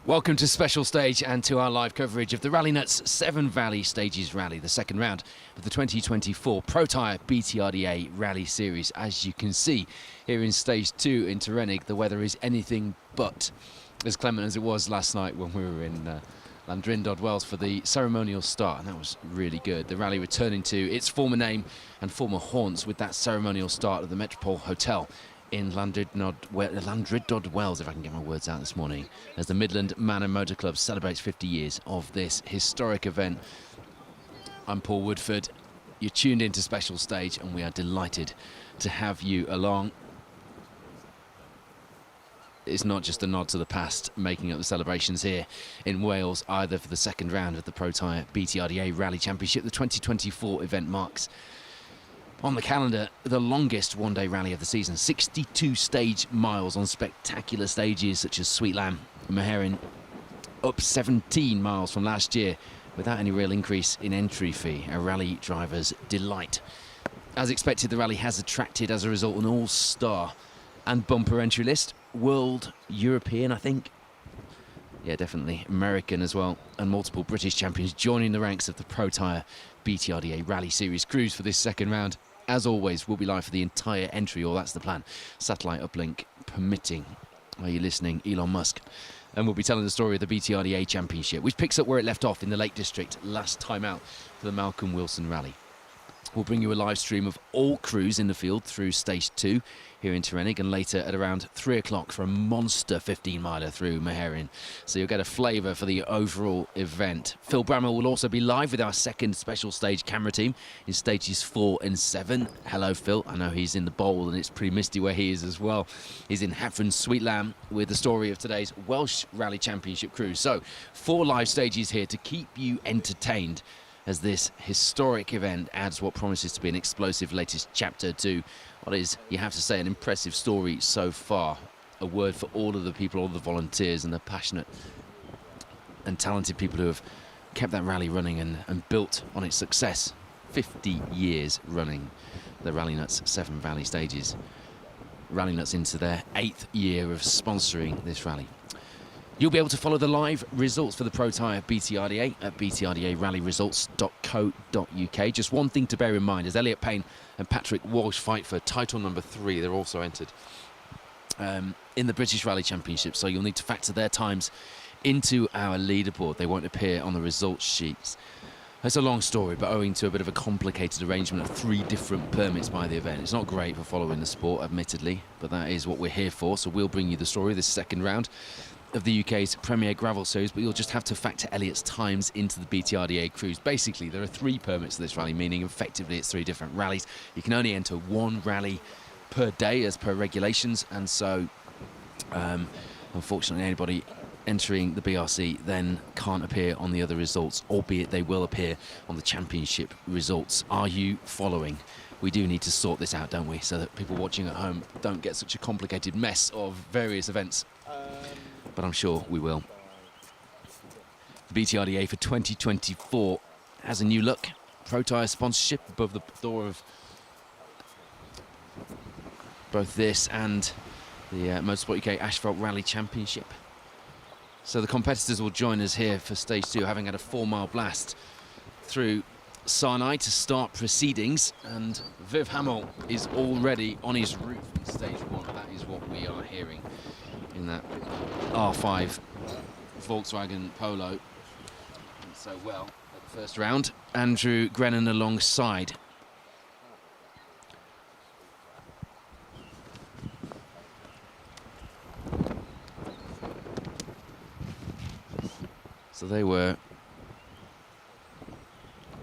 Welcome to Special Stage and to our live coverage of the Rallynuts Severn Valley Stages Rally, the second round of the 2024 Protyre BTRDA Rally Series. As you can see here in Stage 2 in Terrenig, the weather is anything but as clement as it was last night when we were in Landrindod Wells for the ceremonial start, and that was really good. The rally returning to its former name and former haunts with that ceremonial start at the Metropole Hotel in Landrindod Wells, if I can get my words out this morning, as the Midland Man and Motor Club celebrates 50 years of this historic event. I'm Paul Woodford. You're tuned into Special Stage, and we are delighted to have you along. It's not just a nod to the past making up the celebrations here in Wales, either for the second round of the Protyre BTRDA Rally Championship. The 2024 event marks on the calendar the longest one-day rally of the season, 62 stage miles on spectacular stages such as Sweet Lamb and Meherin, up 17 miles from last year without any real increase in entry fee, a rally driver's delight. As expected, the rally has attracted as a result an all-star and bumper entry list, world, European, I think, yeah, definitely American as well, and multiple British champions joining the ranks of the Protyre BTRDA Rally Series crews for this second round. As always, we'll be live for the entire entry, or that's the plan, satellite uplink permitting. Are you listening, Elon Musk? And we'll be telling the story of the BTRDA Championship, which picks up where it left off in the Lake District last time out for the Malcolm Wilson Rally. We'll bring you a live stream of all crews in the field through Stage 2 here in Terrenig, and later at around 3 o'clock for a monster 15-miler through Meherin. So you'll get a flavour for the overall event. Phil Bramwell will also be live with our second Special Stage camera team in Stages 4 and 7. Hello, Phil. I know he's in the bowl and it's pretty misty where he is as well. He's in Hafren Sweet Lamb with the story of today's Welsh Rally Championship crew. So 4 live stages here to keep you entertained as this historic event adds what promises to be an explosive latest chapter to what is, you have to say, an impressive story so far. A word for all of the people, all of the volunteers and the passionate and talented people who have kept that rally running and built on its success. 50 years running the Rallynuts Severn Valley Stages. Rallynuts into their 8th year of sponsoring this rally. You'll be able to follow the live results for the Protyre BTRDA at btrdaRallyResults.co.uk. Just one thing to bear in mind, as Elliot Payne and Patrick Walsh fight for title number 3, they're also entered in the British Rally Championship, so you'll need to factor their times into our leaderboard. They won't appear on the results sheets. It's a long story, but owing to a bit of a complicated arrangement of 3 different permits by the event, it's not great for following the sport, admittedly, but that is what we're here for, so we'll bring you the story this second round of the UK's premier gravel series, but you'll just have to factor Elliot's times into the BTRDA crews. Basically, there are 3 permits for this rally, meaning effectively it's 3 different rallies. You can only enter 1 rally per day as per regulations, and so unfortunately anybody entering the BRC then can't appear on the other results, albeit they will appear on the championship results. Are you following? We do need to sort this out, don't we, so that people watching at home don't get such a complicated mess of various events. But I'm sure we will. The BTRDA for 2024 has a new look. Protyre sponsorship above the door of both this and the Motorsport UK Asphalt Rally Championship. So the competitors will join us here for Stage 2, having had a 4-mile blast through Sinai to start proceedings, and Viv Hamill is already on his roof in Stage 1. That is what we are hearing in that R5 Volkswagen Polo. And so well at the first round. Andrew Grennan alongside. So they were,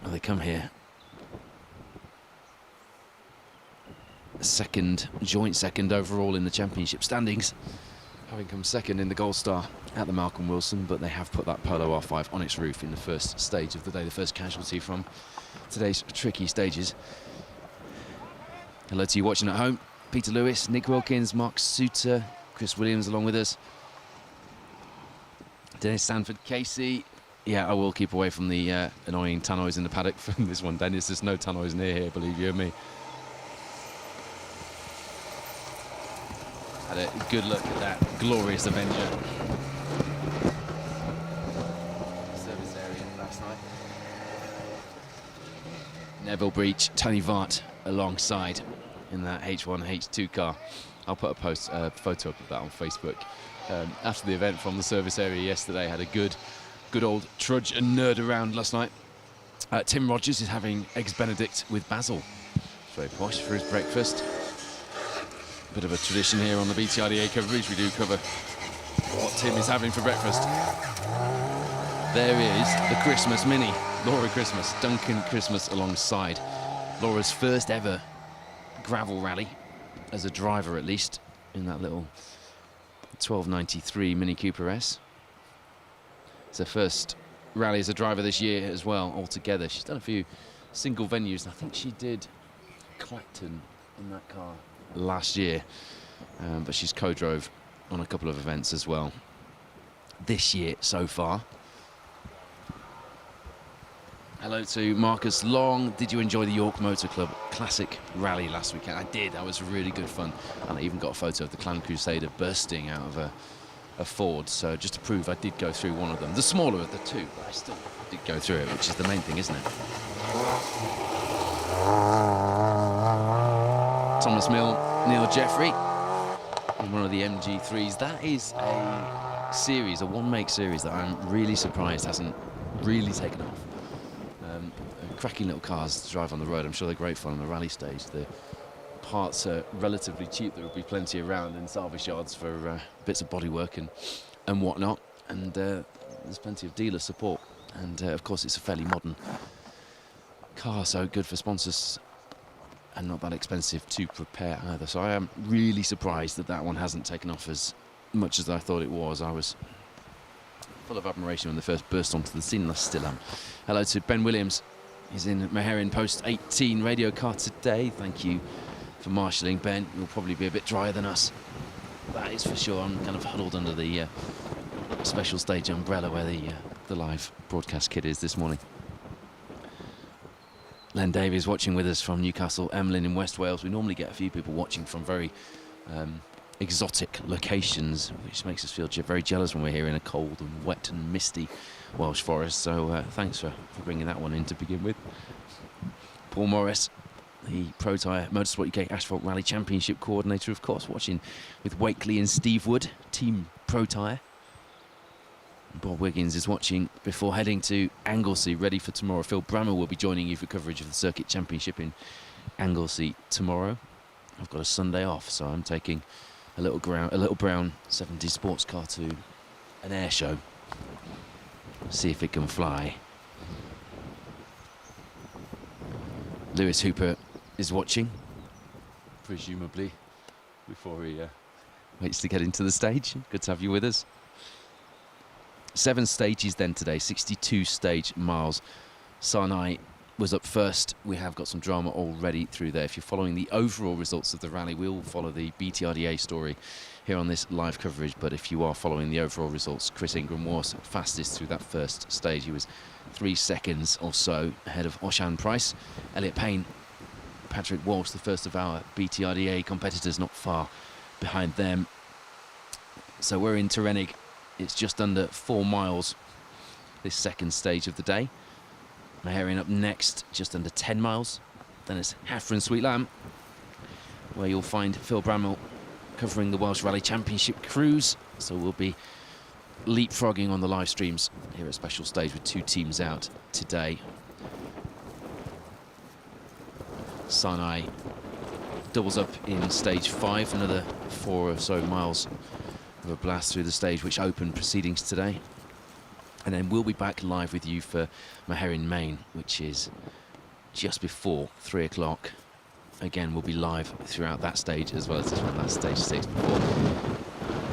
well, they come here second, joint second overall in the championship standings, having come second in the Gold Star at the Malcolm Wilson, but they have put that Polo R5 on its roof in the first stage of the day, the first casualty from today's tricky stages. Hello to you watching at home. Peter Lewis, Nick Wilkins, Mark Suter, Chris Williams along with us. Dennis Sanford, Casey. Yeah, I will keep away from the annoying tannoys in the paddock from this one, Dennis. There's no tannoys near here, believe you and me. Had a good look at that glorious Avenger. Neville Breach, Tony Vart alongside in that H1, H2 car. I'll put a photo up of that on Facebook. After the event from the service area yesterday, had a good old trudge and nerd around last night. Tim Rogers is having Eggs Benedict with basil. It's very posh for his breakfast. Bit of a tradition here on the BTRDA coverage. We do cover what Tim is having for breakfast. There is the Christmas Mini, Laura Christmas, Duncan Christmas alongside. Laura's first ever gravel rally, as a driver at least, in that little 1293 Mini Cooper S. It's her first rally as a driver this year as well, altogether. She's done a few single venues, and I think she did Clacton in that car last year, but she's co-drove on a couple of events as well this year so far. Hello to Marcus Long. Did you enjoy the York Motor Club Classic Rally last weekend? I did. That was really good fun. And I even got a photo of the Clan Crusader bursting out of a Ford. So just to prove I did go through one of them. The smaller of the two, but I still did go through it, which is the main thing, isn't it? Thomas Mill, Neil Jeffrey in one of the MG3s. That is a series, a one-make series that I'm really surprised hasn't really taken off. Cracking little cars to drive on the road. I'm sure they're great fun on the rally stage. The parts are relatively cheap. There will be plenty around in salvage yards for bits of bodywork and whatnot. And there's plenty of dealer support. And of course, it's a fairly modern car, so good for sponsors and not that expensive to prepare either. So I am really surprised that that one hasn't taken off as much as I thought it was. I was full of admiration when they first burst onto the scene, and I still am. Hello to Ben Williams. He's in Meherin Post 18 radio car today. Thank you for marshalling, Ben. You'll probably be a bit drier than us. That is for sure. I'm kind of huddled under the special stage umbrella where the live broadcast kit is this morning. Len Davies watching with us from Newcastle Emlyn in West Wales. We normally get a few people watching from very exotic locations, which makes us feel very jealous when we're here in a cold and wet and misty Welsh forest. So thanks for bringing that one in to begin with. Paul Morris, the Protyre Motorsport UK Asphalt Rally Championship coordinator, of course, watching with Wakely and Steve Wood, Team Protyre. Bob Wiggins is watching before heading to Anglesey, ready for tomorrow. Phil Brammer will be joining you for coverage of the Circuit Championship in Anglesey tomorrow. I've got a Sunday off, so I'm taking a little brown 70s sports car to an air show. See if it can fly. Lewis Hooper is watching, presumably, before he waits to get into the stage. Good to have you with us. 7 stages then today, 62 stage miles. Sinai was up first. We have got some drama already through there. If you're following the overall results of the rally, we'll follow the BTRDA story here on this live coverage. But if you are following the overall results, Chris Ingram was fastest through that first stage. He was 3 seconds or so ahead of Oshan Price. Elliot Payne, Patrick Walsh, the first of our BTRDA competitors, not far behind them. So we're in Terenig. It's just under 4 miles, this second stage of the day. Meherin up next, just under 10 miles. Then it's Hafren Sweet Lamb, where you'll find Phil Bramwell covering the Welsh Rally Championship cruise. So we'll be leapfrogging on the live streams here at Special Stage with 2 teams out today. Sinai doubles up in stage 5, another 4 or so miles of a blast through the stage which opened proceedings today. And then we'll be back live with you for Meherin Main, which is just before 3 o'clock. Again, we'll be live throughout that stage as well as this one. That's stage 6 before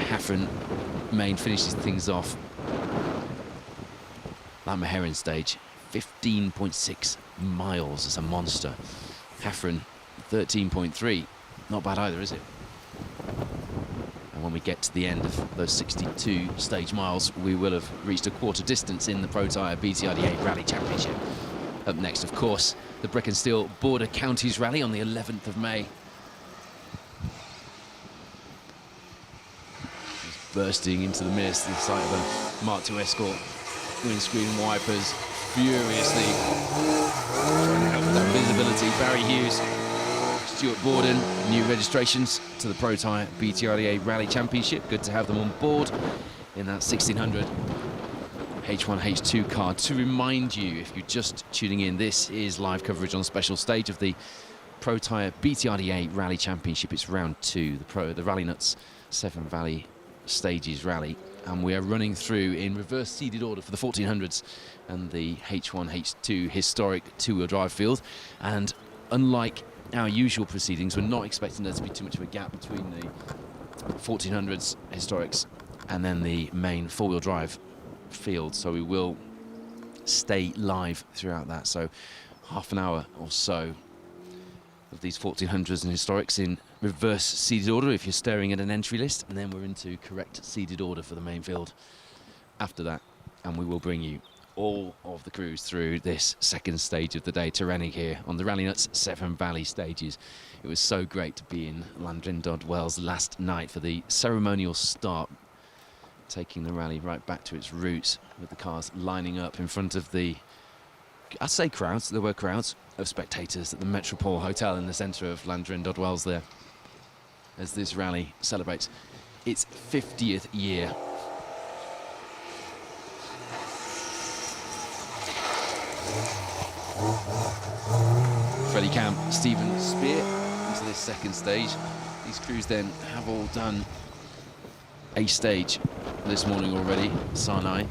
Hafren Main finishes things off. That Meherin stage, 15.6 miles. It's a monster. Hafren, 13.3. Not bad either, is it? When we get to the end of those 62 stage miles, we will have reached a quarter distance in the Protyre BTRDA Rally Championship. Up next, of course, the Brick and Steel Border Counties Rally on the 11th of May. Just bursting into the mist, the sight of a Mark II Escort, windscreen wipers furiously trying to help with that dependability. Barry Hughes, Stuart Borden, new registrations to the Protyre BTRDA Rally Championship. Good to have them on board in that 1600 H1, H2 card. To remind you, if you're just tuning in, this is live coverage on special stage of the Protyre BTRDA Rally Championship. It's round 2, the Rallynuts Severn Valley Stages Rally. And we are running through in reverse seeded order for the 1400s and the H1, H2 historic two-wheel drive field. And unlike our usual proceedings, we're not expecting there to be too much of a gap between the 1400s historics and then the main four-wheel drive field. So we will stay live throughout that. So half an hour or so of these 1400s and historics in reverse seeded order if you're staring at an entry list, and then we're into correct seeded order for the main field after that. And we will bring you all of the crews through this second stage of the day to Rennie here on the Rallynuts Severn Valley stages. It was so great to be in Llandrindod Wells last night for the ceremonial start, taking the rally right back to its roots with the cars lining up in front of the, I'd say crowds, there were crowds of spectators at the Metropole Hotel in the centre of Llandrindod Wells there, as this rally celebrates its 50th year. Freddie Camp, Stephen Spear into this second stage. These crews then have all done a stage this morning already. Sarnai,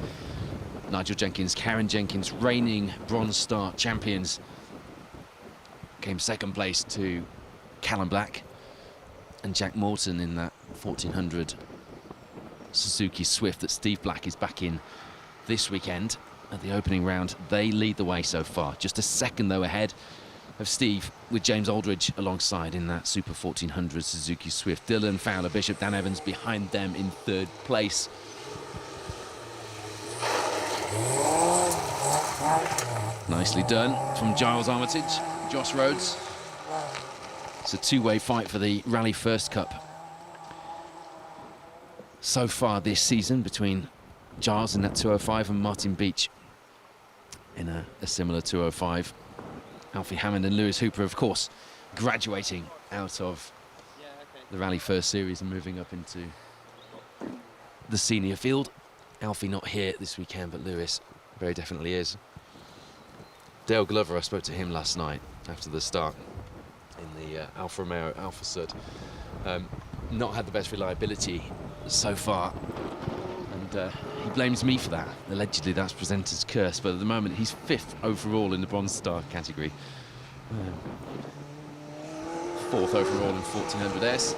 Nigel Jenkins, Karen Jenkins, reigning Bronze Star champions, came second place to Callum Black and Jack Morton in that 1400 Suzuki Swift that Steve Black is back in this weekend at the opening round. They lead the way so far, just a second though ahead of Steve, with James Aldridge alongside in that Super 1400 Suzuki Swift. Dylan Fowler, Bishop, Dan Evans behind them in third place. Nicely done from Giles Armitage, Josh Rhodes. It's a two-way fight for the Rally First Cup so far this season between Giles in that 205 and Martin Beach in a similar 205. Alfie Hammond and Lewis Hooper, of course, graduating out of the Rally First Series and moving up into the senior field. Alfie not here this weekend, but Lewis very definitely is. Dale Glover, I spoke to him last night after the start in the Alfa Romeo Alfa Sud. Not had the best reliability so far, and he blames me for that. Allegedly that's presenter's curse, but at the moment he's 5th overall in the Bronze Star category. 4th overall in 1400S.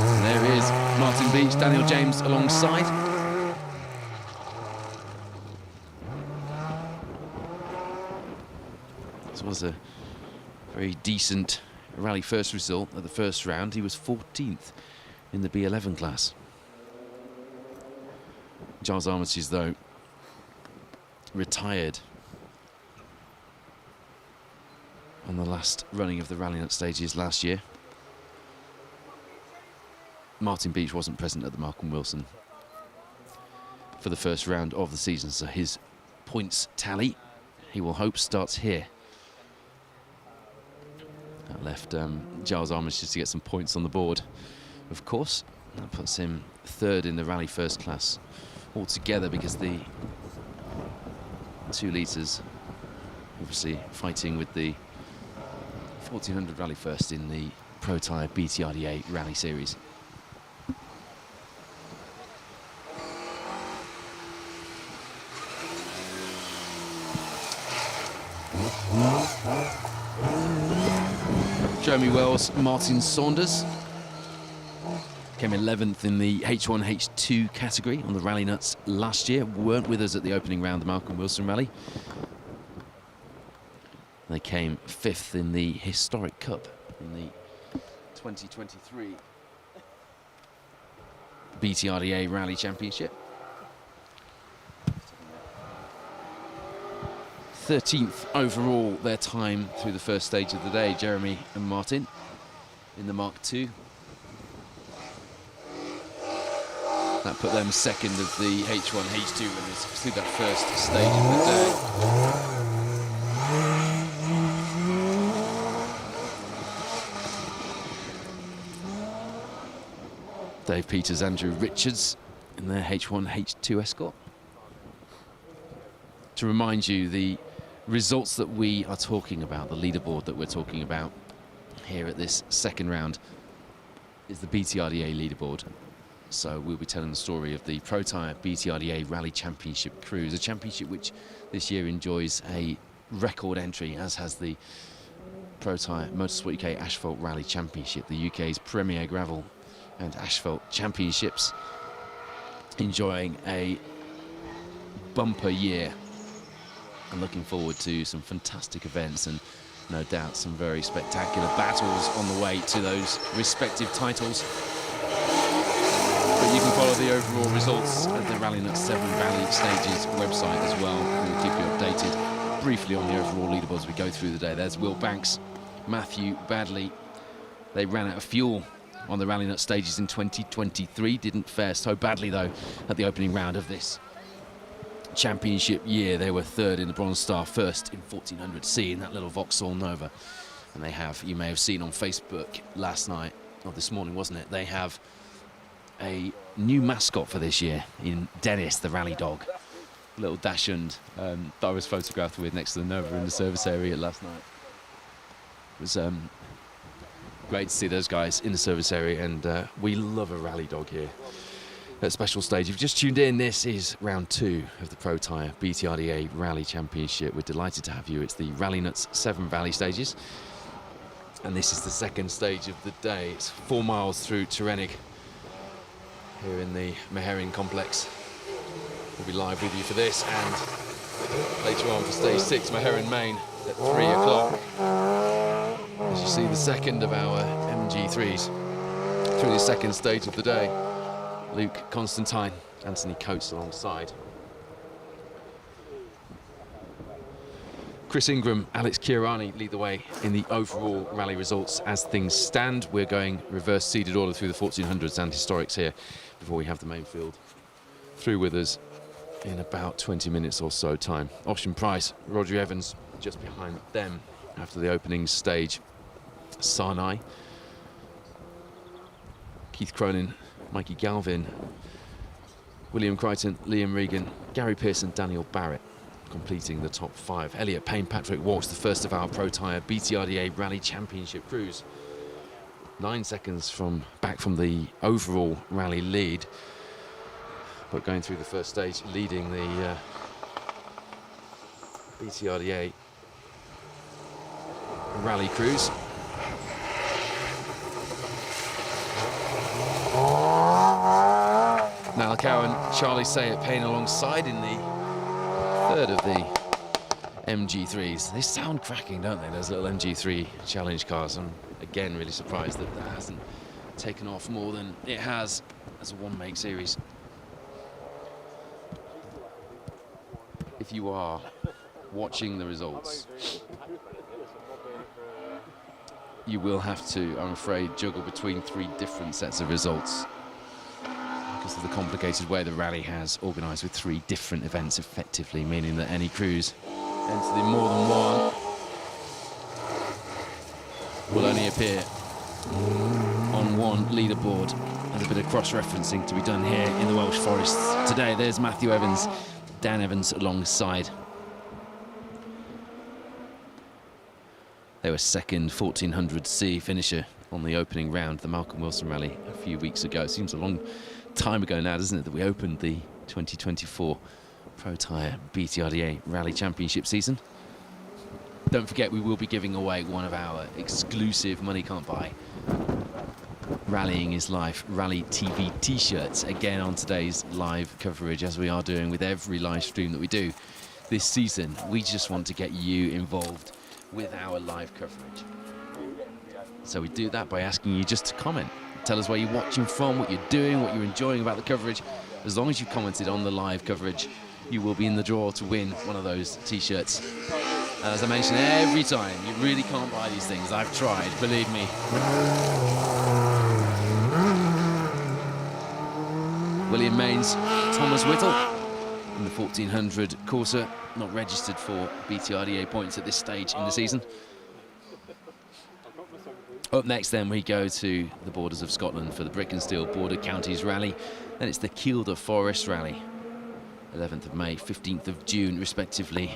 And there is Martin Beach, Daniel James alongside. This was a very decent Rally First result at the first round. He was 14th in the B11 class. Giles Armitage, though, retired on the last running of the Rallynut stages last year. Martin Beach wasn't present at the Malcolm Wilson for the first round of the season, so his points tally, he will hope, starts here. That left Giles Armitage just to get some points on the board, of course. That puts him 3rd in the Rally First class altogether, because the 2 litres obviously fighting with the 1400 Rally First in the Protyre BTRDA Rally Series. Jeremy Wells, Martin Saunders came 11th in the H1, H2 category on the Rallynuts last year. Weren't with us at the opening round, the Malcolm Wilson Rally. They came 5th in the Historic Cup in the 2023 BTRDA Rally Championship. 13th overall their time through the first stage of the day, Jeremy and Martin in the Mark II. That put them second of the H1, H2 winners through that first stage of the day. Dave Peters, Andrew Richards in their H1, H2 escort. To remind you, the results that we are talking about, the leaderboard that we're talking about here at this second round, is the BTRDA leaderboard. So we'll be telling the story of the Protyre BTRDA Rally Championship Cruise, a championship which this year enjoys a record entry, as has the Protyre Motorsport UK Asphalt Rally Championship, the UK's premier gravel and asphalt championships, enjoying a bumper year and looking forward to some fantastic events and no doubt some very spectacular battles on the way to those respective titles. But you can follow the overall results at the Rallynuts Severn Valley Stages website as well. We'll keep you updated briefly on the overall leaderboards as we go through the day. There's Will Banks, Matthew Badley. They ran out of fuel on the Rallynuts stages in 2023. Didn't fare so badly, though, at the opening round of this championship year. They were third in the Bronze Star, first in 1400C in that little Vauxhall Nova. And they have, you may have seen on Facebook last night, or this morning, wasn't it? They have a new mascot for this year in Dennis, the rally dog. Little dachshund that I was photographed with next to the Nova in the service area last night. It was great to see those guys in the service area, and we love a rally dog here at Special Stage. If you've just tuned in, this is round 2 of the Protyre BTRDA Rally Championship. We're delighted to have you. It's the Rallynuts Severn Valley stages, and this is the second stage of the day. It's 4 miles through Tyrrenic here in the Meherin complex. We'll be live with you for this, and later on for stage 6, Meherin Main at 3 o'clock. As you see, the second of our MG3s through the second stage of the day. Luke Constantine, Anthony Coates alongside. Chris Ingram, Alex Chiarani lead the way in the overall rally results as things stand. We're going reverse seeded order through the 1400s and historics here before we have the main field through with us in about 20 minutes or so time. Ocean Price, Roger Evans just behind them after the opening stage. Sarnai, Keith Cronin, Mikey Galvin, William Crichton, Liam Regan, Gary Pearson, Daniel Barrett completing the top 5. Elliot Payne, Patrick Walsh, the first of our Protyre BTRDA Rally Championship crews. 9 seconds back from the overall rally lead, but going through the first stage, leading the BTRDA Rally crews. Niall Cowan, Charlie Sayett Payne alongside in the third of the MG3s. They sound cracking, don't they, those little MG3 challenge cars? I'm again really surprised that that hasn't taken off more than it has as a one-make series. If you are watching the results, you will have to, I'm afraid, juggle between 3 different sets of results because of the complicated way the rally has organised with 3 different events effectively, meaning that any crews entered in more than one will only appear on one leaderboard. There's a bit of cross-referencing to be done here in the Welsh Forests today. There's Matthew Evans, Dan Evans alongside. They were second 1400C finisher on the opening round, the Malcolm Wilson Rally, a few weeks ago. It seems a long time ago now, doesn't it, that we opened the 2024 Protyre BTRDA Rally Championship season. Don't forget, we will be giving away one of our exclusive Money Can't Buy Rallying is Life Rally TV t-shirts, again on today's live coverage, as we are doing with every live stream that we do this season. We just want to get you involved with our live coverage. So we do that by asking you just to comment. Tell us where you're watching from, what you're doing, what you're enjoying about the coverage. As long as you've commented on the live coverage, you will be in the draw to win one of those t-shirts. As I mention every time, you really can't buy these things. I've tried, believe me. William Mains, Thomas Whittle in the 1400 Corsa, not registered for BTRDA points at this stage in the season. Up next then we go to the borders of Scotland for the Brick and Steel Border Counties Rally. Then it's the Kielder Forest Rally, 11th of May, 15th of June respectively.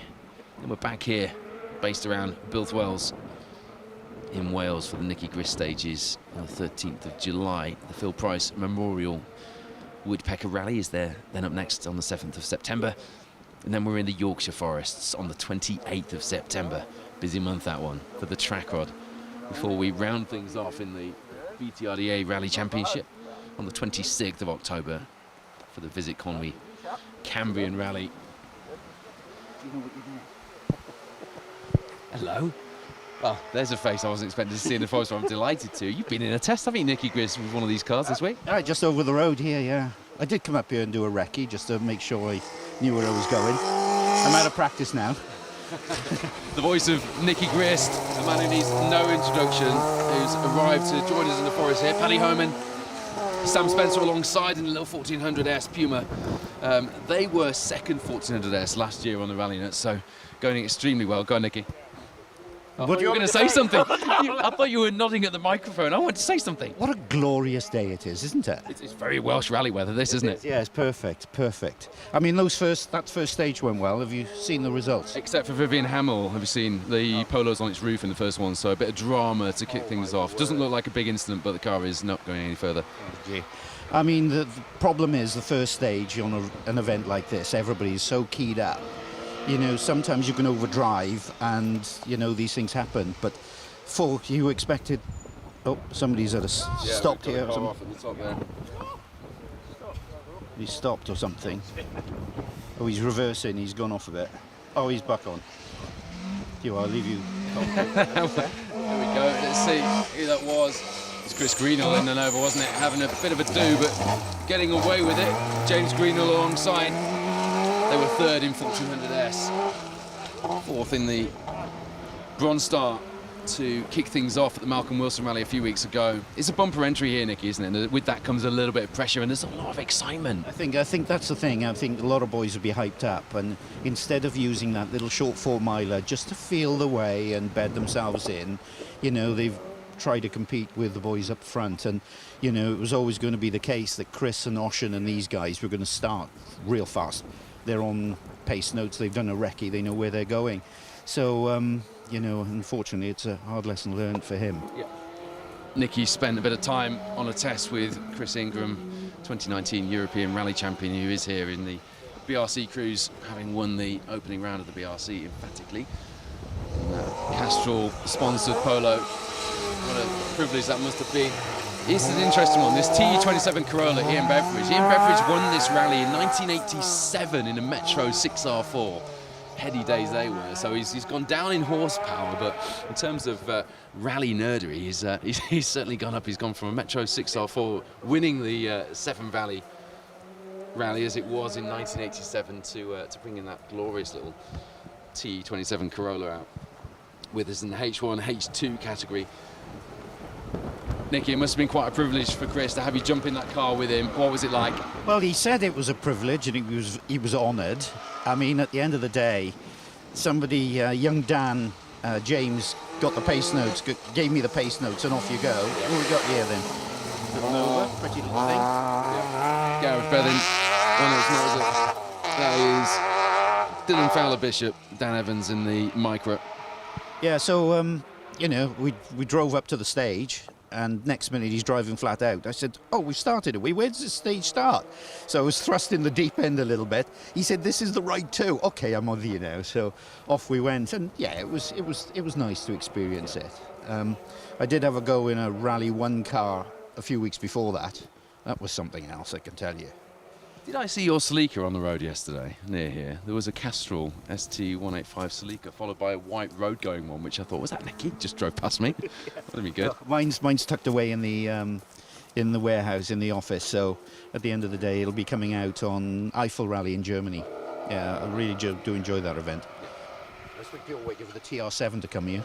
And we're back here, based around Bilthwells in Wales for the Nicky Grist stages on the 13th of July. The Phil Price Memorial Woodpecker Rally is there then up next on the 7th of September. And then we're in the Yorkshire Forests on the 28th of September. Busy month that one for the track rod. Before we round things off in the BTRDA Rally Championship on the 26th of October for the Visit Conwy Cambrian Rally. Hello. Well, there's a face I wasn't expecting to see in the forest, so I'm delighted to. You've been in a test, haven't you, Nicky Grist, with one of these cars this week? Just over the road here, yeah. I did come up here and do a recce just to make sure I knew where I was going. I'm out of practice now. The voice of Nicky Grist, a man who needs no introduction, who's arrived to join us in the forest here. Paddy Homan, Sam Spencer alongside in the little 1400S Puma. They were second 1400S last year on the Rallynuts, so going extremely well. Go on, Nicky. I thought you were going to say something. I thought you were nodding at the microphone. I want to say something. What a glorious day it is, isn't it? It's very Welsh rally weather, this, isn't it? Yeah, it's perfect, perfect. I mean, that first stage went well. Have you seen the results? Except for Vivian Hamill, have you seen the Polo's on its roof in the first one, so a bit of drama to kick things off. Doesn't look like a big incident, but the car is not going any further. I mean, the problem is the first stage on an event like this, everybody's so keyed up. You know, sometimes you can overdrive and, you know, these things happen. But for you expected... Oh, somebody's at us. Stopped here. Off at the top there. He stopped or something. Oh, he's reversing. He's gone off a bit. Oh, he's back on. I'll leave you. There we go. Let's see who that was. It's Chris Greenall in and over, wasn't it? Having a bit of a do, but getting away with it. James Greenall alongside. They were third in 1400S, fourth in the Bronze Star to kick things off at the Malcolm Wilson Rally a few weeks ago. It's a bumper entry here, Nicky, isn't it? And with that comes a little bit of pressure and there's a lot of excitement. I think that's the thing. I think a lot of boys would be hyped up, and instead of using that little short 4-miler just to feel the way and bed themselves in, you know, they've tried to compete with the boys up front. And, you know, it was always going to be the case that Chris and Oshin and these guys were going to start real fast. They're on pace notes, they've done a recce, they know where they're going. So, you know, unfortunately, it's a hard lesson learned for him. Yeah. Nicky spent a bit of time on a test with Chris Ingram, 2019 European Rally Champion, who is here in the BRC Cruise, having won the opening round of the BRC emphatically. Castrol-sponsored polo. What a privilege that must have been. It's an interesting one, this TE27 Corolla, Ian Beveridge. Ian Beveridge won this rally in 1987 in a Metro 6R4. Heady days they were, so he's gone down in horsepower, but in terms of rally nerdery, he's certainly gone up. He's gone from a Metro 6R4, winning the Severn Valley rally as it was in 1987 to bringing that glorious little TE27 Corolla out with us in the H1, H2 category. Nicky, it must have been quite a privilege for Chris to have you jump in that car with him. What was it like? Well, he said it was a privilege and he was honoured. I mean, at the end of the day, somebody, young Dan, James, got the pace notes, gave me the pace notes, and off you go. What have we got here then? Villanova, pretty little thing. Yeah. Gareth Bething. Oh, no, it's not, is it? That is Dylan Fowler-Bishop, Dan Evans in the Micra. Yeah, so, you know, we drove up to the stage, and next minute he's driving flat out. I said, oh, we've started, where does this stage start? So I was thrust in the deep end a little bit. He said, this is the right too. Okay, I'm on you now. So off we went, and yeah, it was nice to experience it. I did have a go in a Rally 1 car a few weeks before that. That was something else, I can tell you. Did I see your Celica on the road yesterday, near here? There was a Castrol ST185 Celica, followed by a white road-going one, which I thought, was that Nicky? Just drove past me. That'd be good. Mine's tucked away in the warehouse, in the office, so at the end of the day, it'll be coming out on Eiffel Rally in Germany. Yeah, I really do enjoy that event. Let's wait for the TR7 to come here.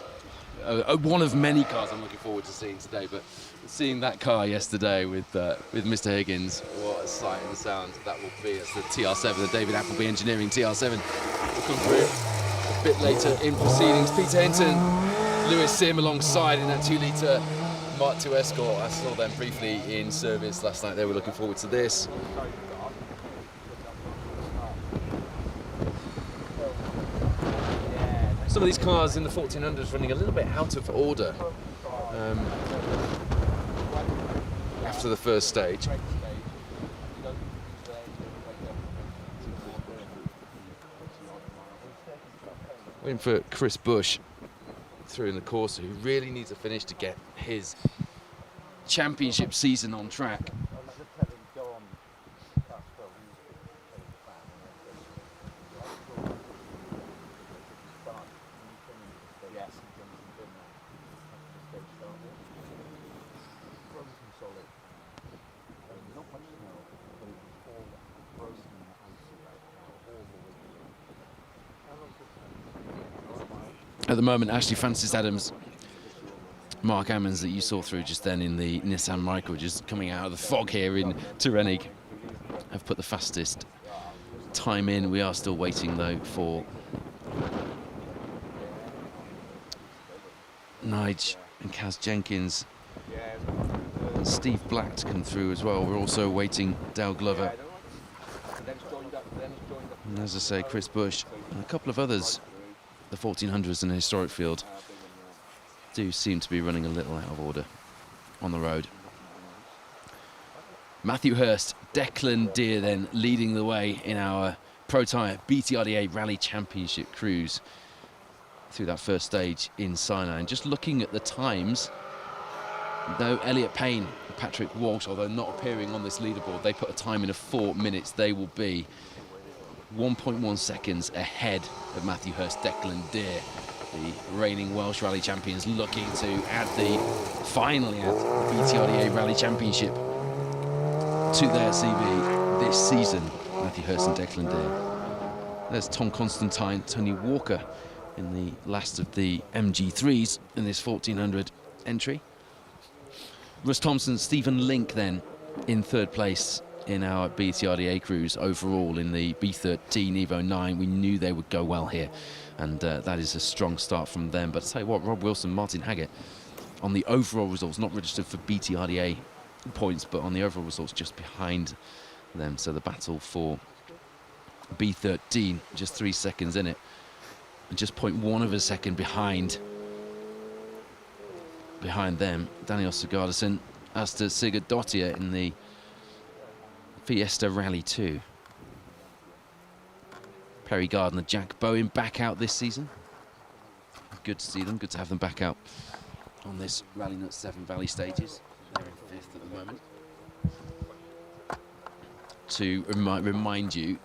one of many cars I'm looking forward to seeing today. But seeing that car yesterday with Mr. Higgins, what a sight and sound that will be. It's the TR7, the David Appleby Engineering TR7 will come through a bit later in proceedings. Peter Hinton, Lewis Sim alongside in that 2-litre Mark II Escort. I saw them briefly in service last night. They were looking forward to this. Some of these cars in the 1400s running a little bit out of order after the first stage. Waiting for Chris Bush through in the course, who really needs a finish to get his championship season on track. At the moment, Ashley Francis Adams, Mark Ammons that you saw through just then in the Nissan Micra, just coming out of the fog here in Tyrennig, have put the fastest time in. We are still waiting though for Nige and Kaz Jenkins and Steve Black to come through as well. We're also waiting Dale Glover, and as I say, Chris Bush and a couple of others. The 1400s in the historic field do seem to be running a little out of order on the road. Matthew Hurst, Declan Deer then leading the way in our Protyre BTRDA Rally Championship cruise through that first stage in Sinai. And just looking at the times, no Elliot Payne and Patrick Walsh, although not appearing on this leaderboard, they put a time in of 4 minutes. They will be 1.1 seconds ahead of Matthew Hurst, Declan Deer, the reigning Welsh Rally champions, looking to finally add the BTRDA Rally Championship to their CV this season. Matthew Hurst and Declan Deer. There's Tom Constantine, Tony Walker in the last of the MG3s in this 1400 entry. Russ Thompson, Stephen Link then in third place in our BTRDA cruise overall in the B13 Evo 9. We knew they would go well here, and that is a strong start from them. But I'll tell you what, Rob Wilson, Martin Haggett, on the overall results, not registered for BTRDA points, but on the overall results just behind them. So the battle for B13, just 3 seconds in it, and just 0.1 of a second behind them. Daniel Sigurdarsson, as to Sigurd Dottir in the Fiesta Rally 2. Perry Gardner, Jack Bowen back out this season. Good to see them, good to have them back out on this Rallynuts Severn Valley stages. They're in 5th at the moment. To remind you,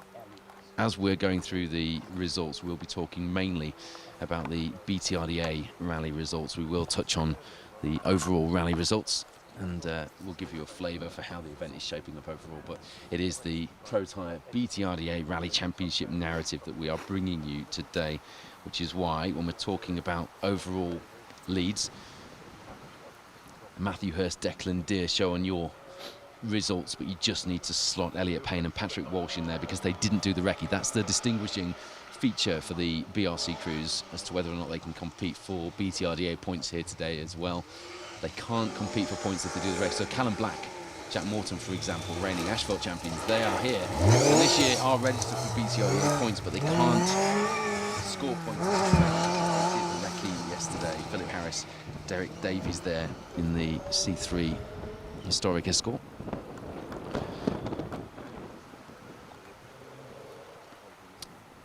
as we're going through the results, we'll be talking mainly about the BTRDA rally results. We will touch on the overall rally results, and we'll give you a flavour for how the event is shaping up overall. But it is the Protyre BTRDA Rally Championship narrative that we are bringing you today, which is why when we're talking about overall leads, Matthew Hurst, Declan Deer show on your results, but you just need to slot Elliot Payne and Patrick Walsh in there because they didn't do the recce. That's the distinguishing feature for the BRC crews as to whether or not they can compete for BTRDA points here today as well. They can't compete for points if they do the race. So Callum Black, Jack Morton, for example, reigning asphalt champions, they are here. And this year are registered for BTRDA points, but they can't score points. The recce yesterday. Philip Harris, Derek Davies there in the C3 historic escort.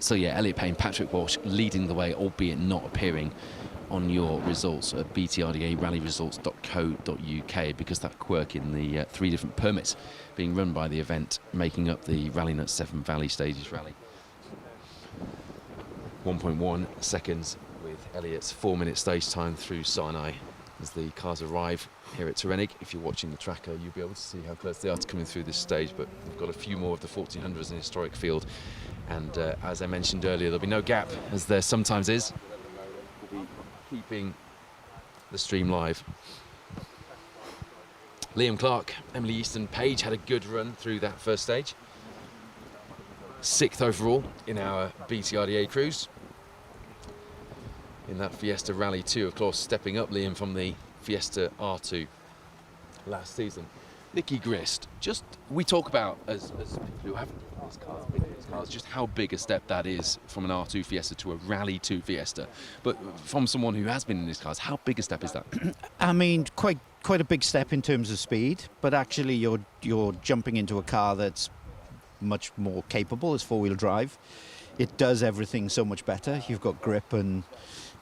So yeah, Elliot Payne, Patrick Walsh leading the way, albeit not appearing on your results at btrdarallyresults.co.uk, because that quirk in the 3 different permits being run by the event making up the Rallynuts Severn Valley Stages Rally. 1.1 seconds with Elliot's 4-minute stage time through Sinai as the cars arrive here at Tyrennig. If you're watching the tracker, you'll be able to see how close they are to coming through this stage, but we've got a few more of the 1400s in the historic field, and as I mentioned earlier, there'll be no gap, as there sometimes is. We'll be keeping the stream live. Liam Clark, Emily Easton Page had a good run through that first stage. 6th overall in our BTRDA cruise. In that Fiesta Rally 2, of course, stepping up Liam from the Fiesta R2 last season. Nicky Grist, just we talk about as people who haven't these cars, been in these cars, just how big a step that is from an R2 Fiesta to a Rally 2 Fiesta. But from someone who has been in these cars, how big a step is that? I mean, quite a big step in terms of speed, but actually you're jumping into a car that's much more capable as four-wheel drive. It does everything so much better. You've got grip and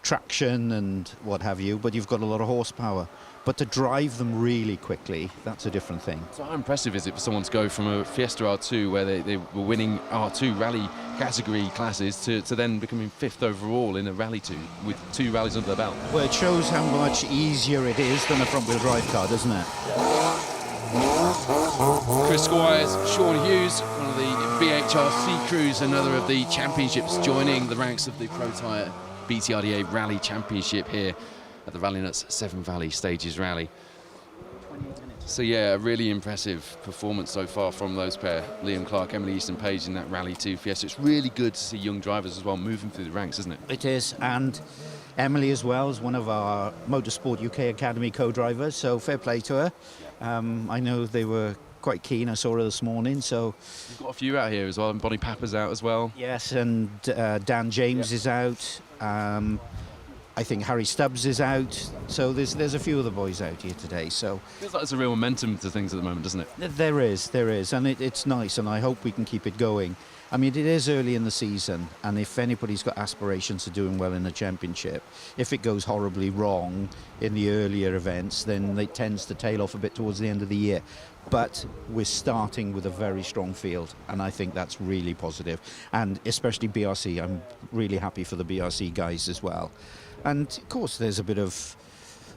traction and what have you, but you've got a lot of horsepower. But to drive them really quickly, that's a different thing. So how impressive is it for someone to go from a Fiesta R2 where they were winning R2 rally category classes to then becoming 5th overall in a Rally 2 with 2 rallies under their belt? Well, it shows how much easier it is than a front-wheel drive car, doesn't it? Chris Squires, Sean Hughes, one of the BHRC crews, another of the championships, joining the ranks of the Protyre BTRDA Rally Championship here at the Rallynuts Severn Valley Stages Rally. So yeah, a really impressive performance so far from those pair, Liam Clark, Emily Easton Page in that Rally 2 Fiesta. It's really good to see young drivers as well moving through the ranks, isn't it? It is, and Emily as well is one of our Motorsport UK Academy co-drivers, so fair play to her. I know they were quite keen. I saw her this morning, so... We've got a few out here as well, and Bonnie Papper's out as well. Yes, and Dan James is out. I think Harry Stubbs is out, so there's a few of the boys out here today. So feels like there's a real momentum to things at the moment, doesn't it? There is, and it's nice, and I hope we can keep it going. I mean, it is early in the season, and if anybody's got aspirations of doing well in the championship, if it goes horribly wrong in the earlier events, then it tends to tail off a bit towards the end of the year. But we're starting with a very strong field, and I think that's really positive. And especially BRC, I'm really happy for the BRC guys as well. And of course, there's a bit of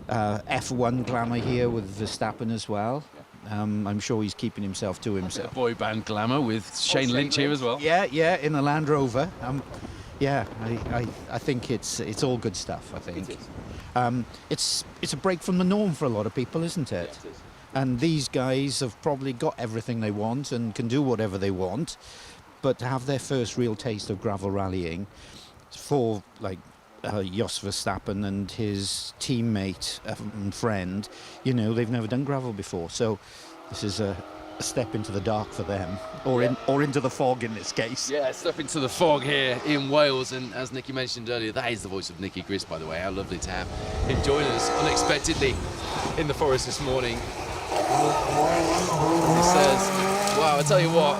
F1 glamour here with Verstappen as well. I'm sure he's keeping himself to himself. Boy band glamour with Shane Lynch here as well. Yeah, in the Land Rover. Yeah, I think it's all good stuff. I think it's a break from the norm for a lot of people, isn't it? Yeah, it is. And these guys have probably got everything they want and can do whatever they want, but to have their first real taste of gravel rallying for like Jos Verstappen and his teammate and friend, you know, they've never done gravel before, so this is a step into the dark for them, or into the fog in this case. Yeah, step into the fog here in Wales, and as Nicky mentioned earlier, that is the voice of Nicky Grist, by the way. How lovely to have him join us unexpectedly in the forest this morning. He says, wow, I tell you what,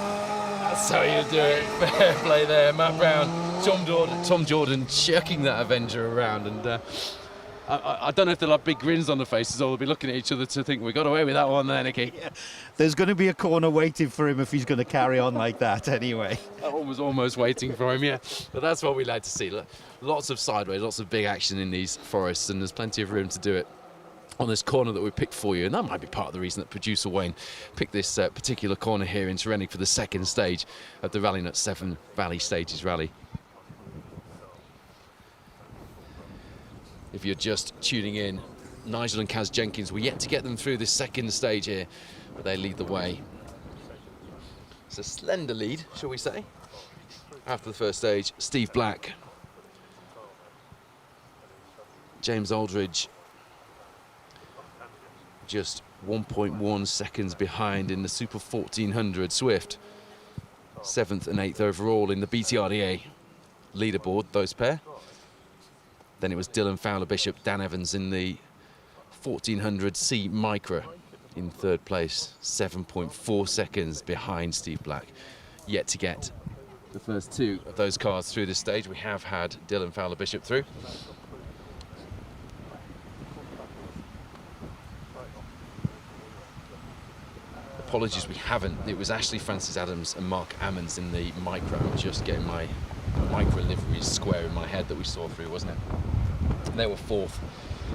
that's how you do it. Fair play there, Matt Brown, Tom Jordan chucking that Avenger around, and I don't know if they'll have big grins on their faces or they'll be looking at each other to think we got away with that one there, Nicky. Yeah. There's going to be a corner waiting for him if he's going to carry on like that anyway. That one was almost waiting for him, yeah. But that's what we like to see. Lots of sideways, lots of big action in these forests, and there's plenty of room to do it on this corner that we picked for you, and that might be part of the reason that producer Wayne picked this particular corner here in Terenic for the second stage of the Rallynuts Severn Valley Stages Rally. If you're just tuning in, Nigel and Kaz Jenkins, we're yet to get them through this second stage here, but they lead the way. It's a slender lead, shall we say, after the first stage. Steve Black, James Aldridge, just 1.1 seconds behind in the Super 1400 Swift. 7th and 8th overall in the BTRDA leaderboard, those pair. Then it was Dylan Fowler-Bishop, Dan Evans in the 1400 C Micra in third place, 7.4 seconds behind Steve Black. Yet to get the first two of those cars through this stage. We have had Dylan Fowler-Bishop through. Apologies, we haven't. It was Ashley Francis Adams and Mark Ammons in the Micro. I'm just getting my Micro liveries square in my head that we saw through, wasn't it? And they were fourth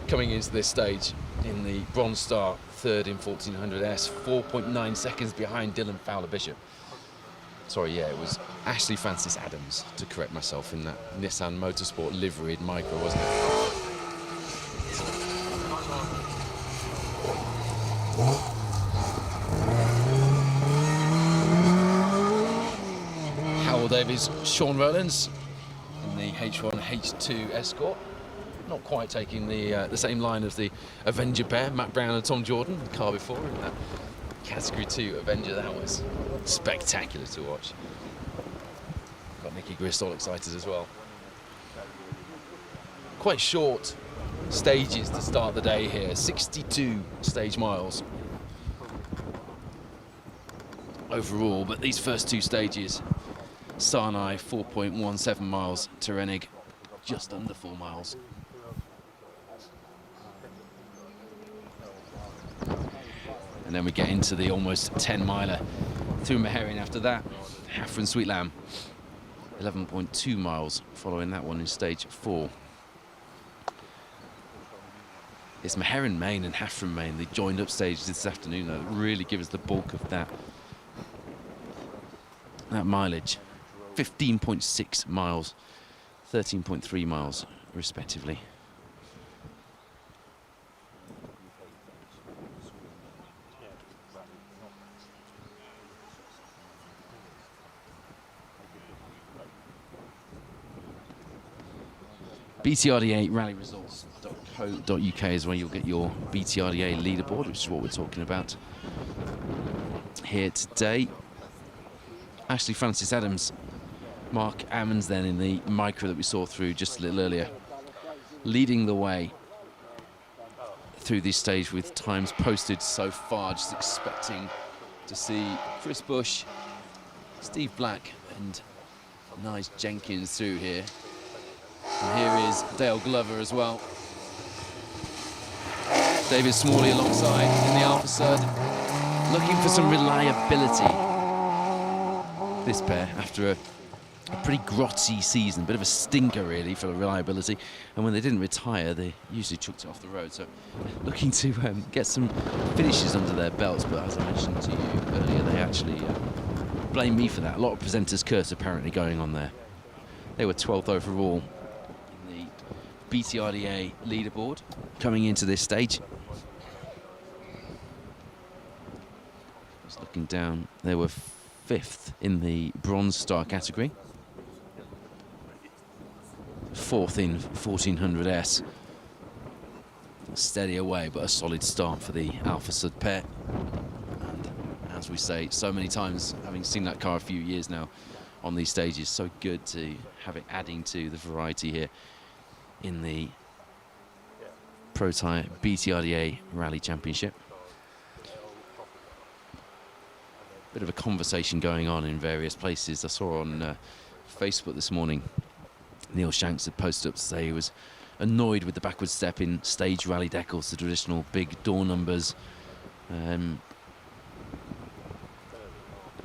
coming into this stage in the Bronze Star, third in 1400S, 4.9 seconds behind Dylan Fowler-Bishop. Sorry, yeah, it was Ashley Francis Adams, to correct myself, in that Nissan Motorsport liveried Micro, wasn't it? Howell Davies, Sean Rowlands in the H1, H2 Escort. Not quite taking the same line as the Avenger pair, Matt Brown and Tom Jordan, the car before in that Category 2 Avenger. That was spectacular to watch. Got Nicky Grist all excited as well. Quite short stages to start the day here, 62 stage miles overall, but these first two stages, Sarnai 4.17 miles, Terenig just under 4 miles. And then we get into the almost 10 miler through Meherin after that. Hafren Sweet Lamb, 11.2 miles following that one in stage 4. It's Meherin Main and Hafren Main, the joined up stages this afternoon, that really give us the bulk of that mileage. 15.6 miles, 13.3 miles respectively. BTRDA Rally Results.co.uk is where you'll get your BTRDA leaderboard, which is what we're talking about here today. Ashley Francis Adams, Mark Ammons then in the micro that we saw through just a little earlier, leading the way through this stage with times posted so far, just expecting to see Chris Bush, Steve Black and Nige Jenkins through here. And here is Dale Glover as well. David Smalley alongside in the Alpha Sud, looking for some reliability. This pair, after a pretty grotty season, a bit of a stinker really for reliability. And when they didn't retire, they usually chucked it off the road. So looking to get some finishes under their belts. But as I mentioned to you earlier, they actually blame me for that. A lot of presenters' curse apparently going on there. They were 12th overall in the BTRDA leaderboard coming into this stage. Just looking down, they were 5th in the Bronze Star category, 4th in 1400S. Steady away, but a solid start for the Alpha Sud pair. And as we say so many times, having seen that car a few years now on these stages, so good to have it adding to the variety here in the Protyre BTRDA Rally Championship. Bit of a conversation going on in various places. I saw on Facebook this morning, Neil Shanks had posted up to say he was annoyed with the backward step in stage rally decals, the traditional big door numbers,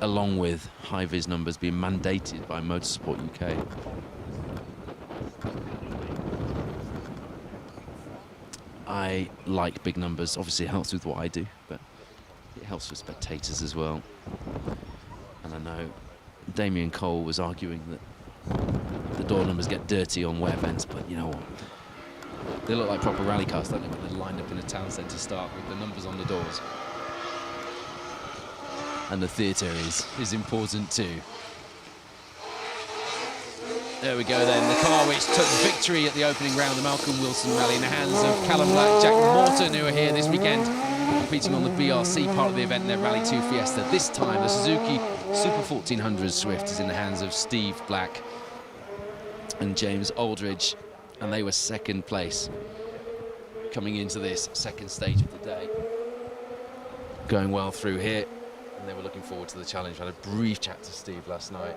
along with high-vis numbers being mandated by Motorsport UK. I like big numbers. Obviously it helps with what I do, but it helps for spectators as well. And I know Damien Cole was arguing that the door numbers get dirty on wet events, but you know what? They look like proper rally cars, don't they, when they're lined up in a town centre start with the numbers on the doors. And the theatre is important too. There we go then, the car which took victory at the opening round, the Malcolm Wilson Rally, in the hands of Callum Black, Jack Morton, who are here this weekend, competing on the BRC part of the event in their Rally 2 Fiesta. This time, the Suzuki Super 1400 Swift is in the hands of Steve Black and James Aldridge, and they were 2nd place coming into this 2nd stage of the day. Going well through here, and they were looking forward to the challenge. I had a brief chat to Steve last night.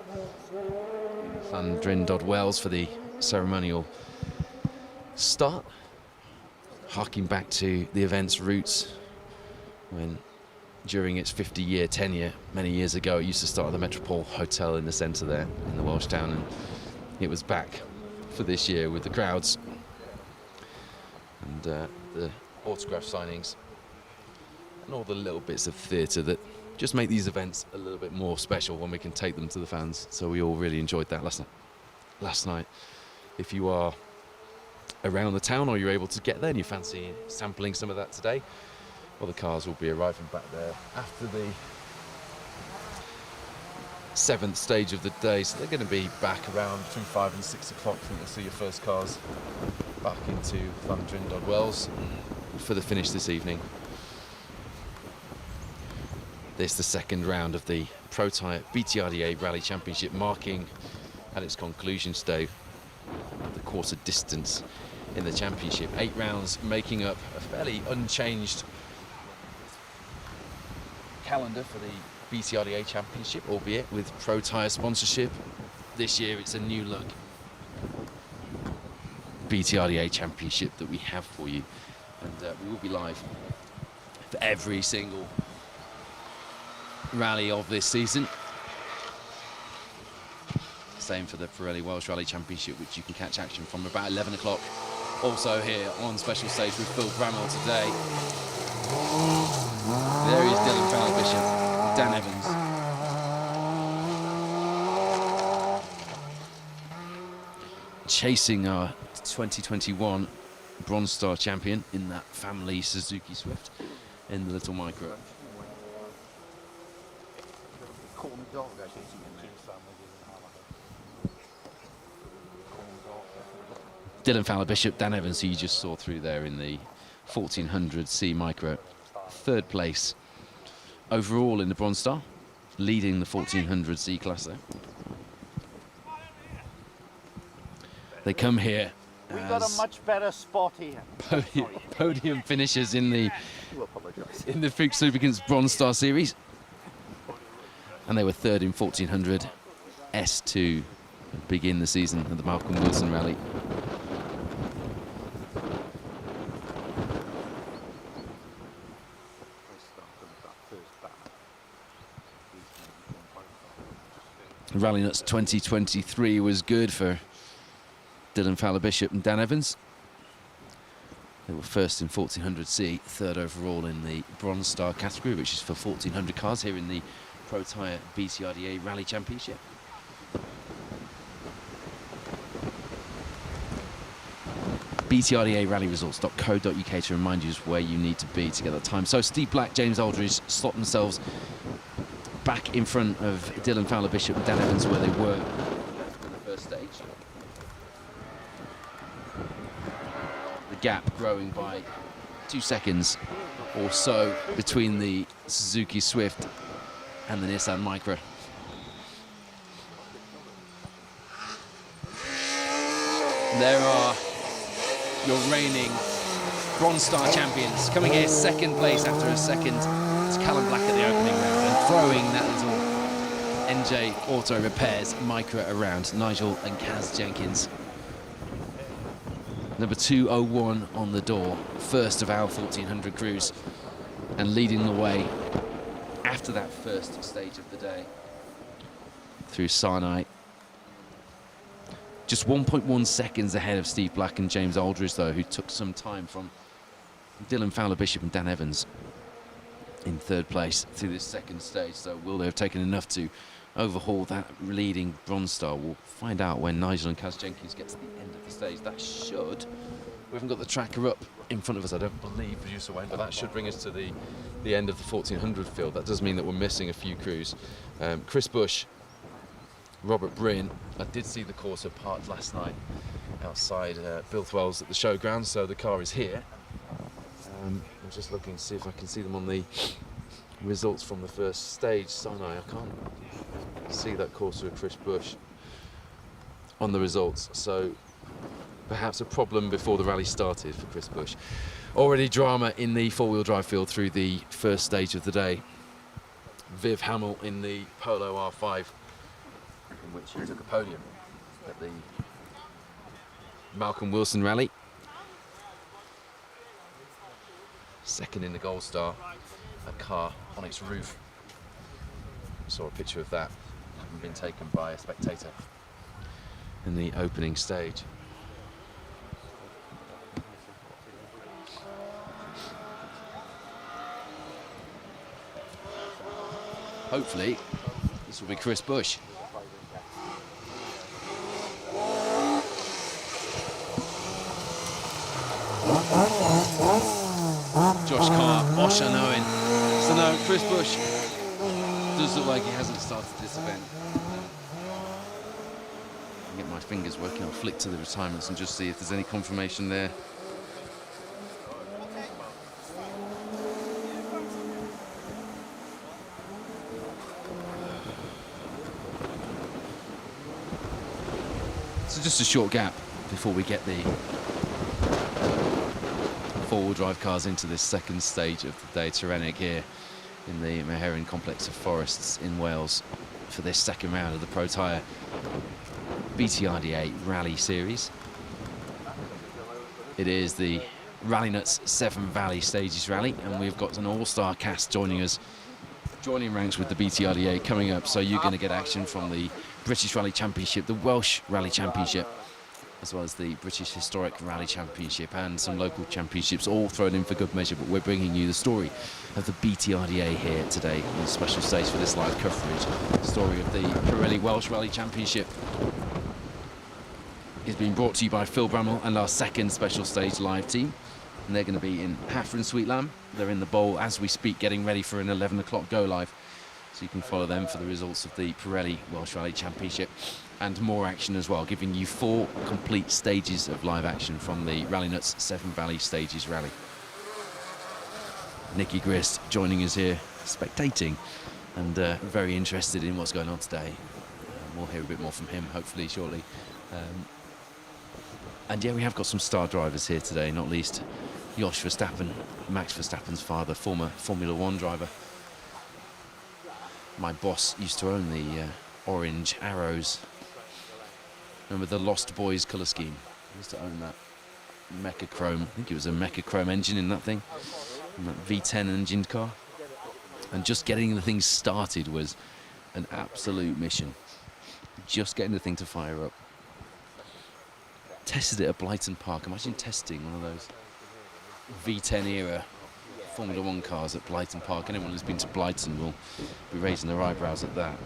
Llandrindod Wells for the ceremonial start, harking back to the event's roots when, during its 50-year tenure many years ago, it used to start at the Metropole Hotel in the centre there in the Welsh town, and it was back for this year with the crowds and the autograph signings and all the little bits of theatre that just make these events a little bit more special when we can take them to the fans. So we all really enjoyed that last night. If you are around the town or you're able to get there and you fancy sampling some of that today, Well, the cars will be arriving back there after the 7th stage of the day, so they're going to be back around between 5 and 6 o'clock. I think you'll see your first cars back into Llandrindod Wells for the finish this evening. This is the second round of the Protyre BTRDA Rally Championship, marking at its conclusion today the quarter distance in the championship. 8 rounds making up a fairly unchanged calendar for the BTRDA Championship, albeit with Protyre sponsorship. This year it's a new look BTRDA Championship that we have for you, and we will be live for every single rally of this season. Same for the Pirelli Welsh Rally Championship, which you can catch action from about 11 o'clock. Also here on special stage with Phil Bramwell today. There is Dylan Fowler-Bishop, Dan Evans. Chasing our 2021 Bronze Star champion in that family Suzuki Swift in the little micro. Dylan Fowler-Bishop, Dan Evans, who you just saw through there in the 1400C micro. 3rd place overall in the Bronze Star, leading the 1400C class there. They come here We got a much better spot here. Podium finishers in the Fuchs Lubricants Bronze Star Series, and they were 3rd in 1400 S2 to begin the season at the Malcolm Wilson Rally. Rallynuts 2023 was good for Dylan Fowler-Bishop and Dan Evans. They were 1st in 1400C, 3rd overall in the Bronze Star category, which is for 1400 cars here in the Protyre BTRDA Rally Championship. BTRDARallyresults.co.uk to remind you where you need to be to get that time. So Steve Black, James Aldridge slot themselves back in front of Dylan Fowler-Bishop and Dan Evans, where they were in the first stage. The gap growing by 2 seconds or so between the Suzuki Swift and the Nissan Micra. There are your reigning Bronze Star champions coming here 2nd place after a 2nd. It's Callum Black at the opening round and throwing that little NJ Auto Repairs Micra around. Nigel and Kaz Jenkins. Number 201 on the door, 1st of our 1400 crews, and leading the way after that first stage of the day through Sinai. Just 1.1 seconds ahead of Steve Black and James Aldridge, though, who took some time from Dylan Fowler-Bishop and Dan Evans in 3rd place through this 2nd stage. So will they have taken enough to overhaul that leading Bronze Star? We'll find out when Nigel and Kaz Jenkins get to the end of the stage. That should, we haven't got the tracker up in front of us, I don't believe, producer Wayne, but that should bring us to the end of the 1400 field. That does mean that we're missing a few crews. Chris Bush, Robert Bryn. I did see the Corsa parked last night outside Bilthwells at the showground, so the car is here. I'm just looking to see if I can see them on the results from the first stage. Sinai, I can't see that Corsa with Chris Bush on the results, so perhaps a problem before the rally started for Chris Bush. Already drama in the 4-wheel drive field through the first stage of the day. Viv Hamill in the Polo R5, in which he took a podium at the Malcolm Wilson Rally. 2nd in the Gold Star, a car on its roof. Saw a picture of that, having been taken by a spectator in the opening stage. Hopefully, this will be Chris Bush. Josh Carr gosh, I know him. So no, Chris Bush does look like he hasn't started this event. Get my fingers working. I'll flick to the retirements and just see if there's any confirmation there. So just a short gap before we get the four-wheel drive cars into this second stage of the day. Tyrannic here in the Meharin Complex of Forests in Wales for this second round of the Protyre BTRDA Rally Series. It is the Rallynuts Severn Valley Stages Rally, and we've got an all-star cast joining us, joining ranks with the BTRDA coming up. So you're going to get action from the British Rally Championship, the Welsh Rally Championship, as well as the British Historic Rally Championship and some local championships, all thrown in for good measure. But we're bringing you the story of the BTRDA here today on the special stage for this live coverage. The story of the Pirelli Welsh Rally Championship is being brought to you by Phil Bramwell and our second special stage live team. And they're going to be in Haffer and Sweet Lamb. They're in the bowl as we speak, getting ready for an 11 o'clock go live. So you can follow them for the results of the Pirelli Welsh Rally Championship and more action as well, giving you 4 complete stages of live action from the Rallynuts Severn Valley Stages Rally. Nicky Grist joining us here, spectating and very interested in what's going on today. We'll hear a bit more from him hopefully shortly. And yeah, we have got some star drivers here today, not least Jos Verstappen, Max Verstappen's father, former Formula One driver. My boss used to own the orange Arrows. Remember the Lost Boys colour scheme? He used to own that Mecha Chrome. I think it was a Mecha Chrome engine in that thing, in that V10 engined car. And just getting the thing started was an absolute mission. Just getting the thing to fire up. Tested it at Blyton Park. Imagine testing one of those V10 era Formula One cars at Blyton Park. Anyone who's been to Blyton will be raising their eyebrows at that.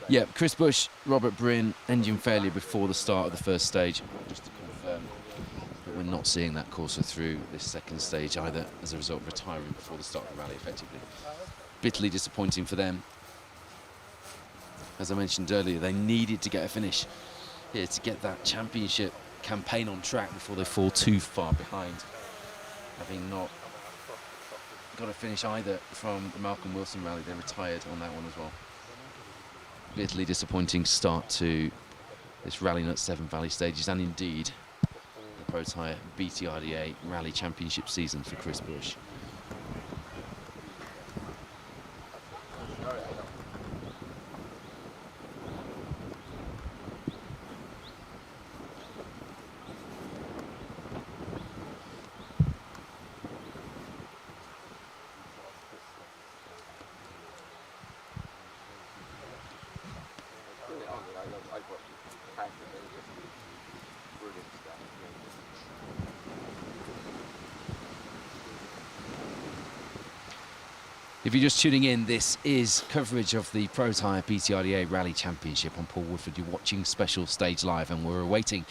Yeah, Chris Bush, Robert Bryn, engine failure before the start of the first stage. Just to confirm that we're not seeing that courser through this second stage either, as a result of retiring before the start of the rally effectively. Bitterly disappointing for them. As I mentioned earlier, they needed to get a finish here to get that championship campaign on track before they fall too far behind, having not got a finish either from the Malcolm Wilson rally. They retired on that one as well. Bitterly disappointing start to this Rallynuts Severn Valley Stages and indeed the Protyre BTRDA Rally Championship season for Chris Bush. If you're just tuning in, this is coverage of the Protyre BTRDA Rally Championship on Paul Woodford. You're watching Special Stage Live and we're awaiting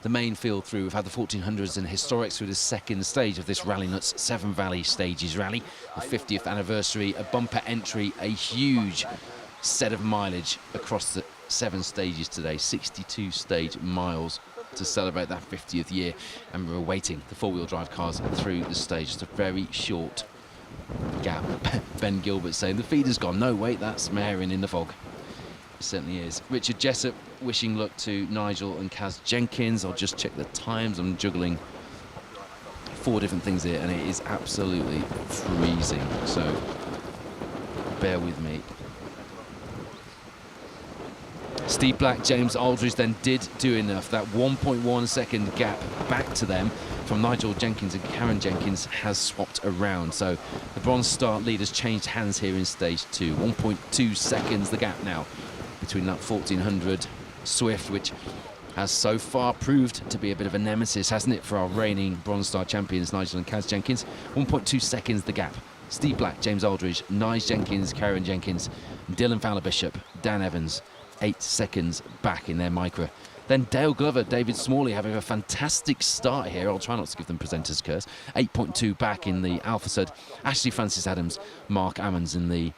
the main field through. We've had the 1400s and historics through the second stage of this Rallynuts Severn Valley Stages Rally. The 50th anniversary, a bumper entry, a huge set of mileage across the 7 stages today, 62 stage miles to celebrate that 50th year. And we're awaiting the 4-wheel drive cars through the stage. It's a very short gap. Ben Gilbert saying the feeder's gone. No, wait, that's Meharin in the fog. It certainly is. Richard Jessup wishing luck to Nigel and Kaz Jenkins. I'll just check the times. I'm juggling 4 different things here and it is absolutely freezing, so bear with me. Steve Black, James Aldridge then did do enough. That 1.1 second gap back to them from Nigel Jenkins and Karen Jenkins has swapped around. So the Bronze Star leaders changed hands here in stage 2. 1.2 seconds the gap now between that 1400 Swift, which has so far proved to be a bit of a nemesis, hasn't it, for our reigning Bronze Star champions, Nigel and Kaz Jenkins. 1.2 seconds the gap. Steve Black, James Aldridge, Nigel Jenkins, Karen Jenkins, Dylan Fowler Bishop, Dan Evans, 8 seconds back in their Micra. Then Dale Glover, David Smalley having a fantastic start here. I'll try not to give them presenter's curse. 8.2 back in the Alpha Sud. Ashley Francis Adams, Mark Ammons in the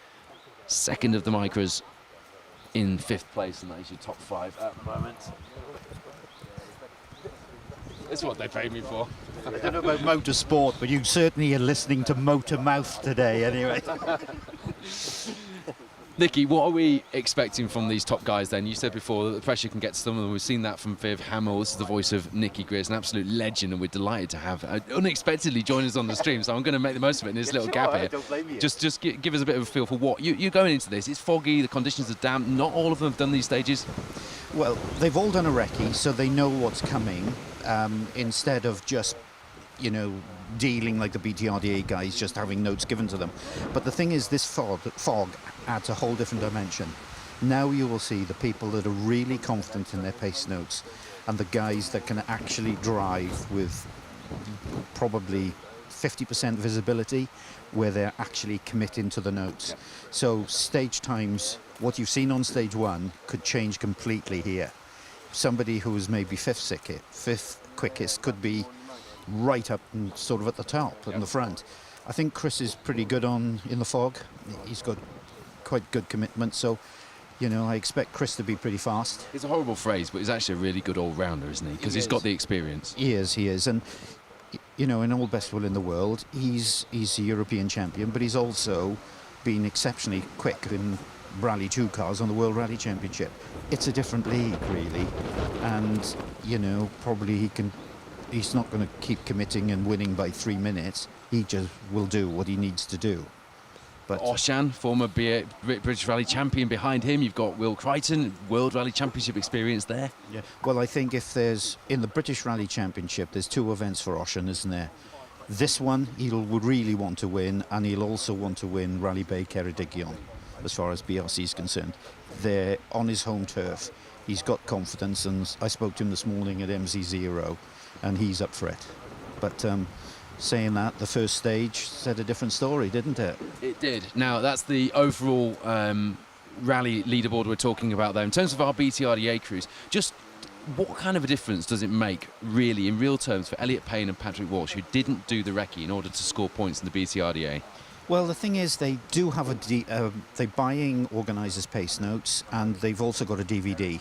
second of the Micras in 5th place, and that is your top 5 at the moment. It's what they paid me for. I don't know about motorsport, but you certainly are listening to Motor Mouth today anyway. Nicky, what are we expecting from these top guys then? You said before that the pressure can get to some of them. We've seen that from Viv Hamill. This is the voice of Nicky Greers, an absolute legend, and we're delighted to have unexpectedly join us on the stream, so I'm going to make the most of it in this little gap here. Don't blame you. Just give us a bit of a feel for what you're going into this. It's foggy, the conditions are damp. Not all of them have done these stages. Well, they've all done a recce, so they know what's coming, instead of just, you know, dealing like the BTRDA guys, just having notes given to them. But the thing is, this fog adds a whole different dimension. Now you will see the people that are really confident in their pace notes and the guys that can actually drive with probably 50% visibility, where they're actually committing to the notes. Yeah. So stage times, what you've seen on stage 1 could change completely here. Somebody who is maybe fifth quickest could be right up and sort of at the top, in the front. I think Chris is pretty good in the fog. He's got quite good commitment, so, you know, I expect Chris to be pretty fast. It's a horrible phrase, but he's actually a really good all-rounder, isn't he? Because he's got the experience. He is, and, you know, in all best will in the world, he's a European champion, but he's also been exceptionally quick in Rally 2 cars on the World Rally Championship. It's a different league, really, and, you know, probably he's not going to keep committing and winning by 3 minutes. He just will do what he needs to do. But Oshan, former British Rally champion, behind him. You've got Will Crichton, World Rally Championship experience there. yeah, well, I think if there's, in the British Rally Championship, there's 2 events for Oshan, isn't there? This one, would really want to win, and he'll also want to win Rally Bay Ceredigion, as far as BRC is concerned. They're on his home turf. He's got confidence, and I spoke to him this morning at MZ0, and he's up for it. But saying that, the first stage said a different story, didn't it? It did. Now, that's the overall rally leaderboard we're talking about there. In terms of our BTRDA crews, just what kind of a difference does it make, really, in real terms, for Elliot Payne and Patrick Walsh, who didn't do the recce in order to score points in the BTRDA? Well, the thing is, they do have they're buying organisers' pace notes, and they've also got a DVD.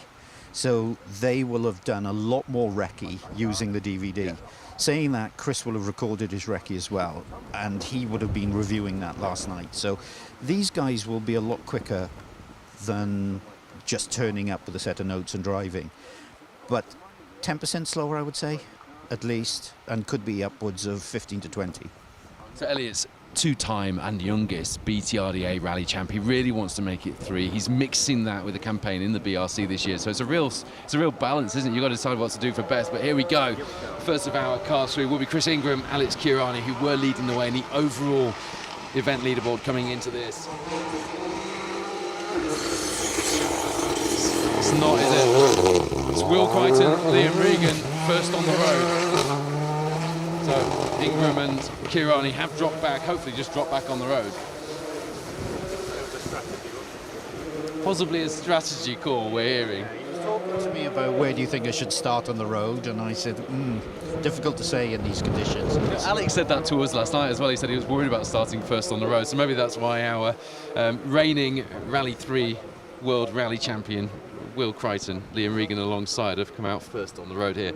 So they will have done a lot more recce using the DVD. Yeah. Saying that, Chris will have recorded his recce as well, and he would have been reviewing that last night. So these guys will be a lot quicker than just turning up with a set of notes and driving. But 10% slower, I would say, at least, and could be upwards of 15 to 20. So Elliot's 2-time and youngest BTRDA rally champ. He really wants to make it 3. He's mixing that with a campaign in the BRC this year, so it's a real balance, isn't it? You've got to decide what to do for best. But here we go. First of our cars through will be Chris Ingram, Alex Kirani, who were leading the way in the overall event leaderboard coming into this. It's not, is it? It's Will Crichton, Liam Regan, first on the road. So Ingram and Kirani have dropped back, hopefully just dropped back on the road. Possibly a strategy call, we're hearing. He was talking to me about where do you think I should start on the road, and I said, difficult to say in these conditions. Alex said that to us last night as well. He said he was worried about starting first on the road, so maybe that's why our reigning Rally 3 World Rally Champion Will Crichton, Liam Regan alongside have come out first on the road here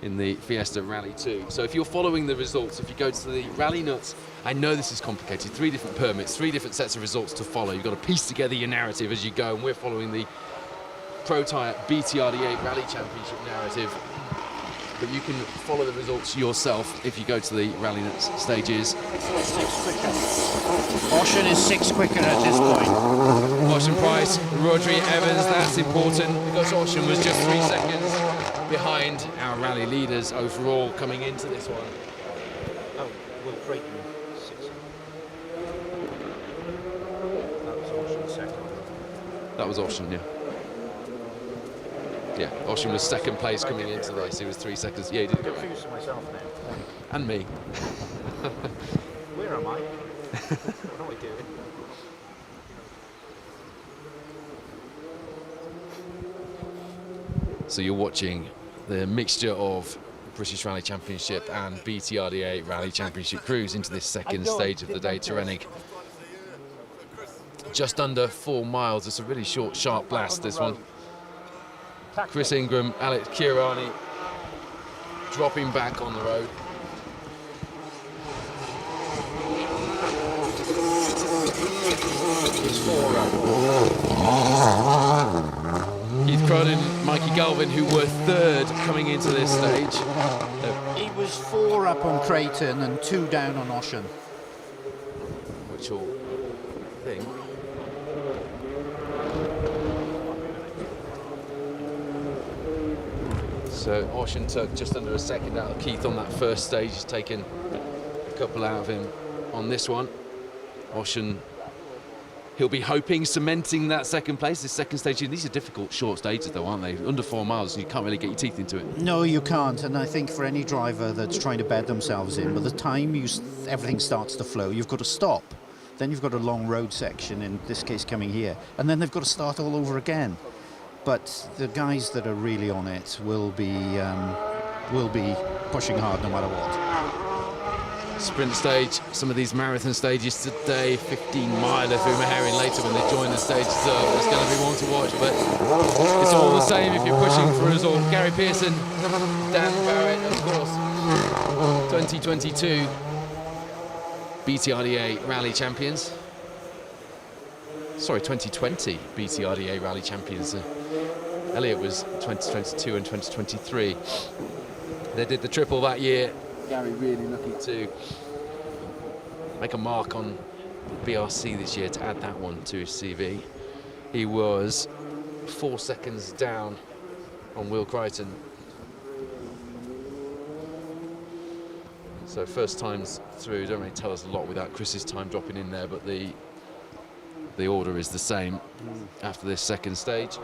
in the Fiesta Rally 2. So if you're following the results, if you go to the Rallynuts, I know this is complicated, 3 different permits, 3 different sets of results to follow. You've got to piece together your narrative as you go, and we're following the Protyre BTRDA Rally Championship narrative. But you can follow the results yourself if you go to the Rallynuts stages. Oshan is 6 quicker at this point. Oshan Price, Rodri Evans, that's important because Oshan was just 3 seconds behind our rally leaders overall coming into this one. Oh, Will Crichton, 6. That was Oshan second. That was Oshan, yeah. Yeah, Oshan was second place coming into the race. He was 3 seconds. Yeah, he did go right. Confused myself now. And me. Where am I? What am I doing? So you're watching the mixture of British Rally Championship and BTRDA Rally Championship crews into this second stage of the day, Terenig. Just under 4 miles. It's a really short, sharp blast, this one. Chris Ingram, Alex Kirani dropping back on the road. It's 4 up. Keith Cronin, Mikey Galvin, who were third coming into this stage. He was 4 up on Creighton and 2 down on Ocean. Which will think. So Ocean took just under a second out of Keith on that first stage. He's taken a couple out of him on this one. Ocean, he'll be hoping, cementing that second place, this second stage. These are difficult short stages though, aren't they? Under 4 miles, you can't really get your teeth into it. No, you can't, and I think for any driver that's trying to bed themselves in, by the time everything starts to flow, you've got to stop. Then you've got a long road section, in this case coming here, and then they've got to start all over again. But the guys that are really on it will be pushing hard no matter what. Sprint stage, some of these marathon stages today, 15-miler through Maharian later when they join the stage, so it's going to be one to watch, but it's all the same if you're pushing for us all. Gary Pearson, Dan Barrett, of course, 2022 BTRDA Rally Champions. Sorry, 2020 BTRDA Rally Champions. Elliot was 2022 and 2023. They did the triple that year. Gary really looking to make a mark on BRC this year to add that one to his CV. He was 4 seconds down on Will Crichton. So first times through don't really tell us a lot without Chris's time dropping in there, but the order is the same after this second stage.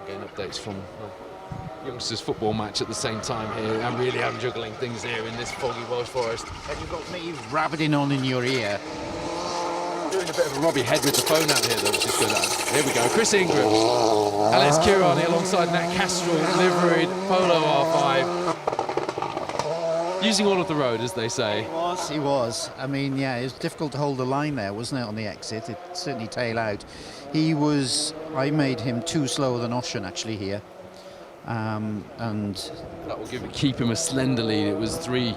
Getting updates from youngsters football match at the same time here. I'm juggling things here in this foggy Welsh forest. And you've got me rabbiting on in your ear. Doing a bit of a Robbie head with the phone out here though, which is good. Here we go, Chris Ingram. Alex Kirani alongside Nat Castrol, liveried Polo R5. Using all of the road, as they say. He was. I mean, yeah, it was difficult to hold the line there, wasn't it, on the exit? It certainly tail out. I made him 2 slower than Ocean actually here. And that will keep him a slender lead. It was 3,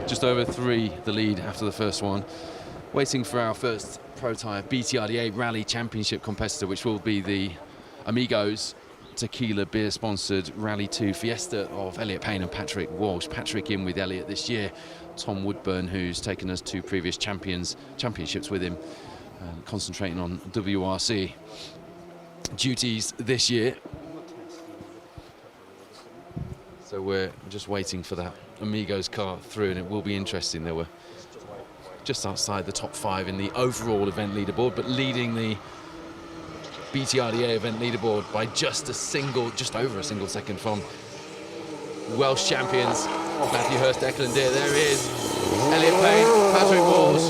just over 3, the lead after the first one. Waiting for our first Protyre BTRDA Rally Championship competitor, which will be the Amigos Tequila beer-sponsored Rally 2 Fiesta of Elliot Payne and Patrick Walsh. Patrick in with Elliot this year. Tom Woodburn, who's taken us to previous championships with him, concentrating on WRC duties this year. So we're just waiting for that Amigos car through, and it will be interesting. They were just outside the top 5 in the overall event leaderboard, but leading the BTRDA event leaderboard by just over a single second from Welsh champions Matthew Hurst, Declan Deer. There he is, Elliot Payne, Patrick Walsh.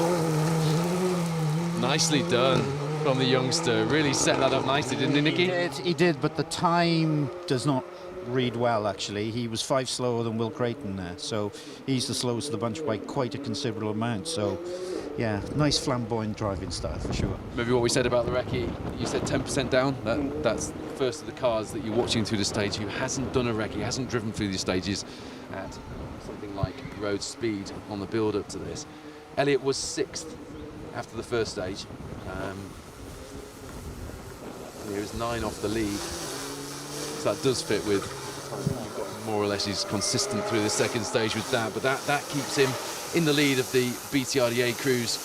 Nicely done from the youngster. Really set that up nicely, didn't he, Nicky? He did, but the time does not read well, actually. He was 5 slower than Will Creighton there, so he's the slowest of the bunch by quite a considerable amount. So yeah, nice flamboyant driving style for sure. Maybe what we said about the recce, you said 10% down. That's the first of the cars that you're watching through the stage who hasn't done a recce, hasn't driven through the stages at something like road speed on the build up to this. Elliot was 6th after the first stage. He was 9 off the lead, so that does fit with you've got more or less. He's consistent through the second stage with that, but that keeps him in the lead of the BTRDA crews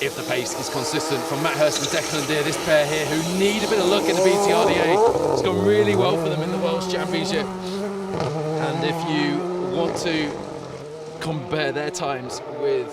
if the pace is consistent. From Matt Hurst and Declan Deer, this pair here who need a bit of luck in the BTRDA. It's gone really well for them in the Welsh Championship, and if you want to compare their times with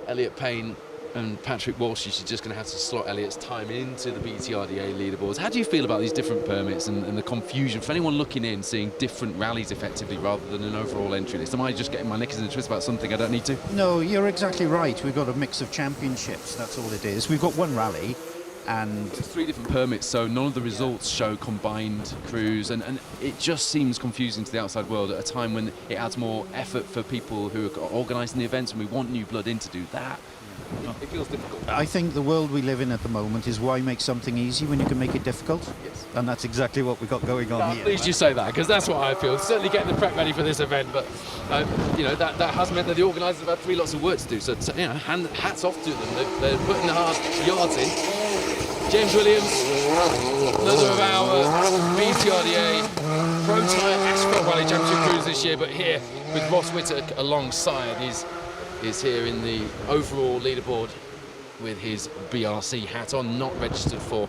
Elliot Payne and Patrick Walsh, you're just going to have to slot Elliot's time into the BTRDA leaderboards. How do you feel about these different permits and the confusion for anyone looking in, seeing different rallies effectively rather than an overall entry list? Am I just getting my knickers in a twist about something I don't need to? No, you're exactly right. We've got a mix of championships, that's all it is. We've got one rally, And It's 3 different permits, so none of the results show combined crews, and it just seems confusing to the outside world at a time when it adds more effort for people who are organising the events, and we want new blood in to do that. It feels difficult. I think the world we live in at the moment is why make something easy when you can make it difficult? Yes. And that's exactly what we've got going on here. Please you say that, because that's what I feel. Certainly getting the prep ready for this event, but You know, that has meant that the organisers have had 3 lots of work to do, so you know, hats off to them. They're putting the hard yards in. James Williams, another of our BTRDA Protyre Asphalt Rally Championship crews this year, but here with Ross Whittack alongside is here in the overall leaderboard with his BRC hat on, not registered for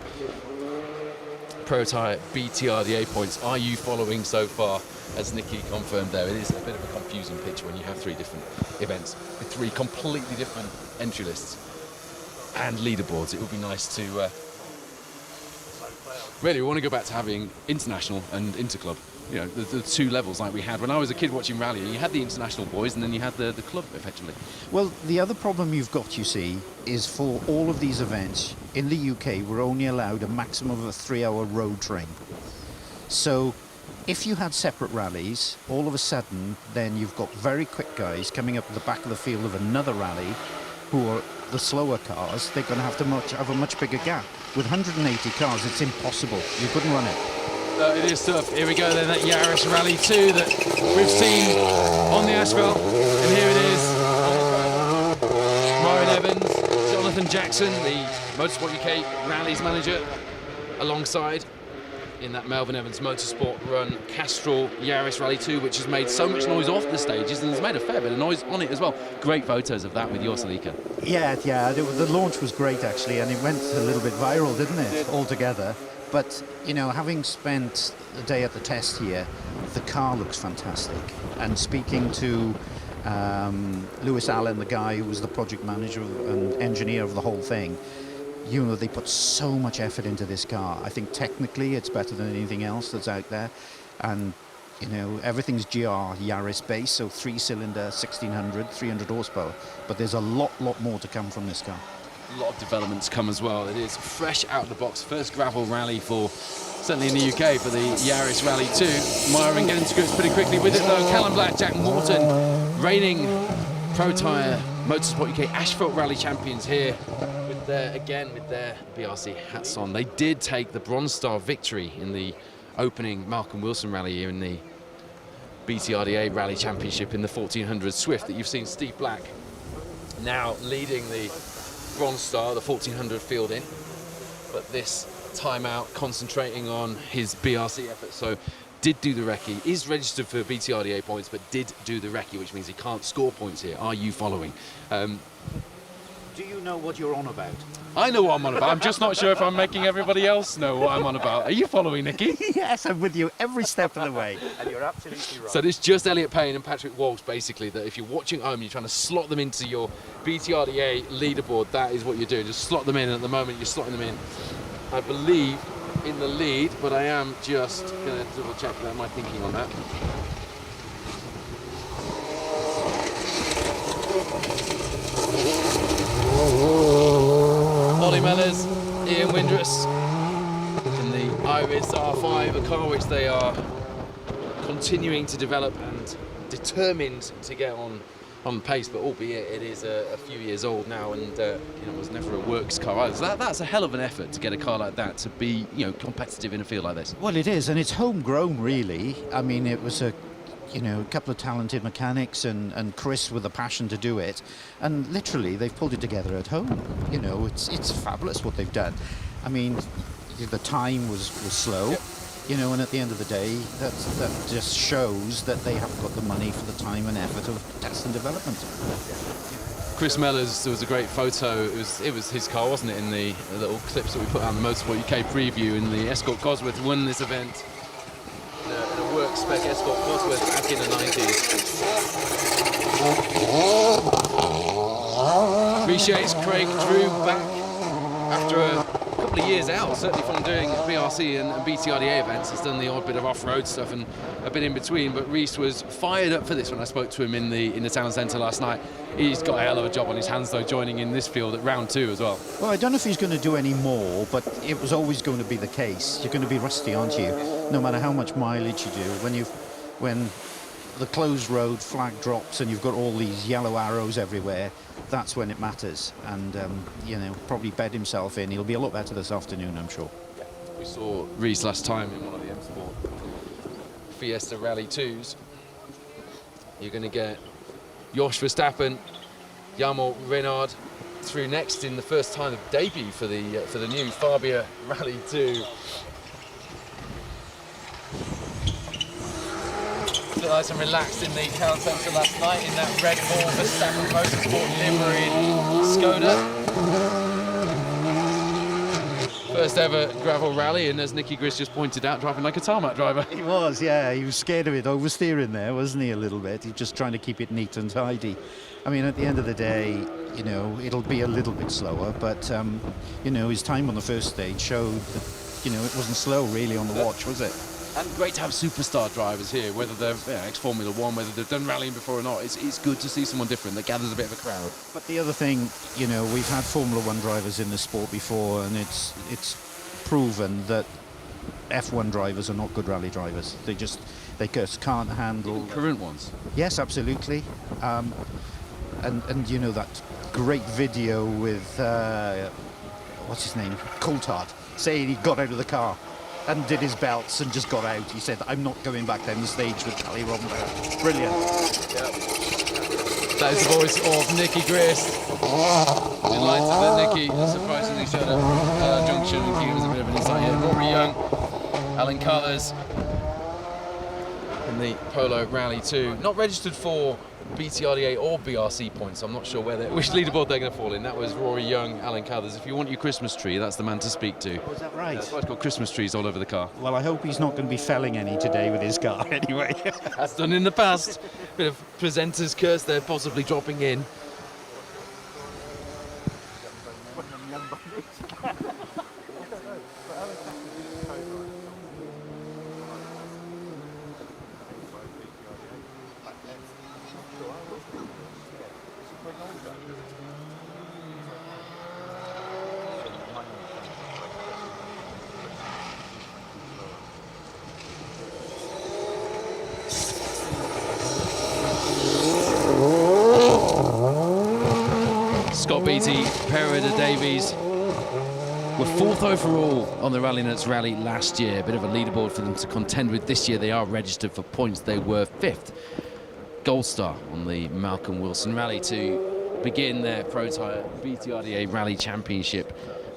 Protyre BTRDA points. Are you following so far? As Nikki confirmed there, it is a bit of a confusing picture when you have 3 different events with 3 completely different entry lists and leaderboards. It would be nice to really, we want to go back to having international and interclub. You know, the 2 levels like we had when I was a kid watching rally. You had the international boys, and then you had the club, effectively. Well, the other problem you've got, you see, is for all of these events, in the UK, we're only allowed a maximum of a 3-hour road train. So if you had separate rallies, all of a sudden, then you've got very quick guys coming up at the back of the field of another rally who are the slower cars. They're going to have a much bigger gap. With 180 cars, it's impossible. You couldn't run it. it is tough. Here we go then, that Yaris Rally 2 that we've seen on the asphalt, and here it is. Myron Evans, Jonathan Jackson, the Motorsport UK Rallies manager, alongside in that Melvin Evans Motorsport run Castrol Yaris Rally 2, which has made so much noise off the stages and has made a fair bit of noise on it as well. Great photos of that with your Salika. Yeah, the launch was great actually, and it went a little bit viral, didn't it, altogether? But, you know, having spent the day at the test here, the car looks fantastic. And speaking to Lewis Allen, the guy who was the project manager and engineer of the whole thing, you know, they put so much effort into this car. I think technically it's better than anything else that's out there. And, you know, everything's GR Yaris base, so 3-cylinder, 1600, 300 horsepower. But there's a lot more to come from this car. A lot of developments come as well. It is fresh out of the box. First gravel rally for, certainly in the UK, for the Yaris Rally 2. Myron getting to grips pretty quickly with it though. Callum Black, Jack Morton, reigning Protyre Motorsport UK Asphalt Rally champions here with their BRC hats on. They did take the Bronze Star victory in the opening Malcolm Wilson rally here in the BTRDA Rally Championship in the 1400 Swift that you've seen Steve Black now leading the Bronze Star, the 1400 field in, but this time out concentrating on his BRC effort. So did do the recce, is registered for BTRDA points, but did do the recce, which means he can't score points here. Are you following? Do you know what you're on about? I know what I'm on about. I'm just not sure if I'm making everybody else know what I'm on about. Are you following, Nikki? Yes, I'm with you every step of the way. And you're absolutely right. So it's just Elliot Payne and Patrick Walsh, basically, that if you're watching at home, you're trying to slot them into your BTRDA leaderboard, that is what you're doing. Just slot them in, and at the moment you're slotting them in, I believe, in the lead, but I am just going to double check that, my thinking on that. Ollie Mellors, Ian Windrus in the Iris R5, a car which they are continuing to develop and determined to get on pace, but albeit it is a few years old now, and it was never a works car either. So that's a hell of an effort to get a car like that to be, competitive in a field like this. Well, it is, and it's homegrown, really. I mean, it was a couple of talented mechanics and Chris with a passion to do it, and literally they've pulled it together at home. It's fabulous what they've done. I mean, the time was slow. Yep. And at the end of the day, that just shows that they haven't got the money for the time and effort of test and development. Chris Mellors, there was a great photo. It was his car, wasn't it, in the little clips that we put out on the Motorsport UK preview, in the Escort Cosworth won this event. In a work spec Escort Cosworth back in the 90s. Appreciates Craig Drew back after a couple of of years out, certainly from doing BRC and BTRDA events. He's done the odd bit of off-road stuff and a bit in between, but Reese was fired up for this when I spoke to him in the town centre last night. He's got a hell of a job on his hands, though, joining in this field at round 2 as well. Well, I don't know if he's going to do any more, but it was always going to be the case. You're going to be rusty, aren't you? No matter how much mileage you do. When the closed road flag drops and you've got all these yellow arrows everywhere, that's when it matters. And, you know, probably bed himself in. He'll be a lot better this afternoon, I'm sure. We saw Reese last time in one of the M Sport Fiesta Rally 2s. You're going to get Jos Verstappen, Jarmo Reynard through next in the first time of debut for the new Fabia Rally 2. Nice and relaxed in the town centre last night in that red ball Verstappen Motorsport liveried Skoda. First ever gravel rally, and as Nicky Griss just pointed out, driving like a tarmac driver. He was, yeah. He was scared of it oversteering there, wasn't he, a little bit? He's just trying to keep it neat and tidy. I mean, at the end of the day, you know, it'll be a little bit slower, but, you know, his time on the first stage showed that, you know, it wasn't slow really on the watch, was it? And great to have superstar drivers here, whether they're ex-Formula One, whether they've done rallying before or not. It's good to see someone different that gathers a bit of a crowd. But the other thing, you know, we've had Formula One drivers in the sport before, and it's proven that F1 drivers are not good rally drivers. They just can't handle... Even current ones? Yes, absolutely. And you know, that great video with, what's his name? Coulthard, saying he got out of the car and did his belts and just got out. He said, I'm not going back down the stage with Charlie Rondo. Brilliant. Yeah. That is the voice of Nicky Griss. Delighted that Nicky surprisingly showed up at Junction and gave us a bit of an insight here. Rory Young, Alan Cullers in the Polo Rally 2. Not registered for BTRDA or BRC points. I'm not sure which leaderboard they're going to fall in. That was Rory Young, Alan Cullers. If you want your Christmas tree, that's the man to speak to. Oh, is that right? That's why it's got Christmas trees all over the car. Well, I hope he's not going to be felling any today with his car anyway. That's done in the past. Bit of presenter's curse there, possibly dropping in. Scott Beattie, BTRDA Davies were 4th overall on the Rallynuts Rally last year. A bit of a leaderboard for them to contend with this year. They are registered for points. They were 5th. Gold Star on the Malcolm Wilson Rally to begin their Protyre BTRDA Rally Championship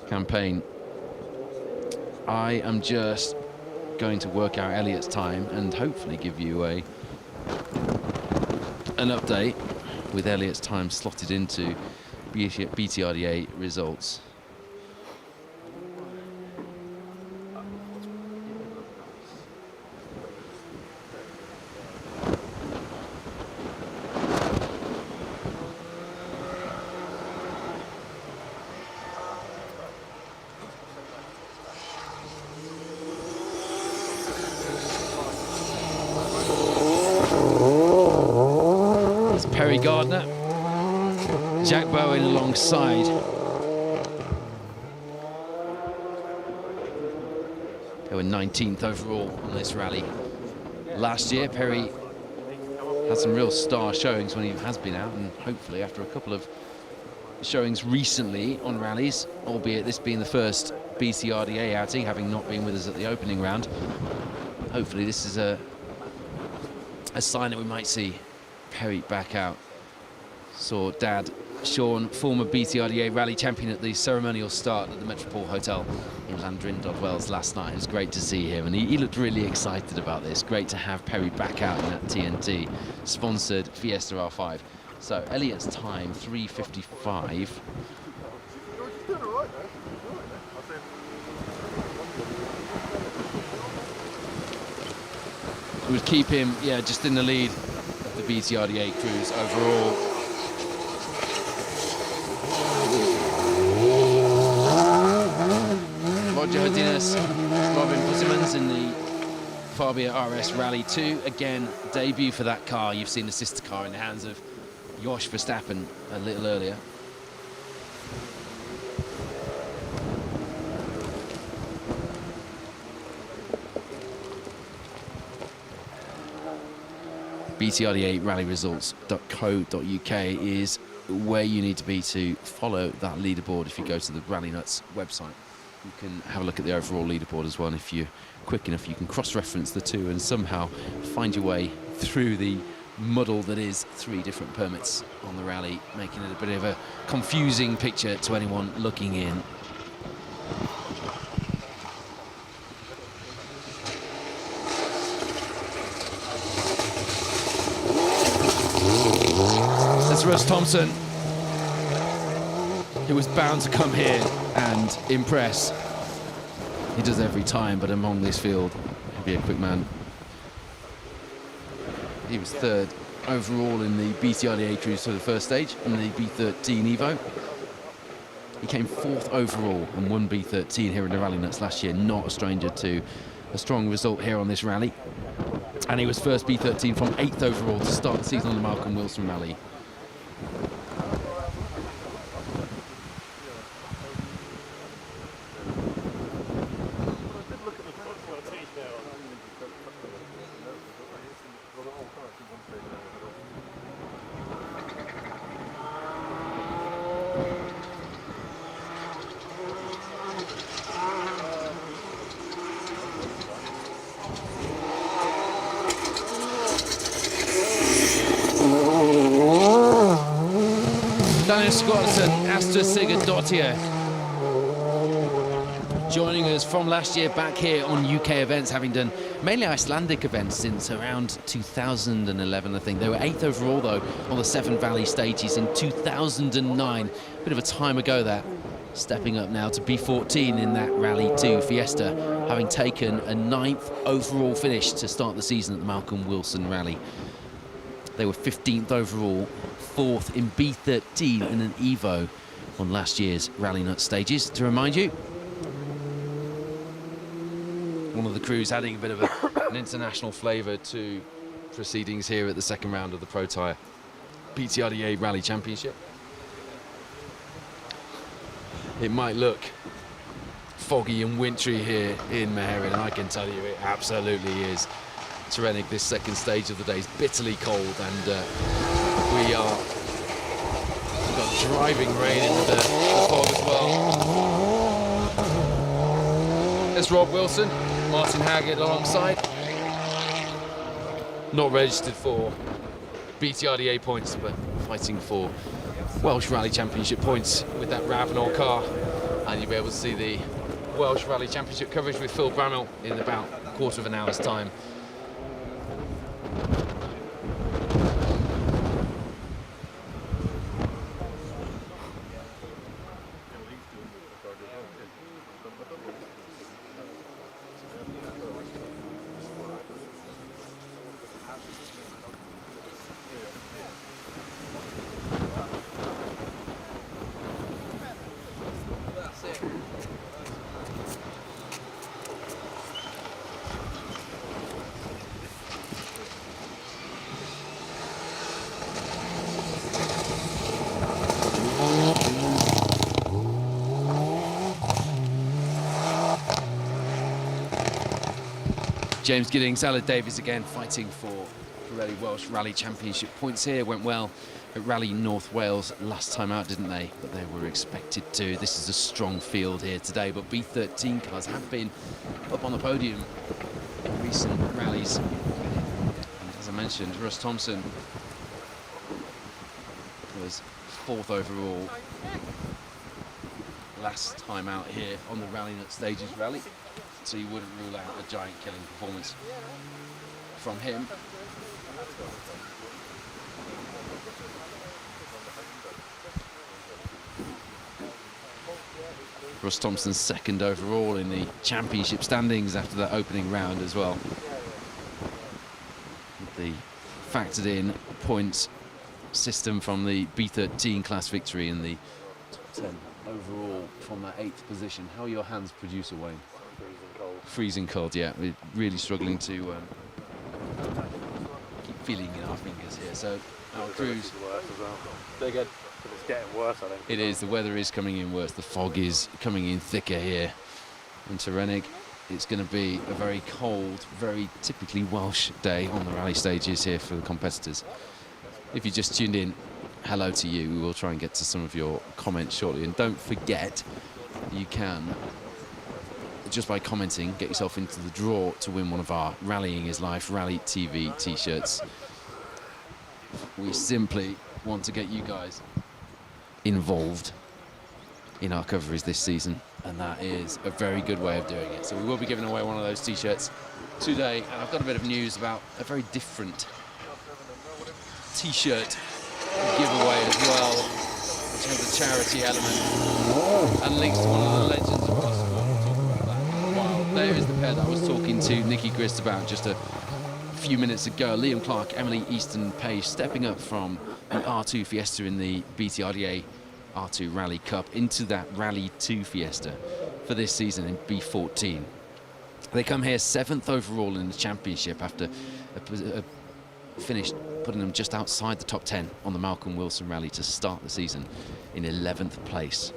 campaign. I am just going to work out Elliot's time and hopefully give you an update with Elliot's time slotted into BTRDA results. It's Perry Gardner, Jack Bowen alongside. They were 19th overall on this rally. Last year, Perry had some real star showings when he has been out, and hopefully after a couple of showings recently on rallies, albeit this being the first BTRDA outing, having not been with us at the opening round, hopefully this is a sign that we might see Perry back out. Saw Dad Sean, former BTRDA rally champion, at the ceremonial start at the Metropole Hotel in Llandrindod, Wales last night. It was great to see him, and he looked really excited about this. Great to have Perry back out in that TNT sponsored Fiesta R5. So Elliot's time 3:55. It would keep him, yeah, just in the lead of the BTRDA crews overall. Roger Hodinas, Robin Bussemans in the Fabia RS Rally 2. Again, debut for that car. You've seen the sister car in the hands of Jos Verstappen a little earlier. BTRDA rallyresults.co.uk is where you need to be to follow that leaderboard. If you go to the Rallynuts website, you can have a look at the overall leaderboard as well. And if you're quick enough, you can cross-reference the two and somehow find your way through the muddle that is 3 different permits on the rally, making it a bit of a confusing picture to anyone looking in. That's Russ Thompson, who was bound to come here and impress. He does every time, but among this field, he'll be a quick man. He was 3rd overall in the BTRDA Cruise for the first stage in the B13 Evo. He came 4th overall and won B13 here in the Rallynuts last year. Not a stranger to a strong result here on this rally. And he was first B13 from 8th overall to start the season on the Malcolm Wilson rally. Daniel Scotton, Astra Sigurdottir, joining us from last year back here on UK events, having done mainly Icelandic events since around 2011, I think. They were 8th overall, though, on the Severn Valley stages in 2009. Bit of a time ago, that. Stepping up now to B14 in that Rally 2 Fiesta, having taken a 9th overall finish to start the season at the Malcolm Wilson Rally. They were 15th overall, 4th in B13 in an Evo on last year's Rallynuts stages. To remind you, one of the crews adding a bit of an international flavour to proceedings here at the second round of the Protyre BTRDA Rally Championship. It might look foggy and wintry here in Meherin, and I can tell you it absolutely is. Terenic, this second stage of the day, is bitterly cold, and we've got driving rain into the fog as well. There's Rob Wilson, Martin Haggard alongside. Not registered for BTRDA points, but fighting for Welsh Rally Championship points with that Ravenel car. And you'll be able to see the Welsh Rally Championship coverage with Phil Bramall in about a quarter of an hour's time. James Giddings, Aled Davies again fighting for Pirelli Welsh Rally Championship points here. Went well at Rally North Wales last time out, didn't they? But they were expected to. This is a strong field here today, but B13 cars have been up on the podium in recent rallies. And as I mentioned, Russ Thompson was 4th overall last time out here on the Rallynuts Stages rally. So you wouldn't rule out a giant killing performance from him. Russ Thompson's 2nd overall in the championship standings after that opening round as well. With the factored in points system from the B13 class victory and the top 10 overall from that 8th position. How are your hands, producer Wayne? Freezing cold. Freezing cold, yeah. We're really struggling to keep feeling in our fingers here. So our crews. It's worse as well. They're good. It's getting worse, I think. It is. The weather is coming in worse. The fog is coming in thicker here in Tyrennig. It's going to be a very cold, very typically Welsh day on the rally stages here for the competitors. If you just tuned in, hello to you. We will try and get to some of your comments shortly. And don't forget, you can, just by commenting, get yourself into the draw to win one of our Rallying is Life Rally TV t-shirts. We simply want to get you guys involved in our coverage this season, and that is a very good way of doing it. So we will be giving away one of those t-shirts today, and I've got a bit of news about a very different t-shirt giveaway as well, which has a charity element and links to one of the legends of our sport. We'll talk about that. Wow, there is the pair that I was talking to Nikki Grist about just a few minutes ago. Liam Clark, Emily Easton Page, stepping up from the R2 Fiesta in the BTRDA R2 Rally Cup into that Rally 2 Fiesta for this season in B14. They come here 7th overall in the championship after a finished putting them just outside the top 10 on the Malcolm Wilson Rally to start the season in 11th place.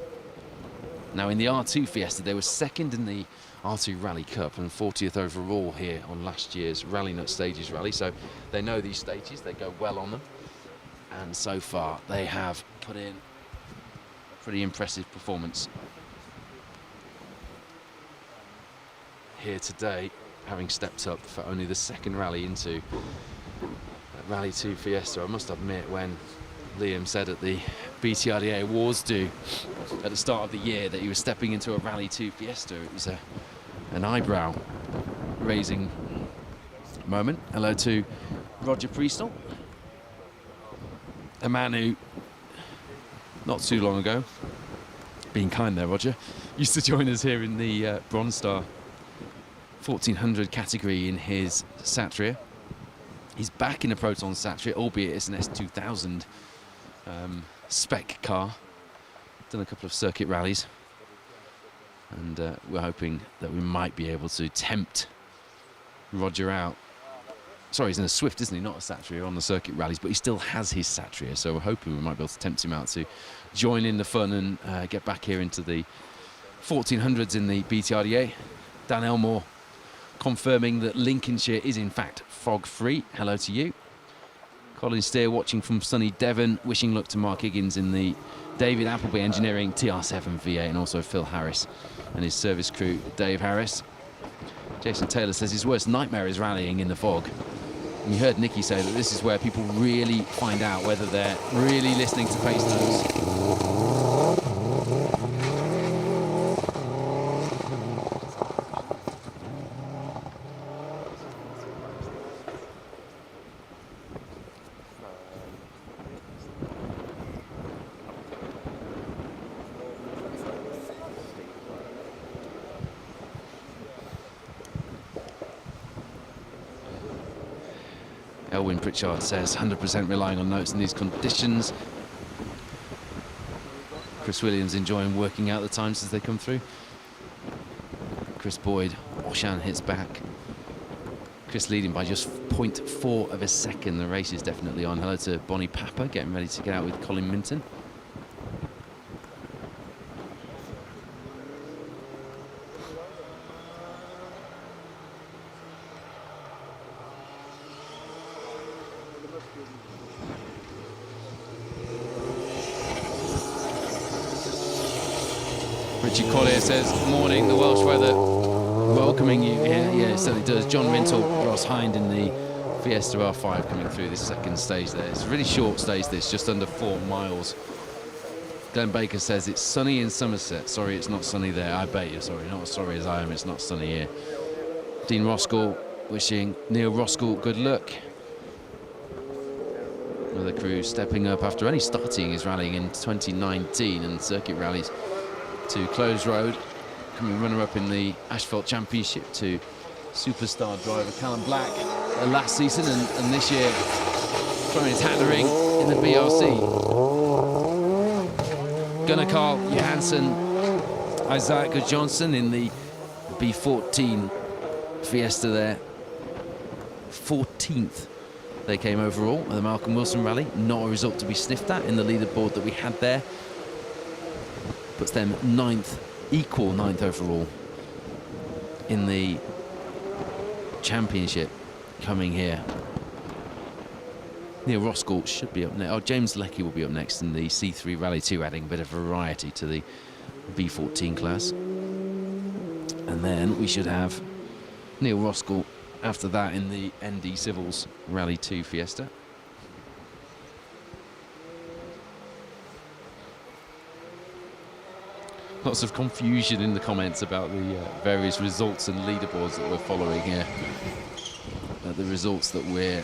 Now in the R2 Fiesta they were 2nd in the R2 Rally Cup and 40th overall here on last year's Rallynuts Stages Rally, so they know these stages, they go well on them, and so far they have put in a pretty impressive performance here today, having stepped up for only the 2nd rally into Rally 2 Fiesta. I must admit, when Liam said at the BTRDA Awards do at the start of the year that he was stepping into a Rally 2 Fiesta, it was an eyebrow raising moment. Hello to Roger Priestall, a man who not too long ago, being kind there Roger, used to join us here in the Bronze Star 1400 category in his Satria. He's back in a Proton Satria, albeit it's an S2000 spec car. Done a couple of circuit rallies, and we're hoping that we might be able to tempt Roger out. Sorry, he's in a Swift, isn't he? Not a Satria on the circuit rallies, but he still has his Satria, so we're hoping we might be able to tempt him out to join in the fun and get back here into the 1400s in the BTRDA. Dan Elmore confirming that Lincolnshire is in fact fog-free. Hello to you. Colin Steer watching from sunny Devon, wishing luck to Mark Higgins in the David Appleby Engineering TR7 V8, and also Phil Harris and his service crew, Dave Harris. Jason Taylor says his worst nightmare is rallying in the fog. And you heard Nicky say that this is where people really find out whether they're really listening to pace notes. Elwyn Pritchard says 100% relying on notes in these conditions. Chris Williams enjoying working out the times as they come through. Chris Boyd, Oshan hits back. Chris leading by just 0.4 of a second. The race is definitely on. Hello to Bonnie Papa, getting ready to get out with Colin Minton. Richie Collier says, morning, the Welsh weather welcoming you. Yeah, it certainly does. John Mintle, Ross Hind in the Fiesta R5 coming through this 2nd stage there. It's a really short stage this, just under 4 miles. Glenn Baker says it's sunny in Somerset. Sorry, it's not sunny there. I bet you're sorry. Not as sorry as I am, it's not sunny here. Dean Roskell wishing Neil Roskell good luck. Another crew stepping up after only starting his rallying in 2019 and circuit rallies to Close Road, coming runner-up in the Asphalt Championship to superstar driver Callum Black last season, and this year throwing his hat in the ring in the BRC. Gunnar Carl Johansson Isaac Johnson in the B14 Fiesta there. 14th they came overall at the Malcolm Wilson Rally. Not a result to be sniffed at in the leaderboard that we had there. Puts them 9th, equal 9th overall in the championship coming here. Neil Roskell should be up next. Oh, James Leckie will be up next in the C3 Rally 2, adding a bit of variety to the B14 class. And then we should have Neil Roskell after that in the ND Civils Rally 2 Fiesta. Lots of confusion in the comments about the various results and leaderboards that we're following here. The results that we're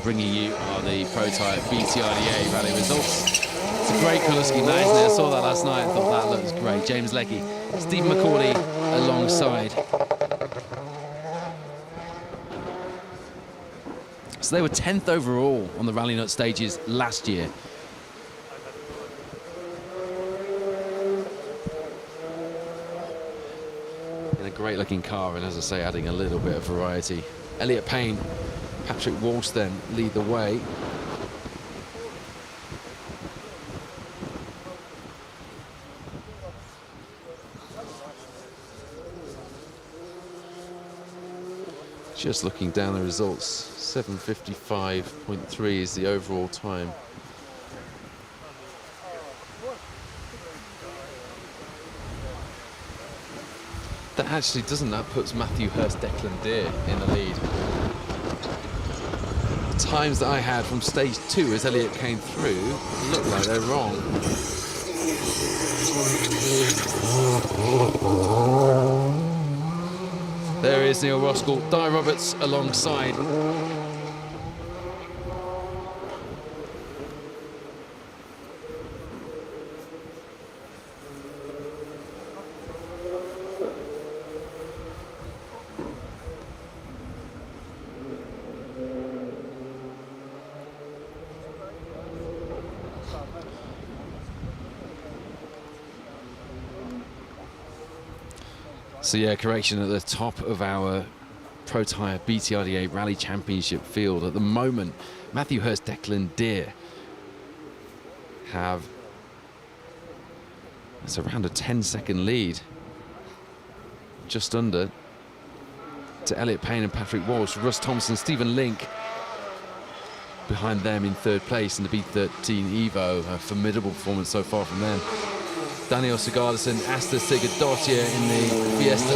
bringing you are the Protyre BTRDA rally results. It's a great colour scheme, that, isn't it? I saw that last night and thought that looks great. James Leckie, Stephen McCauley alongside. So they were 10th overall on the Rallynuts stages last year. In a great looking car, and as I say, adding a little bit of variety. Elliot Payne, Patrick Walsh then lead the way. Just looking down the results, 7:55.3 is the overall time. That actually doesn't, that puts Matthew Hurst Declan Deer in the lead. The times that I had from stage 2 as Elliot came through look like they're wrong. There is Neil Roskell, Di Roberts alongside. So yeah, correction, at the top of our Protyre BTRDA Rally Championship field at the moment, Matthew Hurst, Declan Deer have, it's around a 10-second lead, just under, to Elliot Payne and Patrick Walsh. Russ Thompson, Stephen Link behind them in 3rd place in the B13 Evo. A formidable performance so far from them. Daniel Sigardason, Asta Sigurðardóttir in the Fiesta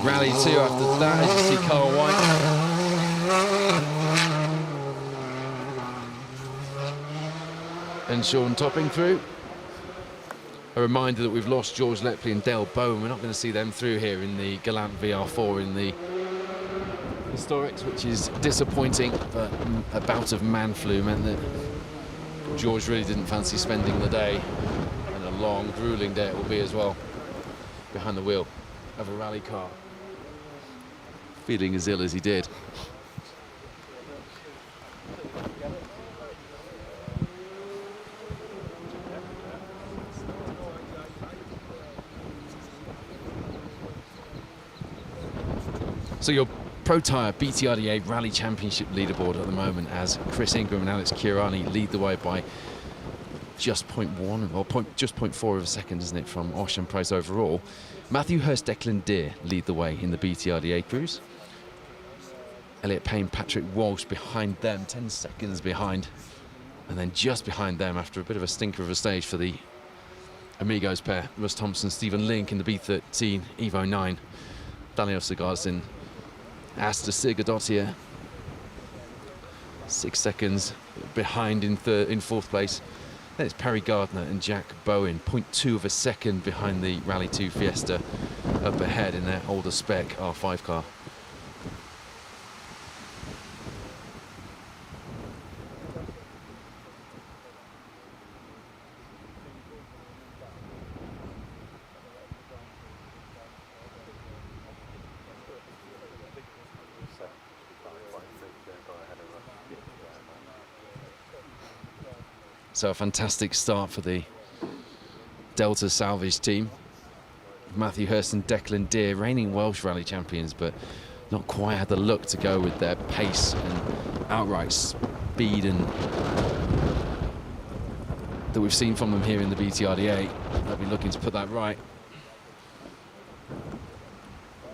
Rally 2 after that, as you see Carl White. And Sean Topping through. A reminder that we've lost George Lepley and Dale Bowen. We're not going to see them through here in the Galant VR4 in the Historics, which is disappointing, but a bout of man flu meant that George really didn't fancy spending the day. Long, grueling day it will be as well, behind the wheel of a rally car, feeling as ill as he did. So your Protyre BTRDA Rally Championship leaderboard at the moment, as Chris Ingram and Alex Chiarani lead the way by just 0.1 or just 0.4 of a second, isn't it, from Osh and Price overall. Matthew Hurst, Declan Deer lead the way in the BTRDA crews. Elliot Payne, Patrick Walsh behind them, 10 seconds behind. And then just behind them, after a bit of a stinker of a stage for the Amigos pair, Russ Thompson, Stephen Link in the B13 Evo 9. Daniel Sigardason, Asta Sigurðardóttir, 6 seconds behind in 4th place. Then it's Perry Gardner and Jack Bowen, 0.2 of a second behind the Rally 2 Fiesta up ahead in their older spec R5 car. So a fantastic start for the Delta Salvage team. Matthew Hurst and Declan Deer, reigning Welsh rally champions, but not quite had the look to go with their pace and outright speed and that we've seen from them here in the BTRDA. They'll be looking to put that right.